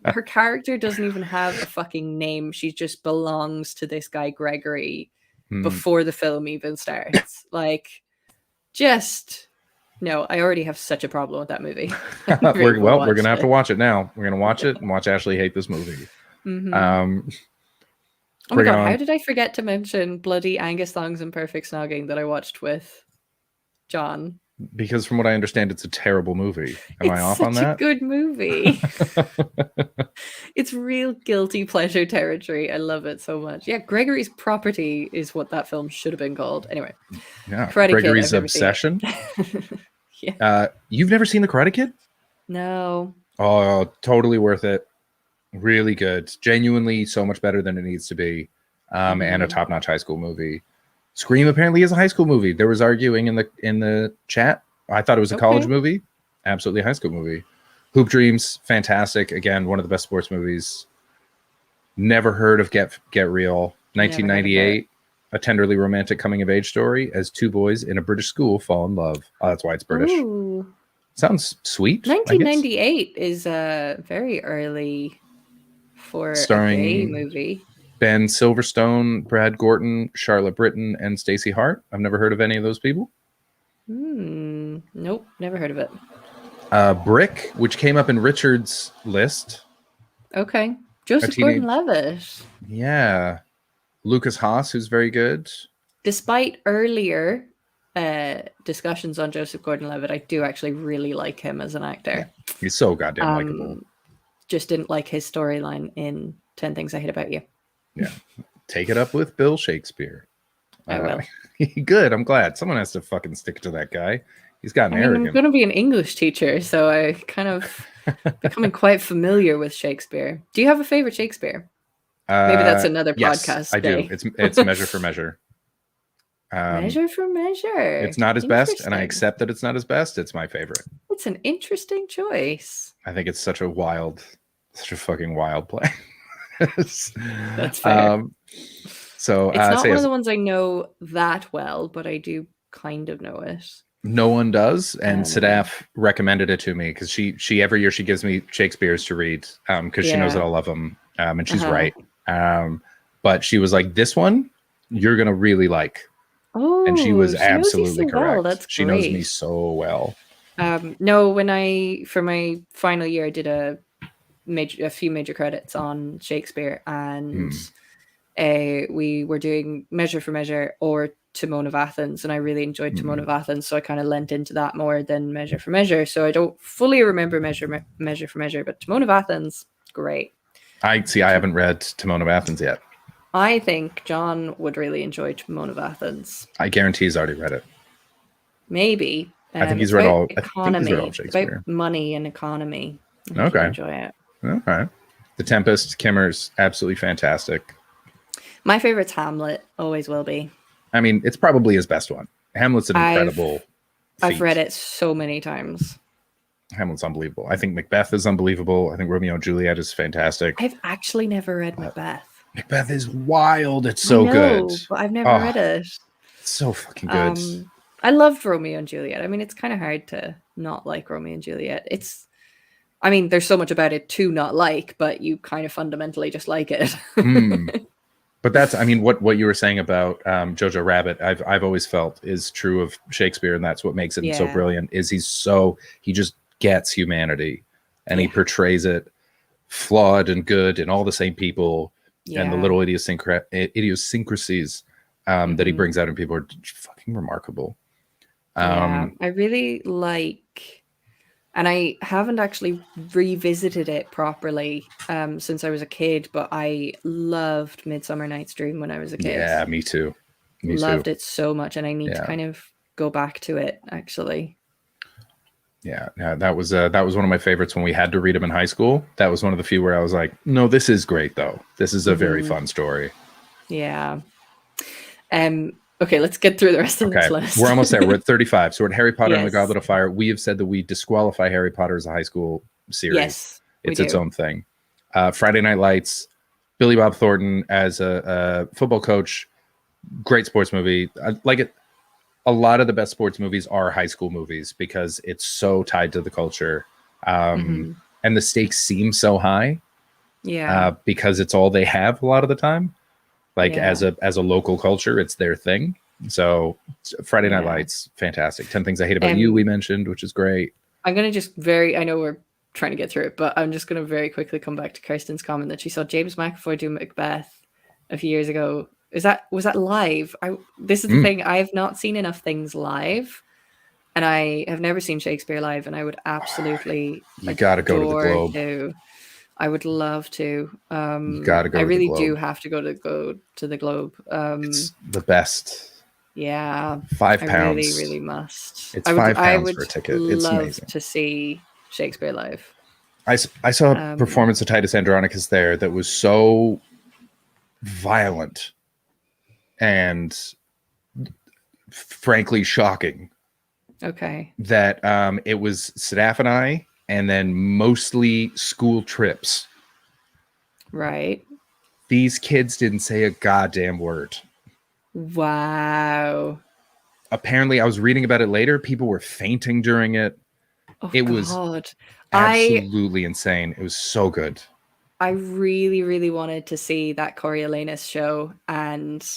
Her character doesn't even have a fucking name. She just belongs to this guy Gregory before the film even starts. Like, just no. I already have such a problem with that movie. We're gonna have to watch it now. We're gonna watch it and watch Ashley hate this movie. Mm-hmm. Oh my god! How did I forget to mention Bloody Angus Thongs and Perfect Snogging that I watched with John? Because from what I understand, it's a terrible movie. Am I off on that? It's a good movie. It's real guilty pleasure territory. I love it so much. Yeah, Gregory's Property is what that film should have been called. Anyway, yeah, Karate Gregory's Kid, Obsession. Yeah. You've never seen The Karate Kid? No. Oh, totally worth it. Really good. Genuinely so much better than it needs to be. And a top-notch high school movie. Scream apparently is a high school movie. There was arguing in the chat. I thought it was a college movie. Absolutely a high school movie. Hoop Dreams, fantastic. Again, one of the best sports movies. Never heard of Get Real. 1998, a tenderly romantic coming-of-age story as two boys in a British school fall in love. Oh, that's why it's British. Ooh. Sounds sweet. 1998 is very early for Starring a gay movie. Ben Silverstone, Brad Gorton, Charlotte Britton, and Stacey Hart. I've never heard of any of those people. Nope, never heard of it. Brick, which came up in Richard's list. Okay. Joseph teenage- Gordon-Levitt. Yeah. Lucas Haas, who's very good. Despite earlier discussions on Joseph Gordon-Levitt, I do actually really like him as an actor. He's so goddamn likable. Just didn't like his storyline in 10 Things I Hate About You. Yeah. Take it up with Bill Shakespeare. I will. Good. I'm glad. Someone has to fucking stick to that guy. He's gotten arrogant. I'm going to be an English teacher, so I kind of becoming quite familiar with Shakespeare. Do you have a favorite Shakespeare? Maybe that's another yes, podcast. I do. It's Measure for Measure. Measure for Measure. It's not his best, and I accept that it's not his best. It's my favorite. It's an interesting choice. I think it's such a fucking wild play. That's fair. So it's not one of the ones I know that well, but I do kind of know it. No one does, and Sadaf recommended it to me because she every year she gives me Shakespeare's to read because she knows that I'll love them, and she's right. But she was like, "This one you're gonna really like." Oh, and she was knows you so absolutely correct. well. That's she knows great. me so well. No, when for my final year, I did a few major credits on Shakespeare, and we were doing Measure for Measure or Timon of Athens, and I really enjoyed Timon of Athens, so I kind of lent into that more than Measure for Measure. So I don't fully remember Measure for Measure, but Timon of Athens, great. I haven't read Timon of Athens yet. I think John would really enjoy Timon of Athens. I guarantee he's already read it. Maybe. I think he's read all. Economy. All Shakespeare. About money and economy. Okay. Enjoy it. Okay. The Tempest, Kimmer's absolutely fantastic. My favorite's Hamlet. Always will be. I mean, it's probably his best one. Hamlet's an incredible. I've read it so many times. Hamlet's unbelievable. I think Macbeth is unbelievable. I think Romeo and Juliet is fantastic. I've actually never read Macbeth. Macbeth is wild. It's so good. But I've never read it. It's so fucking good. I loved Romeo and Juliet. I mean, it's kind of hard to not like Romeo and Juliet. There's so much about it to not like, but you kind of fundamentally just like it. But that's, what you were saying about Jojo Rabbit, I've always felt is true of Shakespeare, and that's what makes him so brilliant. Is he just gets humanity, and he portrays it flawed and good, and all the same people, and the little idiosyncrasies that he brings out in people are fucking remarkable. I really like, and I haven't actually revisited it properly since I was a kid, but I loved Midsummer Night's Dream when I was a kid. Yeah, me too. Loved it so much, and I need to kind of go back to it actually. Yeah, that was one of my favorites when we had to read them in high school. That was one of the few where I was like, no, this is great though. This is a very fun story. Yeah. Okay, let's get through the rest of this list. We're almost there. We're at 35. So we're at Harry Potter and the Yes. Goblet of Fire. We have said that we disqualify Harry Potter as a high school series. Yes, it's its own thing. Friday Night Lights, Billy Bob Thornton as a football coach. Great sports movie. I like it. A lot of the best sports movies are high school movies because it's so tied to the culture. And the stakes seem so high. Yeah. Because it's all they have a lot of the time. Like as a local culture, it's their thing. So Friday Night Lights, fantastic. 10 Things I Hate About You, we mentioned, which is great. I'm going to just I know we're trying to get through it, but I'm just going to very quickly come back to Kirsten's comment that she saw James McAvoy do Macbeth a few years ago. Was that live? This is the thing. I've not seen enough things live, and I have never seen Shakespeare live, and I would absolutely You got to go to the Globe. I would love to. You got to go. I really to the Globe. do have to go to the Globe. It's the best. Yeah, £5. I really, really must. It's £5 for a ticket. It's love amazing to see Shakespeare live. I saw a performance of Titus Andronicus there that was so violent and frankly shocking. Okay. That it was Sadaf and I, and then mostly school trips. Right. These kids didn't say a goddamn word. Wow. Apparently, I was reading about it later. People were fainting during it. It was absolutely insane. It was so good. I really, really wanted to see that Coriolanus show, and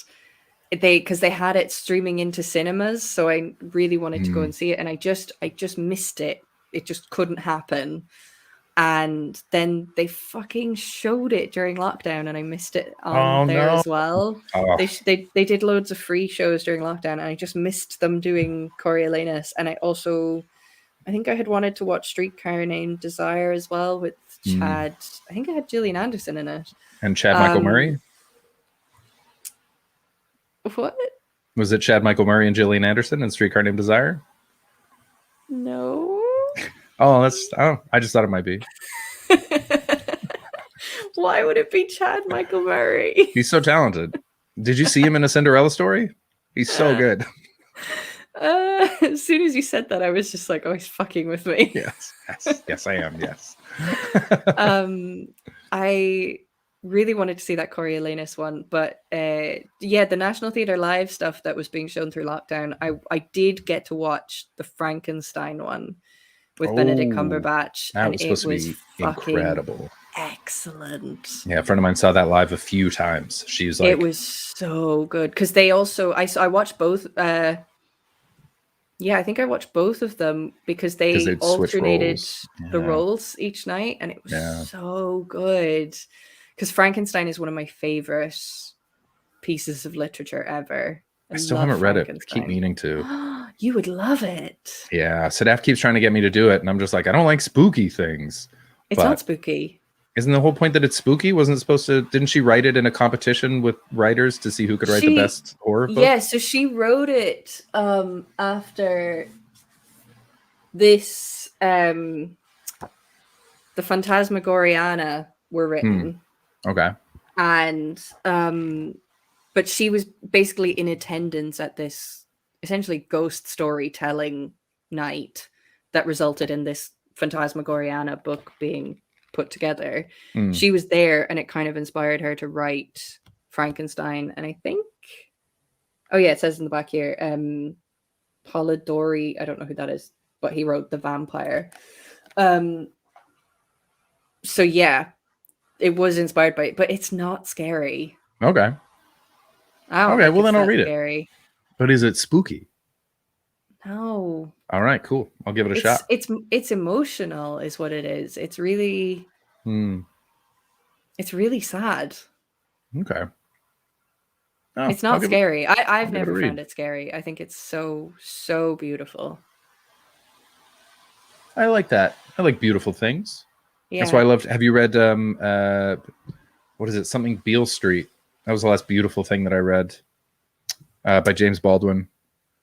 because they had it streaming into cinemas, so I really wanted to go and see it, and I just missed it it just couldn't happen. And then they fucking showed it during lockdown, and I missed it on there as well. Oh. They did loads of free shows during lockdown, and I just missed them doing Coriolanus. And I think I had wanted to watch Streetcar Named Desire as well with Chad. I think I had Gillian Anderson in it. And Chad Michael Murray? What? Was it Chad Michael Murray and Gillian Anderson in Streetcar Named Desire? No. Oh, I just thought it might be. Why would it be Chad Michael Murray? He's so talented. Did you see him in A Cinderella Story? He's so good. As soon as you said that, I was just like, oh, he's fucking with me. Yes, I am. Yes. I really wanted to see that Coriolanus one, but the National Theatre Live stuff that was being shown through lockdown, I did get to watch the Frankenstein one with Benedict Cumberbatch, That and was it supposed to was be fucking incredible. Excellent. Yeah, a friend of mine saw that live a few times. She's like, it was so good because they also I watched both. I think I watched both of them because they they'd switch alternated roles. the Yeah. roles each night, and it was so good. Because Frankenstein is one of my favorite pieces of literature ever. I still love haven't read it. Frankenstein. Keep meaning to. You would love it. Yeah, Sadaf keeps trying to get me to do it, and I'm just like, I don't like spooky things. It's But not spooky. Isn't the whole point that it's spooky? Wasn't it supposed to? Didn't she write it in a competition with writers to see who could write the best horror book? Yeah, so she wrote it after this. The Phantasmagoriana were written. Okay. And but she was basically in attendance at this essentially ghost storytelling night that resulted in this Phantasmagoriana book being put together. She was there, and it kind of inspired her to write Frankenstein. And I think it says in the back here, Polidori, I don't know who that is, but he wrote The Vampire. So yeah, it was inspired by it, but it's not scary. Okay. Okay, well then I'll read it. But is it spooky? No. All right, cool. I'll give it a shot. It's emotional, is what it is. It's really, it's really sad. Okay. Oh, it's not scary. I've give it a never found read. it scary. I think it's so beautiful. I like that. I like beautiful things. Yeah. That's why I loved. Have you read what is it? Something Beale Street. That was the last beautiful thing that I read by James Baldwin.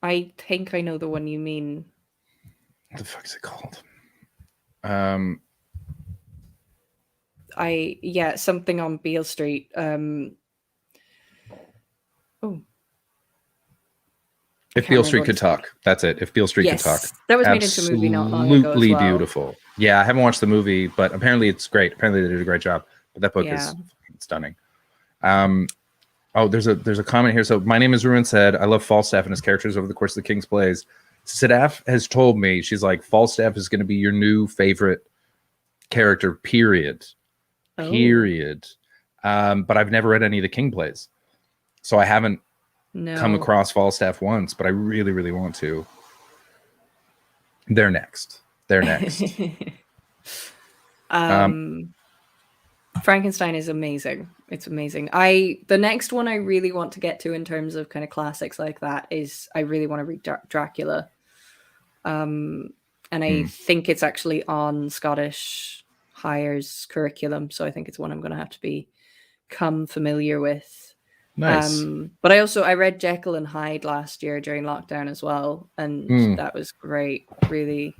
I think I know the one you mean. What the fuck is it called? Something on Beale Street. If Beale Street Could Talk. That's it. If Beale Street Could Talk. That was made into a movie not long ago as Absolutely well. beautiful. Yeah, I haven't watched the movie, but apparently it's great. Apparently they did a great job. But that book is fucking stunning. There's a comment here. So my name is Ruin said, I love Falstaff and his characters over the course of the King's plays. Sadaf has told me, she's like, Falstaff is going to be your new favorite character, period. Period. But I've never read any of the King plays. So I haven't come across Falstaff once, but I really, really want to. They're next. Frankenstein is amazing. It's amazing. The next one I really want to get to in terms of kind of classics like that is I really want to read Dracula. And I think it's actually on Scottish Higher's curriculum, so I think it's one I'm going to have to become familiar with. Nice. But I read Jekyll and Hyde last year during lockdown as well, and that was great. Really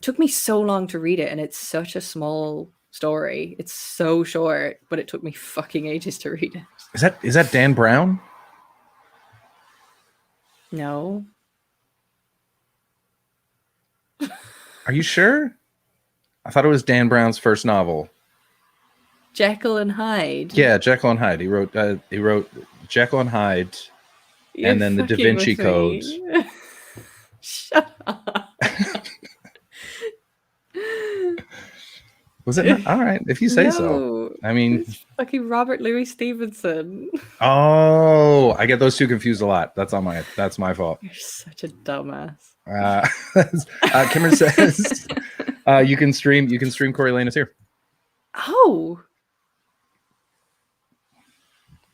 took me so long to read it, and it's such a small story. It's so short, but it took me fucking ages to read it. Is that Dan Brown? No. Are you sure? I thought it was Dan Brown's first novel. Jekyll and Hyde. Yeah, Jekyll and Hyde. He wrote Jekyll and Hyde, and then the Da Vinci Code. Shut up. Was it not? All right? If you say so. I mean, Fucking Robert Louis Stevenson. oh, I get those two confused a lot. That's my fault. You're such a dumbass. Kimmer says you can stream Coriolanus here. Oh.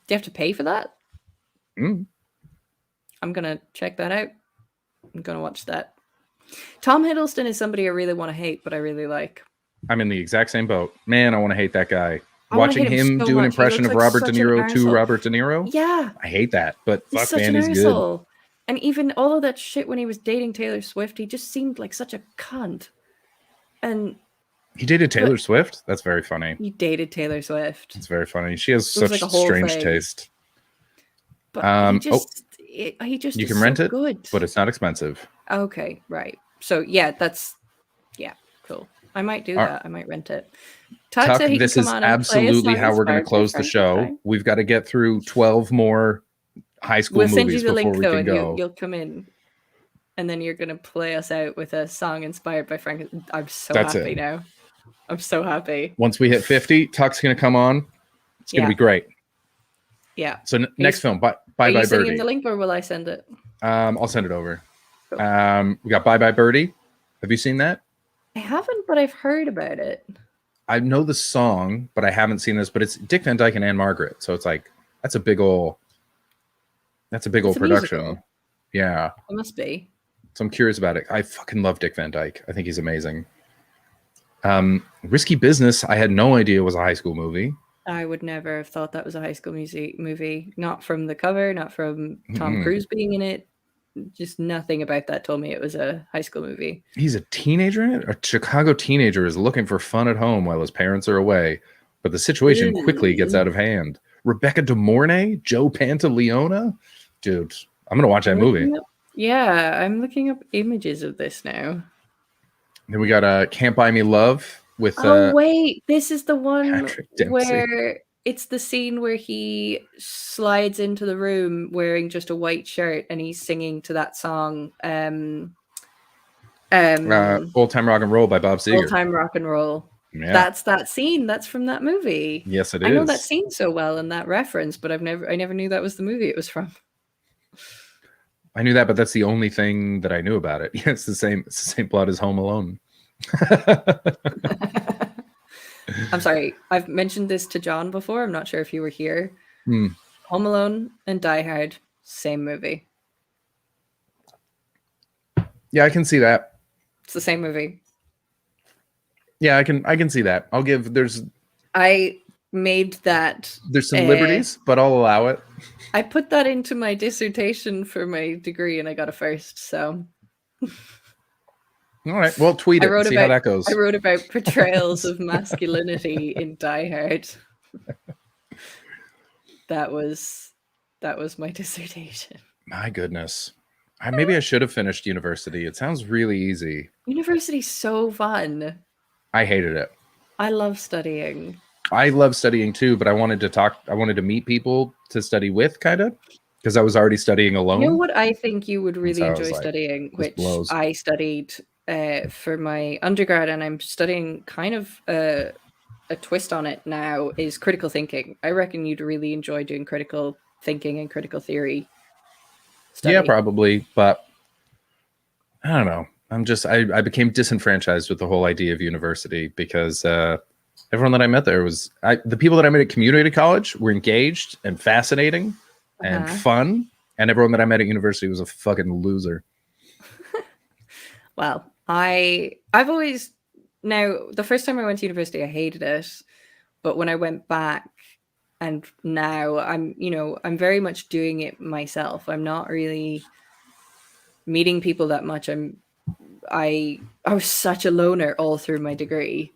Do you have to pay for that? Mm. I'm gonna check that out. I'm gonna watch that. Tom Hiddleston is somebody I really want to hate, but I really like. I'm in the exact same boat. Man, I want to hate that guy. I wanna Watching hate him him so do an much. He impression looks of like Robert De such an Niro to arsehole. Robert De Niro. Yeah. I hate that, but He's fuck, such man, an he's good. arsehole. And even all of that shit when he was dating Taylor Swift, he just seemed like such a cunt. And He dated Taylor Swift? That's very funny. he dated Taylor Swift. It's very funny. She has It was such like a whole strange thing. taste. But he just, he just you is can so rent it, good. but it's not expensive. Okay, right. So yeah, cool. I might do All that. I might rent it. Todd Tuck, said he this can is come on and play a absolutely song how we're going to inspired by close the show. Frankenstein. We've got to get through 12 more high school We'll send you movies the before link we though, can and go. you'll come in, and then you're gonna play us out with a song inspired by Frankenstein. I'm so That's happy it. now. I'm so happy. Once we hit 50, Tuck's going to come on. It's going to Yeah. be great. Yeah. So next film, Bye Are you Bye sending Birdie. him the link, or will I send it? I'll send it over. We got Bye Bye Birdie. Have you seen that? I haven't, but I've heard about it. I know the song, but I haven't seen this. But it's Dick Van Dyke and Anne Margaret, so it's like that's a big old It's a production. musical. Yeah, It must be. so I'm curious about it. I fucking love Dick Van Dyke. I think he's amazing. Risky Business. I had no idea was a high school movie. I would never have thought that was a High School Music movie. Not from the cover, not from Tom Mm-mm. Cruise being in it. Just nothing about that told me it was a high school movie. He's a teenager in it. A Chicago teenager is looking for fun at home while his parents are away, but the situation quickly gets out of hand. Rebecca De Mornay, Joe Pantaleona, dude, I'm gonna watch that movie. Yeah, I'm looking up images of this now. Then we got Can't Buy Me Love with Oh wait, this is the one Patrick Dempsey. where it's the scene where he slides into the room wearing just a white shirt and he's singing to that song Old Time Rock and Roll by Bob Seger. Old Time Rock and Roll. Yeah. That's that scene. That's from that movie. Yes, it I know is. that scene so well and that reference, but I never knew that was the movie it was from. I knew that, but that's the only thing that I knew about it. Yeah, it's the same plot as Home Alone. I'm sorry. I've mentioned this to John before. I'm not sure if you were here. Hmm. Home Alone and Die Hard, same movie. Yeah, I can see that. It's the same movie. Yeah, I can see that. I'll give I made that. there's some liberties, but I'll allow it. I put that into my dissertation for my degree and I got a first. So All right. Well, tweet it and see how that goes. I wrote about portrayals of masculinity in Die Hard. That was my dissertation. My goodness. Maybe I should have finished university. It sounds really easy. University's so fun. I hated it. I love studying. I love studying too, but I wanted to meet people to study with, kind of, because I was already studying alone. You know what I think you would really so I was enjoy like, studying, this which blows. I studied for my undergrad, and I'm studying kind of a twist on it now, is critical thinking. I reckon you'd really enjoy doing critical thinking and critical theory study. Yeah, probably, but I don't know. I became disenfranchised with the whole idea of university because everyone that I met there the people that I met at community college were engaged and fascinating and fun, and everyone that I met at university was a fucking loser. Well, I've always, now the first time I went to university I hated it, but when I went back and now I'm very much doing it myself. I'm not really meeting people that much. I was such a loner all through my degree.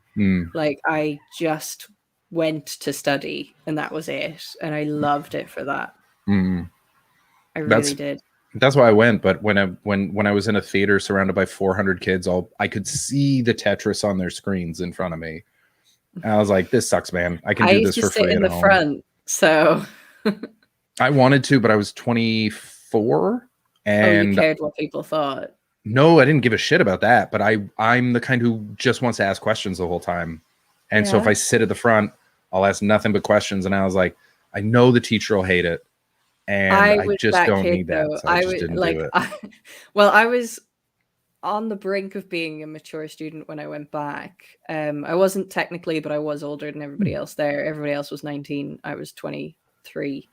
Like I just went to study and that was it, and I loved it for that. I really did. That's why I went. But when I was in a theater surrounded by 400 kids, I could see the Tetris on their screens in front of me. And I was like, "This sucks, man. I can do this for free sit in at the home." front, so I wanted to, but I was 24, and you cared what people thought. no, I didn't give a shit about that. But I'm the kind who just wants to ask questions the whole time. And so if Yeah. I sit at the front, I'll ask nothing but questions. And I was like, I know the teacher will hate it, and I was just that don't kid, need that. though. So I just didn't like, do it. I was on the brink of being a mature student when I went back. I wasn't technically, but I was older than everybody else there. Everybody else was 19. I was 23.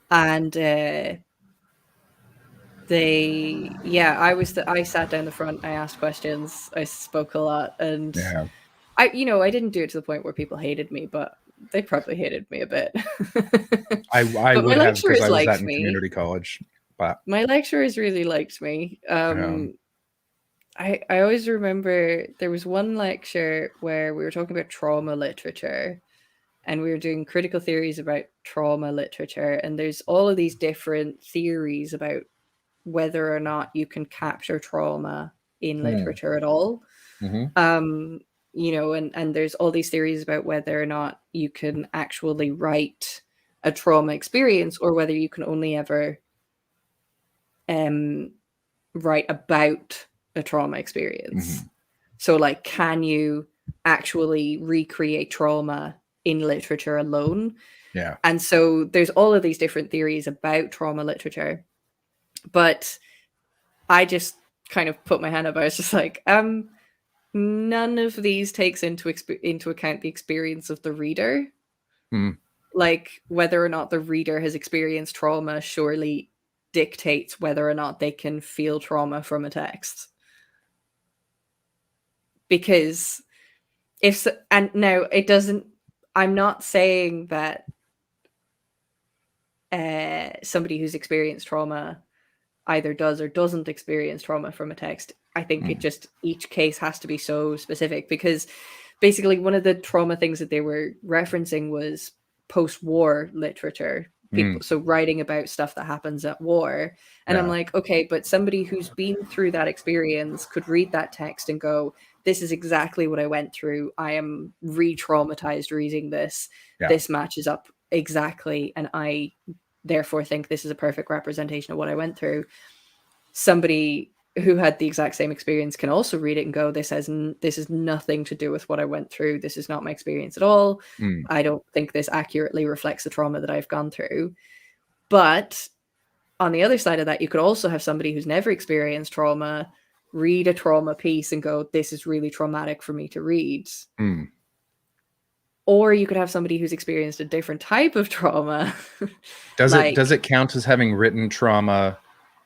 And I sat down the front, I asked questions, I spoke a lot, and I didn't do it to the point where people hated me, but they probably hated me a bit. I But would my have, because I was lecturers at in liked me. community college. But My lecturers really liked me. I always remember there was one lecture where we were talking about trauma literature, and we were doing critical theories about trauma literature, and there's all of these different theories about whether or not you can capture trauma in literature at all. And there's all these theories about whether or not you can actually write a trauma experience, or whether you can only ever write about a trauma experience. So, like, can you actually recreate trauma in literature alone? Yeah. And so there's all of these different theories about trauma literature, but I just kind of put my hand up. I was just like, none of these takes into account the experience of the reader. Like, whether or not the reader has experienced trauma surely dictates whether or not they can feel trauma from a text. Because now it doesn't, I'm not saying that somebody who's experienced trauma either does or doesn't experience trauma from a text. I think it just, each case has to be so specific, because basically one of the trauma things that they were referencing was post-war literature. People, so writing about stuff that happens at war. And I'm like, okay, but somebody who's been through that experience could read that text and go, this is exactly what I went through. I am re-traumatized reading this. This matches up exactly. And I therefore think this is a perfect representation of what I went through. Somebody who had the exact same experience can also read it and go, this has nothing to do with what I went through. This is not my experience at all. I don't think this accurately reflects the trauma that I've gone through. But on the other side of that, you could also have somebody who's never experienced trauma read a trauma piece and go, this is really traumatic for me to read. Or you could have somebody who's experienced a different type of trauma. Does it count as having written trauma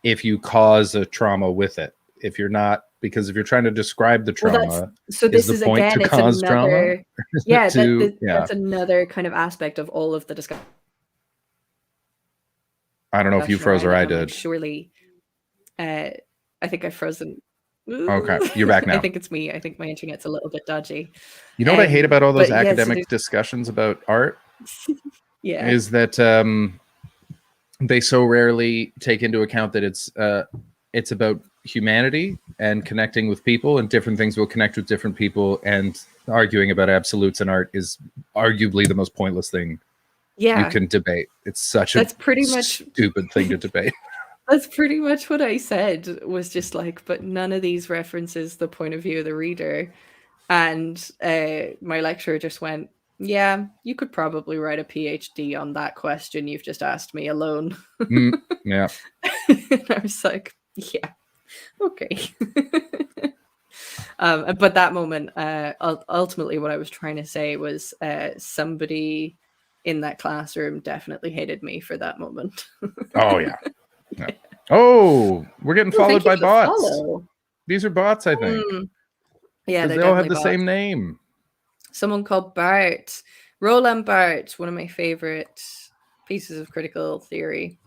if you cause a trauma with it? If you're not, because if you're trying to describe the trauma, this is the point again, to it's cause another, trauma? That's another kind of aspect of all of the discussion. I don't know if you froze or I did. Like, surely, I think I've frozen. Okay, you're back now. I think it's me. I think my internet's a little bit dodgy. You know what I hate about all those but yeah, academic discussions about art? Is that they so rarely take into account that it's about humanity and connecting with people, and different things will connect with different people, and arguing about absolutes in art is arguably the most pointless thing you can debate. It's such a stupid thing to debate. That's pretty much what I said, was just like, but none of these references the point of view of the reader. And my lecturer just went, yeah, you could probably write a PhD on that question you've just asked me alone. Yeah. And I was like, yeah, okay. But that moment, ultimately what I was trying to say was somebody in that classroom definitely hated me for that moment. Oh, yeah. No. Oh, we're getting followed by bots. Follow. These are bots, I think. Yeah, they all have the same name. Someone called Bart. Roland Barthes, one of my favorite pieces of critical theory,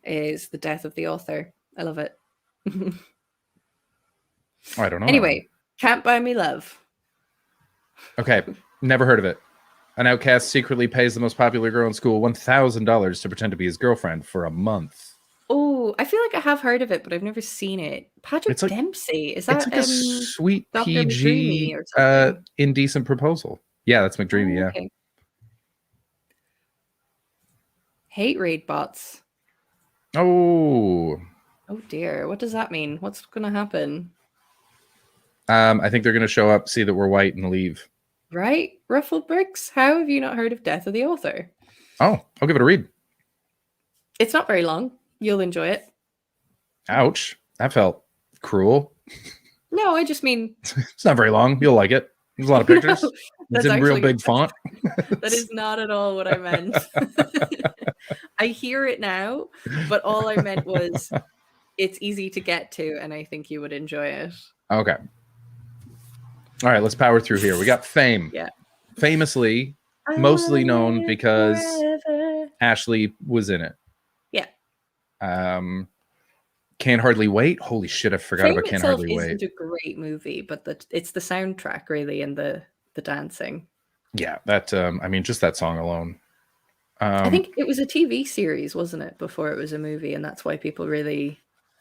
is The Death of the Author. I love it. I don't know. Anyway, Can't Buy Me Love. Okay, never heard of it. An outcast secretly pays the most popular girl in school $1,000 to pretend to be his girlfriend for a month. Oh, I feel like I have heard of it, but I've never seen it. Patrick Dempsey. Is that it's like a sweet Dr. PG or something? indecent proposal? Yeah, that's McDreamy. Yeah. Okay. Hate raid bots. Oh dear. What does that mean? What's going to happen? I think they're going to show up, see that we're white, and leave. Right? Ruffled Bricks? How have you not heard of Death of the Author? Oh, I'll give it a read. It's not very long. You'll enjoy it. Ouch. That felt cruel. No, I just mean It's not very long. You'll like it. There's a lot of pictures. No, It's that's in real actually- big font. that is not at all what I meant. I hear it now, but all I meant was it's easy to get to, and I think you would enjoy it. Okay. All right, let's power through here. We got Fame. Yeah. Famously, mostly known because Forever. Ashley was in it. Yeah. Can't Hardly Wait. Holy shit, I forgot Fame about Can't itself Hardly Wait. isn't a great movie, but it's the soundtrack really and the dancing. Yeah, that I mean, just that song alone. I think it was a TV series, wasn't it, before it was a movie, and that's why people really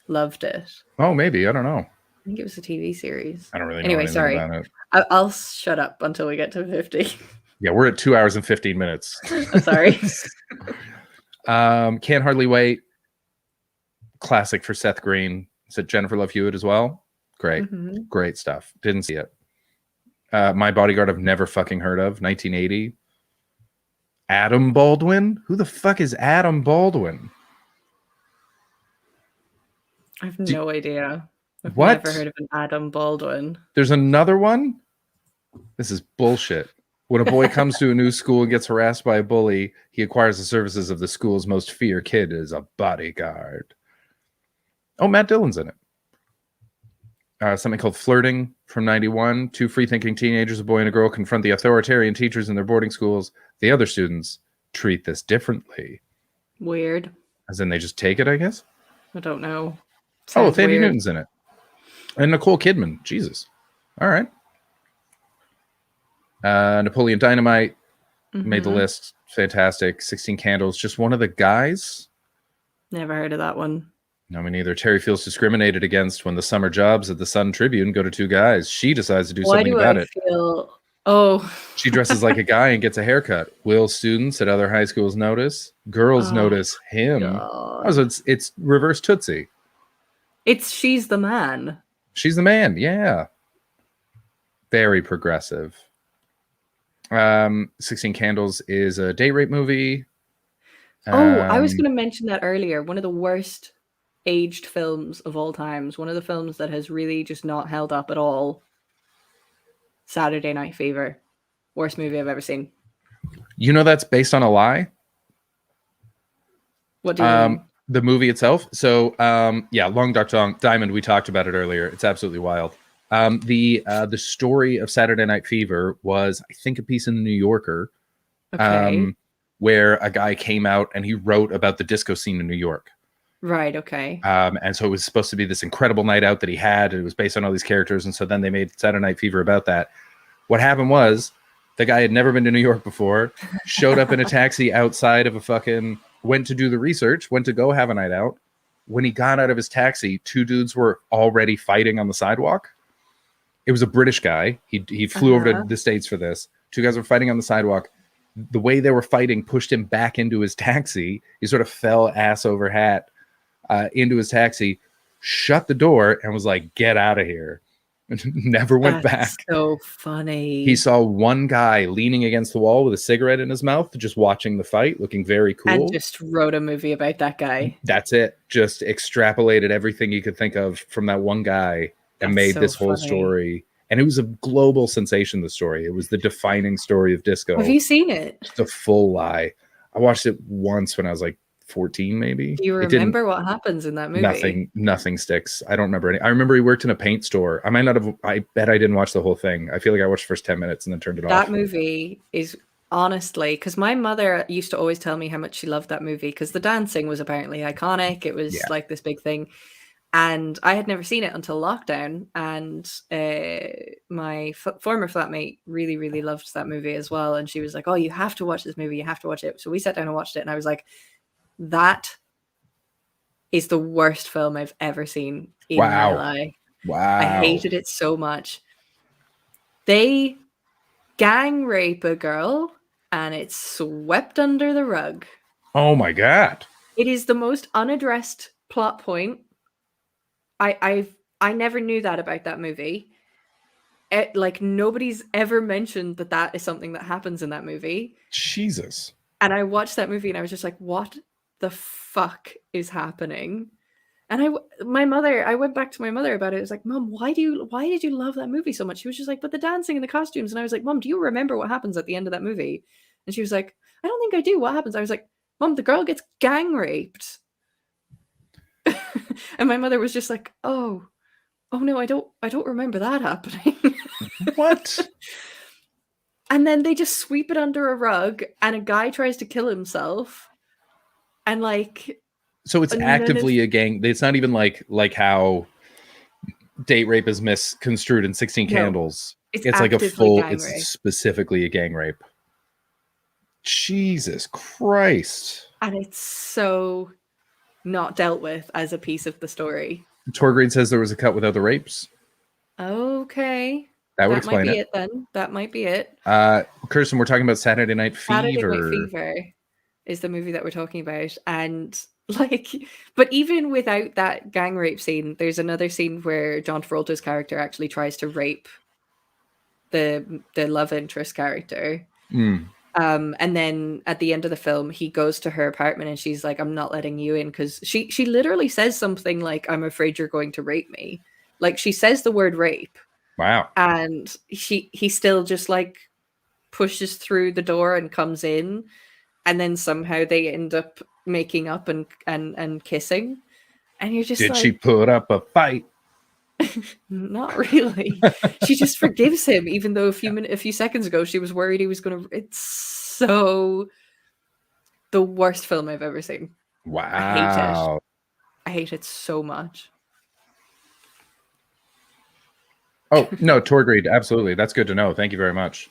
loved it. Oh, maybe. I don't know. I think it was a TV series. I don't really know Anyway, anything sorry. about it. I'll shut up until we get to 50. Yeah, we're at 2 hours and 15 minutes. I'm sorry. Can't Hardly Wait. Classic for Seth Green. Is it Jennifer Love Hewitt as well? Great. Mhm. Great stuff. Didn't see it. My Bodyguard I've never fucking heard of. 1980. Adam Baldwin? Who the fuck is Adam Baldwin? I have no idea. I've What? never heard of an Adam Baldwin. There's another one? This is bullshit. When a boy comes to a new school and gets harassed by a bully, he acquires the services of the school's most feared kid as a bodyguard. Oh, Matt Dillon's in it. Something called Flirting from 91. Two free-thinking teenagers, a boy and a girl, confront the authoritarian teachers in their boarding schools. The other students treat this differently. Weird. As in they just take it, I guess? I don't know. Oh, Sounds Thandie weird. Newton's in it. And Nicole Kidman. Jesus. All right. Napoleon Dynamite made the Mhm. list. Fantastic. 16 Candles. Just one of the guys. Never heard of that one. No, me neither. Terry feels discriminated against when the summer jobs at the Sun Tribune go to two guys. She decides to do Why something do about I it. feel? Oh, She dresses like a guy and gets a haircut. Will students at other high schools notice? Girls Oh, notice him. God. Oh, so it's reverse Tootsie. She's the man. She's the man. Yeah. Very progressive. 16 Candles is a date rape movie. Oh, I was Um, going to mention that earlier. One of the worst aged films of all times. One of the films that has really just not held up at all. Saturday Night Fever. Worst movie I've ever seen. You know that's based on a lie? What do you mean? The movie itself. So yeah, Long Dark Diamond, we talked about it earlier. It's absolutely wild. The story of Saturday Night Fever was, I think, a piece in the New Yorker, Okay. where a guy came out and he wrote about the disco scene in New York. Right, okay. And so it was supposed to be this incredible night out that he had, and it was based on all these characters. And so then they made Saturday Night Fever about that. What happened was the guy had never been to New York before, showed up in a taxi outside of a fucking, went to do the research, went to go have a night out. When he got out of his taxi, two dudes were already fighting on the sidewalk. It was a British guy. He flew over to the States for this. Two guys were fighting on the sidewalk. The way they were fighting pushed him back into his taxi. He sort of fell ass over hat into his taxi, shut the door, and was like, "Get out of here." Never went back. So funny. He saw one guy leaning against the wall with a cigarette in his mouth, just watching the fight, looking very cool. And just wrote a movie about that guy. That's it. Just extrapolated everything you could think of from that one guy and That's made so this whole funny. story. And it was a global sensation, the story. It was the defining story of disco. Have you seen it? Just a full lie. I watched it once when I was like 14, maybe. Do you It didn't- remember what happens in that movie? Nothing sticks. I don't remember any. I remember he worked in a paint store. I might not have. I bet I didn't watch the whole thing. I feel like I watched the first 10 minutes and then turned it That off. movie is honestly, because my mother used to always tell me how much she loved that movie because the dancing was apparently iconic. It was Yeah. like this big thing. And I had never seen it until lockdown. And my former flatmate really, really loved that movie as well. And she was like, "Oh, you have to watch this movie. You have to watch it." So we sat down and watched it. And I was like, that is the worst film I've ever seen in my Wow. life. Wow. I hated it so much. They gang rape a girl and it's swept under the rug. Oh my God. It is the most unaddressed plot point. I never knew that about that movie. like nobody's ever mentioned that is something that happens in that movie. Jesus. And I watched that movie and I was just like, what the fuck is happening? And I went back to my mother about it. I was like, Mom, why did you love that movie so much? She was just like, but the dancing and the costumes. And I was like, Mom, do you remember what happens at the end of that movie? And she was like, I don't think I do. What happens? I was like, Mom, the girl gets gang raped. And my mother was just like, oh no, I don't remember that happening. What? And then they just sweep it under a rug and a guy tries to kill himself. And like, so it's actively a gang. It's not even like how date rape is misconstrued in 16 Candles. It's like a full, it's specifically a gang rape. Jesus Christ. And it's so not dealt with as a piece of the story. Torgrade says there was a cut without the rapes. Okay. That would explain might be it. Then. That might be it. Kirsten, we're talking about Saturday Night Fever. Saturday Night Fever is the movie that we're talking about. And like, but even without that gang rape scene, there's another scene where John Travolta's character actually tries to rape the love interest character. And then at the end of the film, he goes to her apartment and she's like, I'm not letting you in, because she literally says something like, I'm afraid you're going to rape me. Like, she says the word rape. Wow. And he still just like pushes through the door and comes in, and then somehow they end up making up and kissing. And you're just Did like, she put up a fight? Not really. She just forgives him, even though a few seconds ago she was worried he was gonna. It's so the worst film I've ever seen. Wow. I hate it so much. Oh no, Torgrade, absolutely. That's good to know. Thank you very much.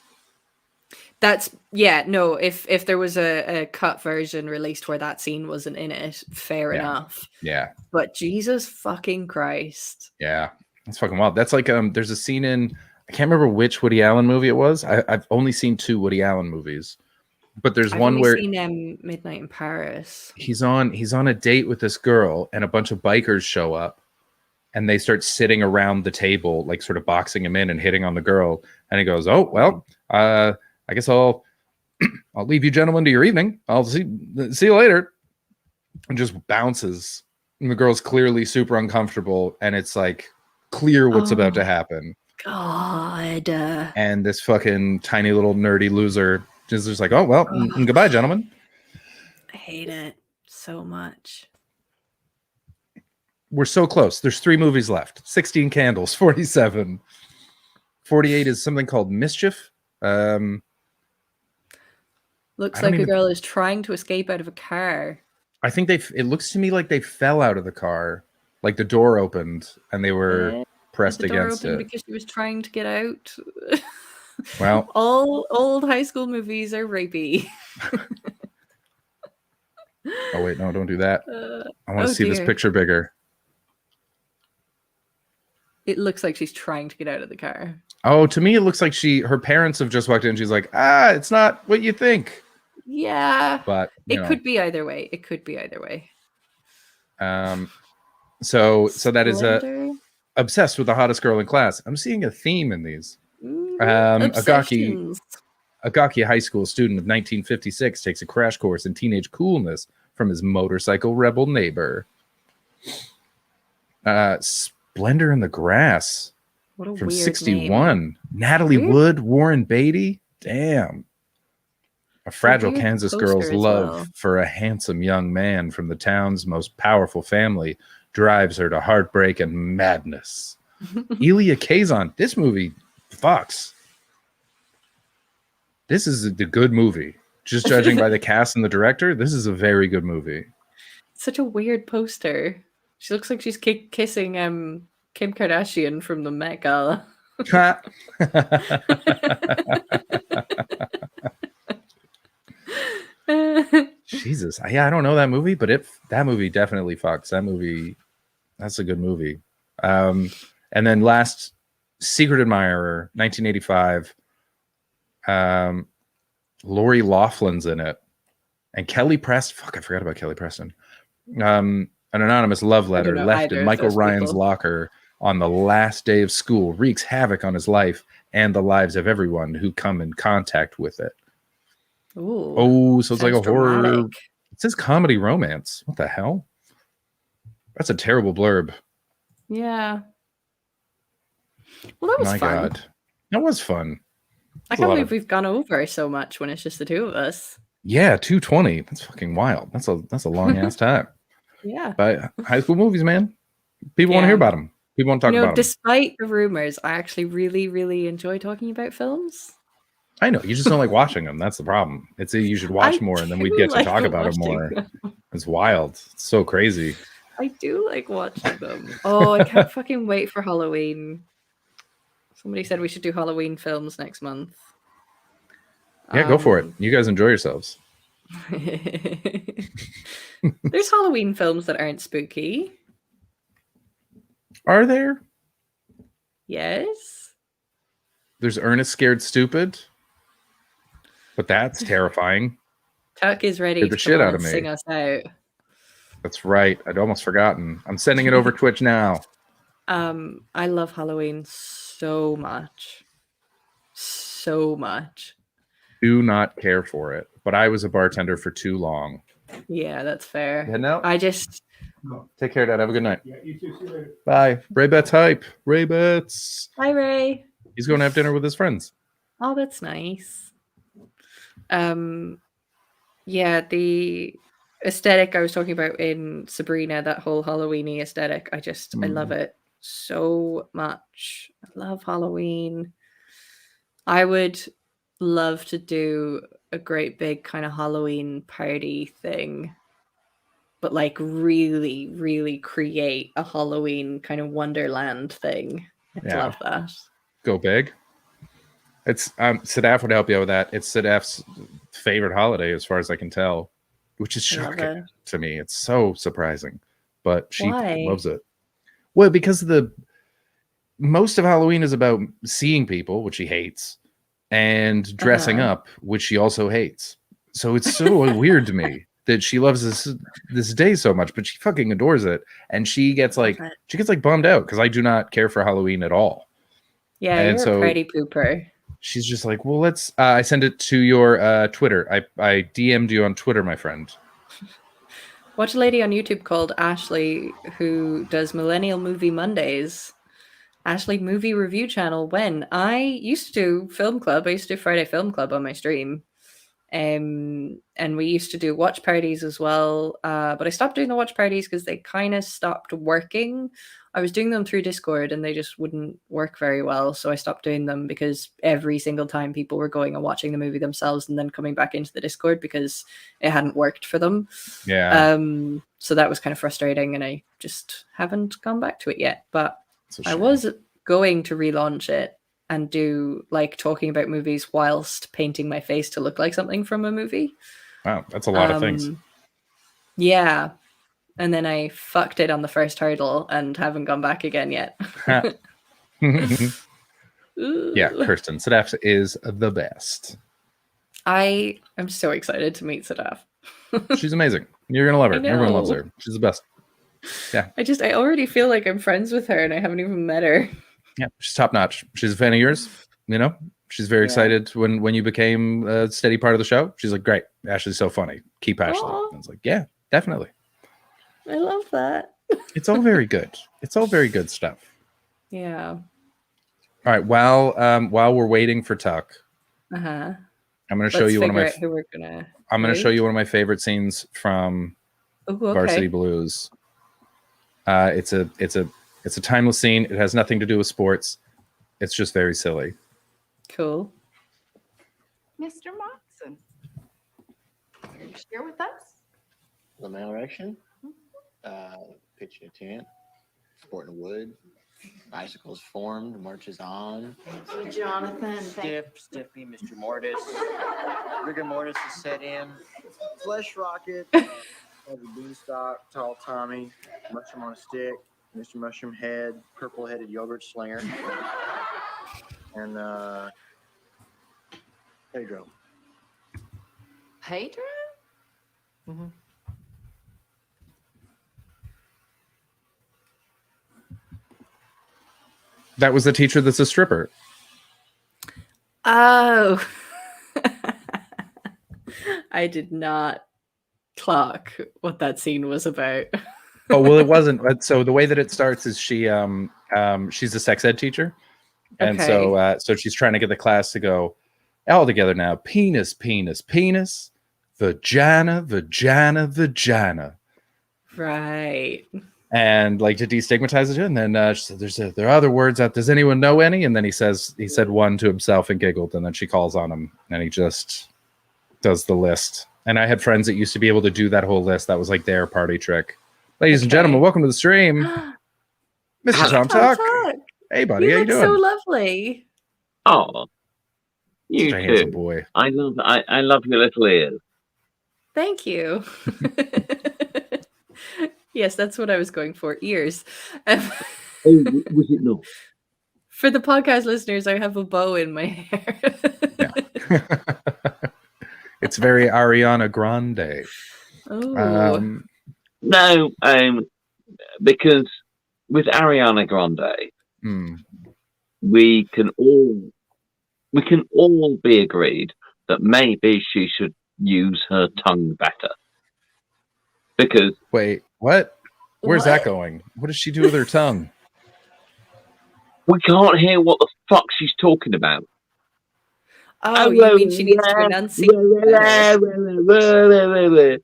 That's no. If there was a cut version released where that scene wasn't in it, fair enough. Yeah. But Jesus fucking Christ. Yeah, that's fucking wild. That's like there's a scene in, I can't remember which Woody Allen movie it was. I've only seen 2 Woody Allen movies, but there's one where seen Midnight in Paris. He's on a date with this girl, and a bunch of bikers show up, and they start sitting around the table, like sort of boxing him in and hitting on the girl. And he goes, "Oh well, I guess I'll leave you gentlemen to your evening. I'll see you later," and just bounces. And the girl's clearly super uncomfortable, and it's like clear what's about to happen. God. And this fucking tiny little nerdy loser is just like, "Oh well, goodbye, gentlemen." I hate it so much. We're so close. There's 3 movies left. 16 Candles, 47. 48 is something called Mischief. Looks like a girl is trying to escape out of a car. I think it looks to me like they fell out of the car. Like the door opened and they were pressed against it. Because she was trying to get out. Well, all old high school movies are rapey. Oh wait, no, don't do that. I want to see this picture bigger. It looks like she's trying to get out of the car. Oh, to me, it looks like her parents have just walked in. She's like, it's not what you think. Yeah. But it could be either way. It could be either way. So that is obsessed with the hottest girl in class. I'm seeing a theme in these. Agaki, a high school student of 1956, takes a crash course in teenage coolness from his motorcycle rebel neighbor. Splendor in the Grass. What a from weird 61. Name. Natalie Wood, Warren Beatty. Damn. A fragile Kansas girl's love for a handsome young man from the town's most powerful family drives her to heartbreak and madness. Elia Kazan. This movie fucks. This is a good movie. Just judging by the cast and the director, this is a very good movie. Such a weird poster. She looks like she's kissing Kim Kardashian from the Met Gala. Jesus. Yeah, I don't know that movie, but that movie definitely fucks. That's a good movie. And then last, Secret Admirer, 1985. Lori Loughlin's in it. And Kelly Preston. Fuck, I forgot about Kelly Preston. An anonymous love letter left in Michael Ryan's locker on the last day of school wreaks havoc on his life and the lives of everyone who come in contact with it. Ooh, Oh, so it's like a sounds horror. dramatic. It says comedy romance. What the hell? That's a terrible blurb. Yeah. Well, that was My fun. God. That was fun. I can't believe we've gone over so much when it's just the two of us. Yeah, 220. That's fucking wild. That's a long ass time. Yeah. But high school movies, man. People want to hear about them. People want to talk about them. Despite the rumors, I actually really, really enjoy talking about films. I know. You just don't like watching them. That's the problem. It's you should watch more, and then we'd get to talk about it more. It's wild. It's so crazy. I do like watching them. Oh, I can't fucking wait for Halloween. Somebody said we should do Halloween films next month. Yeah, go for it. You guys enjoy yourselves. There's Halloween films that aren't spooky. Are there? Yes. There's Ernest Scared Stupid. But that's terrifying. Tuck is ready Get the to shit out of me. sing us out. That's right. I'd almost forgotten. I'm sending it over Twitch now. I love Halloween so much. So much. Do not care for it. But I was a bartender for too long. Yeah, that's fair. Heading out? I just... Take care, Dad. Have a good night. Yeah, you too. See you later. Bye. Ray Betts hype. Ray Betts. Hi, Ray. He's going to have dinner with his friends. Oh, that's nice. Yeah, the aesthetic I was talking about in Sabrina, that whole Halloween-y aesthetic, I love it so much. I love Halloween. I would love to do a great big kind of Halloween party thing, but like really, really create a Halloween kind of Wonderland thing. I'd love that. Go big. It's Sadaf would help you out with that. It's Sadaf's favorite holiday, as far as I can tell, which is shocking to me. It's so surprising, but she loves it. Well, because most of Halloween is about seeing people, which she hates, and dressing up, which she also hates. So it's so weird to me that she loves this day so much, but she fucking adores it, and she gets bummed out because I do not care for Halloween at all. Yeah, and you're a party pooper. She's just like, well, let's. I send it to your Twitter. I DM'd you on Twitter, my friend. Watch a lady on YouTube called Ashley who does Millennial Movie Mondays. Ashley Movie Review Channel. When I used to do film club, I used to do Friday Film Club on my stream. And we used to do watch parties as well. But I stopped doing the watch parties because they kind of stopped working. I was doing them through Discord and they just wouldn't work very well. So I stopped doing them because every single time people were going and watching the movie themselves and then coming back into the Discord because it hadn't worked for them. Yeah. So that was kind of frustrating and I just haven't gone back to it yet. But I was going to relaunch it and do like talking about movies whilst painting my face to look like something from a movie. Wow, that's a lot of things. Yeah. And then I fucked it on the first hurdle and haven't gone back again yet. Yeah, Kirsten, Sadaf is the best. I am so excited to meet Sadaf. She's amazing. You're going to love her. I know. Everyone loves her. She's the best. Yeah. I already feel like I'm friends with her and I haven't even met her. Yeah, she's top notch. She's a fan of yours, you know? She's very excited when you became a steady part of the show. She's like, great. Ashley's so funny. Keep Ashley. Aww. I was like, yeah, definitely. I love that. It's all very good. It's all very good stuff. Yeah. All right. While we're waiting for Tuck, Uh-huh. I'm going to show you one of my. Who we're gonna. I'm going to show you one of my favorite scenes from Varsity Blues. It's a timeless scene. It has nothing to do with sports. It's just very silly. Cool. Mr. Moxon, are you here with us? The male erection, pitching a tent, sporting wood, bicycles formed, marches on. So Jonathan, Stiffy, Mr. Mortis. Rigor mortis is set in. Flesh rocket, heavy beanstalk, tall Tommy, mushroom on a stick, Mr. Mushroom Head, purple-headed yogurt slinger, and Pedro. Pedro? Mm-hmm. That was the teacher that's a stripper. Oh. I did not clock what that scene was about. Oh, well, it wasn't. So the way that it starts is she's a sex ed teacher. And so she's trying to get the class to go all together now. Penis, penis, penis, vagina, vagina, vagina. Right. And like to destigmatize it. And then she said, there are other words out. Does anyone know any? And then he said one to himself and giggled. And then she calls on him and he just does the list. And I had friends that used to be able to do that whole list. That was like their party trick. Ladies and gentlemen, welcome to the stream. Mr. Tom Tuck. Hey, buddy, how you doing? So lovely. Oh, you Such a too. handsome boy. I love your little ears. Thank you. Yes, that's what I was going for. Ears. Oh, was it not? For the podcast listeners, I have a bow in my hair. It's very Ariana Grande. Oh. No, because with Ariana Grande, we can all be agreed that maybe she should use her tongue better. Because wait, what? Where's that going? What does she do with her tongue? We can't hear what the fuck she's talking about. Oh, you mean she needs to enunciate better?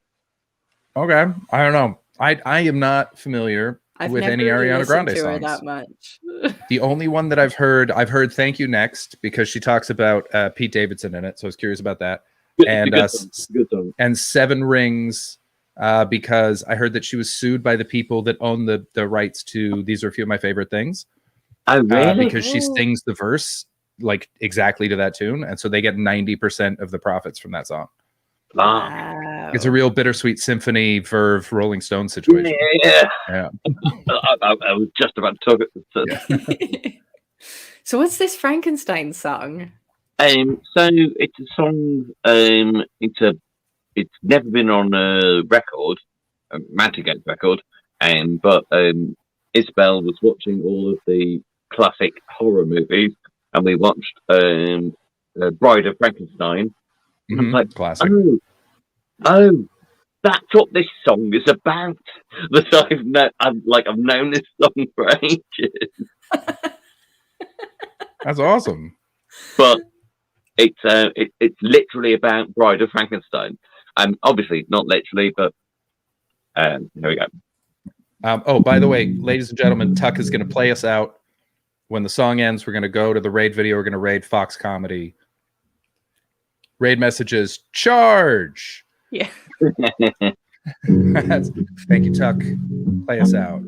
Okay, I don't know. I am not familiar with any Ariana Grande to her songs. that much. The only one that I've heard "Thank You Next" because she talks about Pete Davidson in it, so I was curious about that. And Seven Rings because I heard that she was sued by the people that own the rights to "These Are a Few of My Favorite Things." Oh, really? Because she sings the verse like exactly to that tune, and so they get 90% of the profits from that song. Wow. It's a real bittersweet symphony Verve Rolling Stone situation. Yeah. I was just about to talk about So what's this Frankenstein song? So it's a song. It's never been on a record, a Mantigate record, but Isabel was watching all of the classic horror movies, and we watched Bride of Frankenstein. And I was like, classic. Oh, that's what this song is about. That I've known this song for ages. That's awesome. But it's literally about Bride of Frankenstein. Obviously not literally, but here we go. By the way, ladies and gentlemen, Tuck is going to play us out. When the song ends, we're going to go to the raid video. We're going to raid Fox Comedy. Raid messages, charge. Yeah. Thank you, Tuck. Play us out.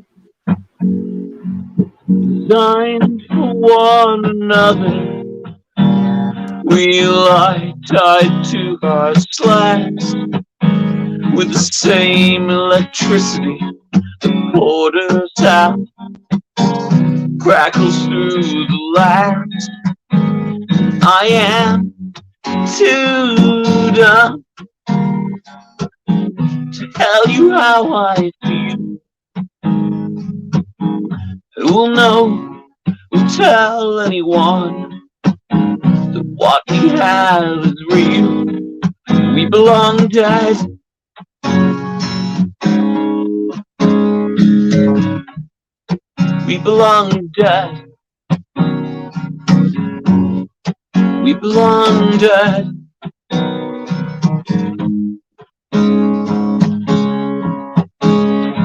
Designed for one another, we lie tied to our slacks with the same electricity that pours out, crackles through the laps. I am too dumb to tell you how I feel. Who will know, will tell anyone that what we have is real. We belong dead. We belong dead. We belong dead.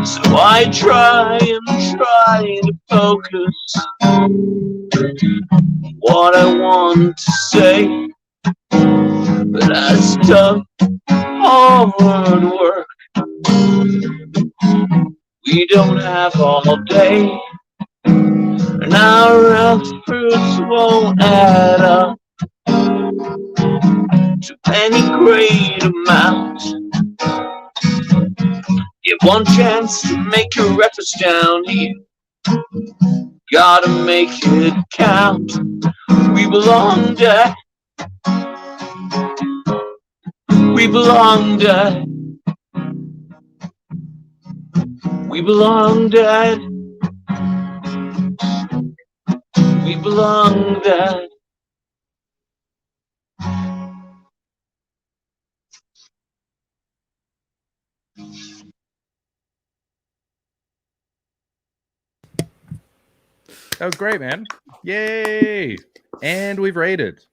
So I try to focus what I want to say, but as tough hard work, we don't have all day, and our efforts won't add up to any great amount. Get one chance to make your efforts down here, gotta make it count. We belong dead. We belong dead. We belong dead. longer. That was great, man. Yay. And we've rated.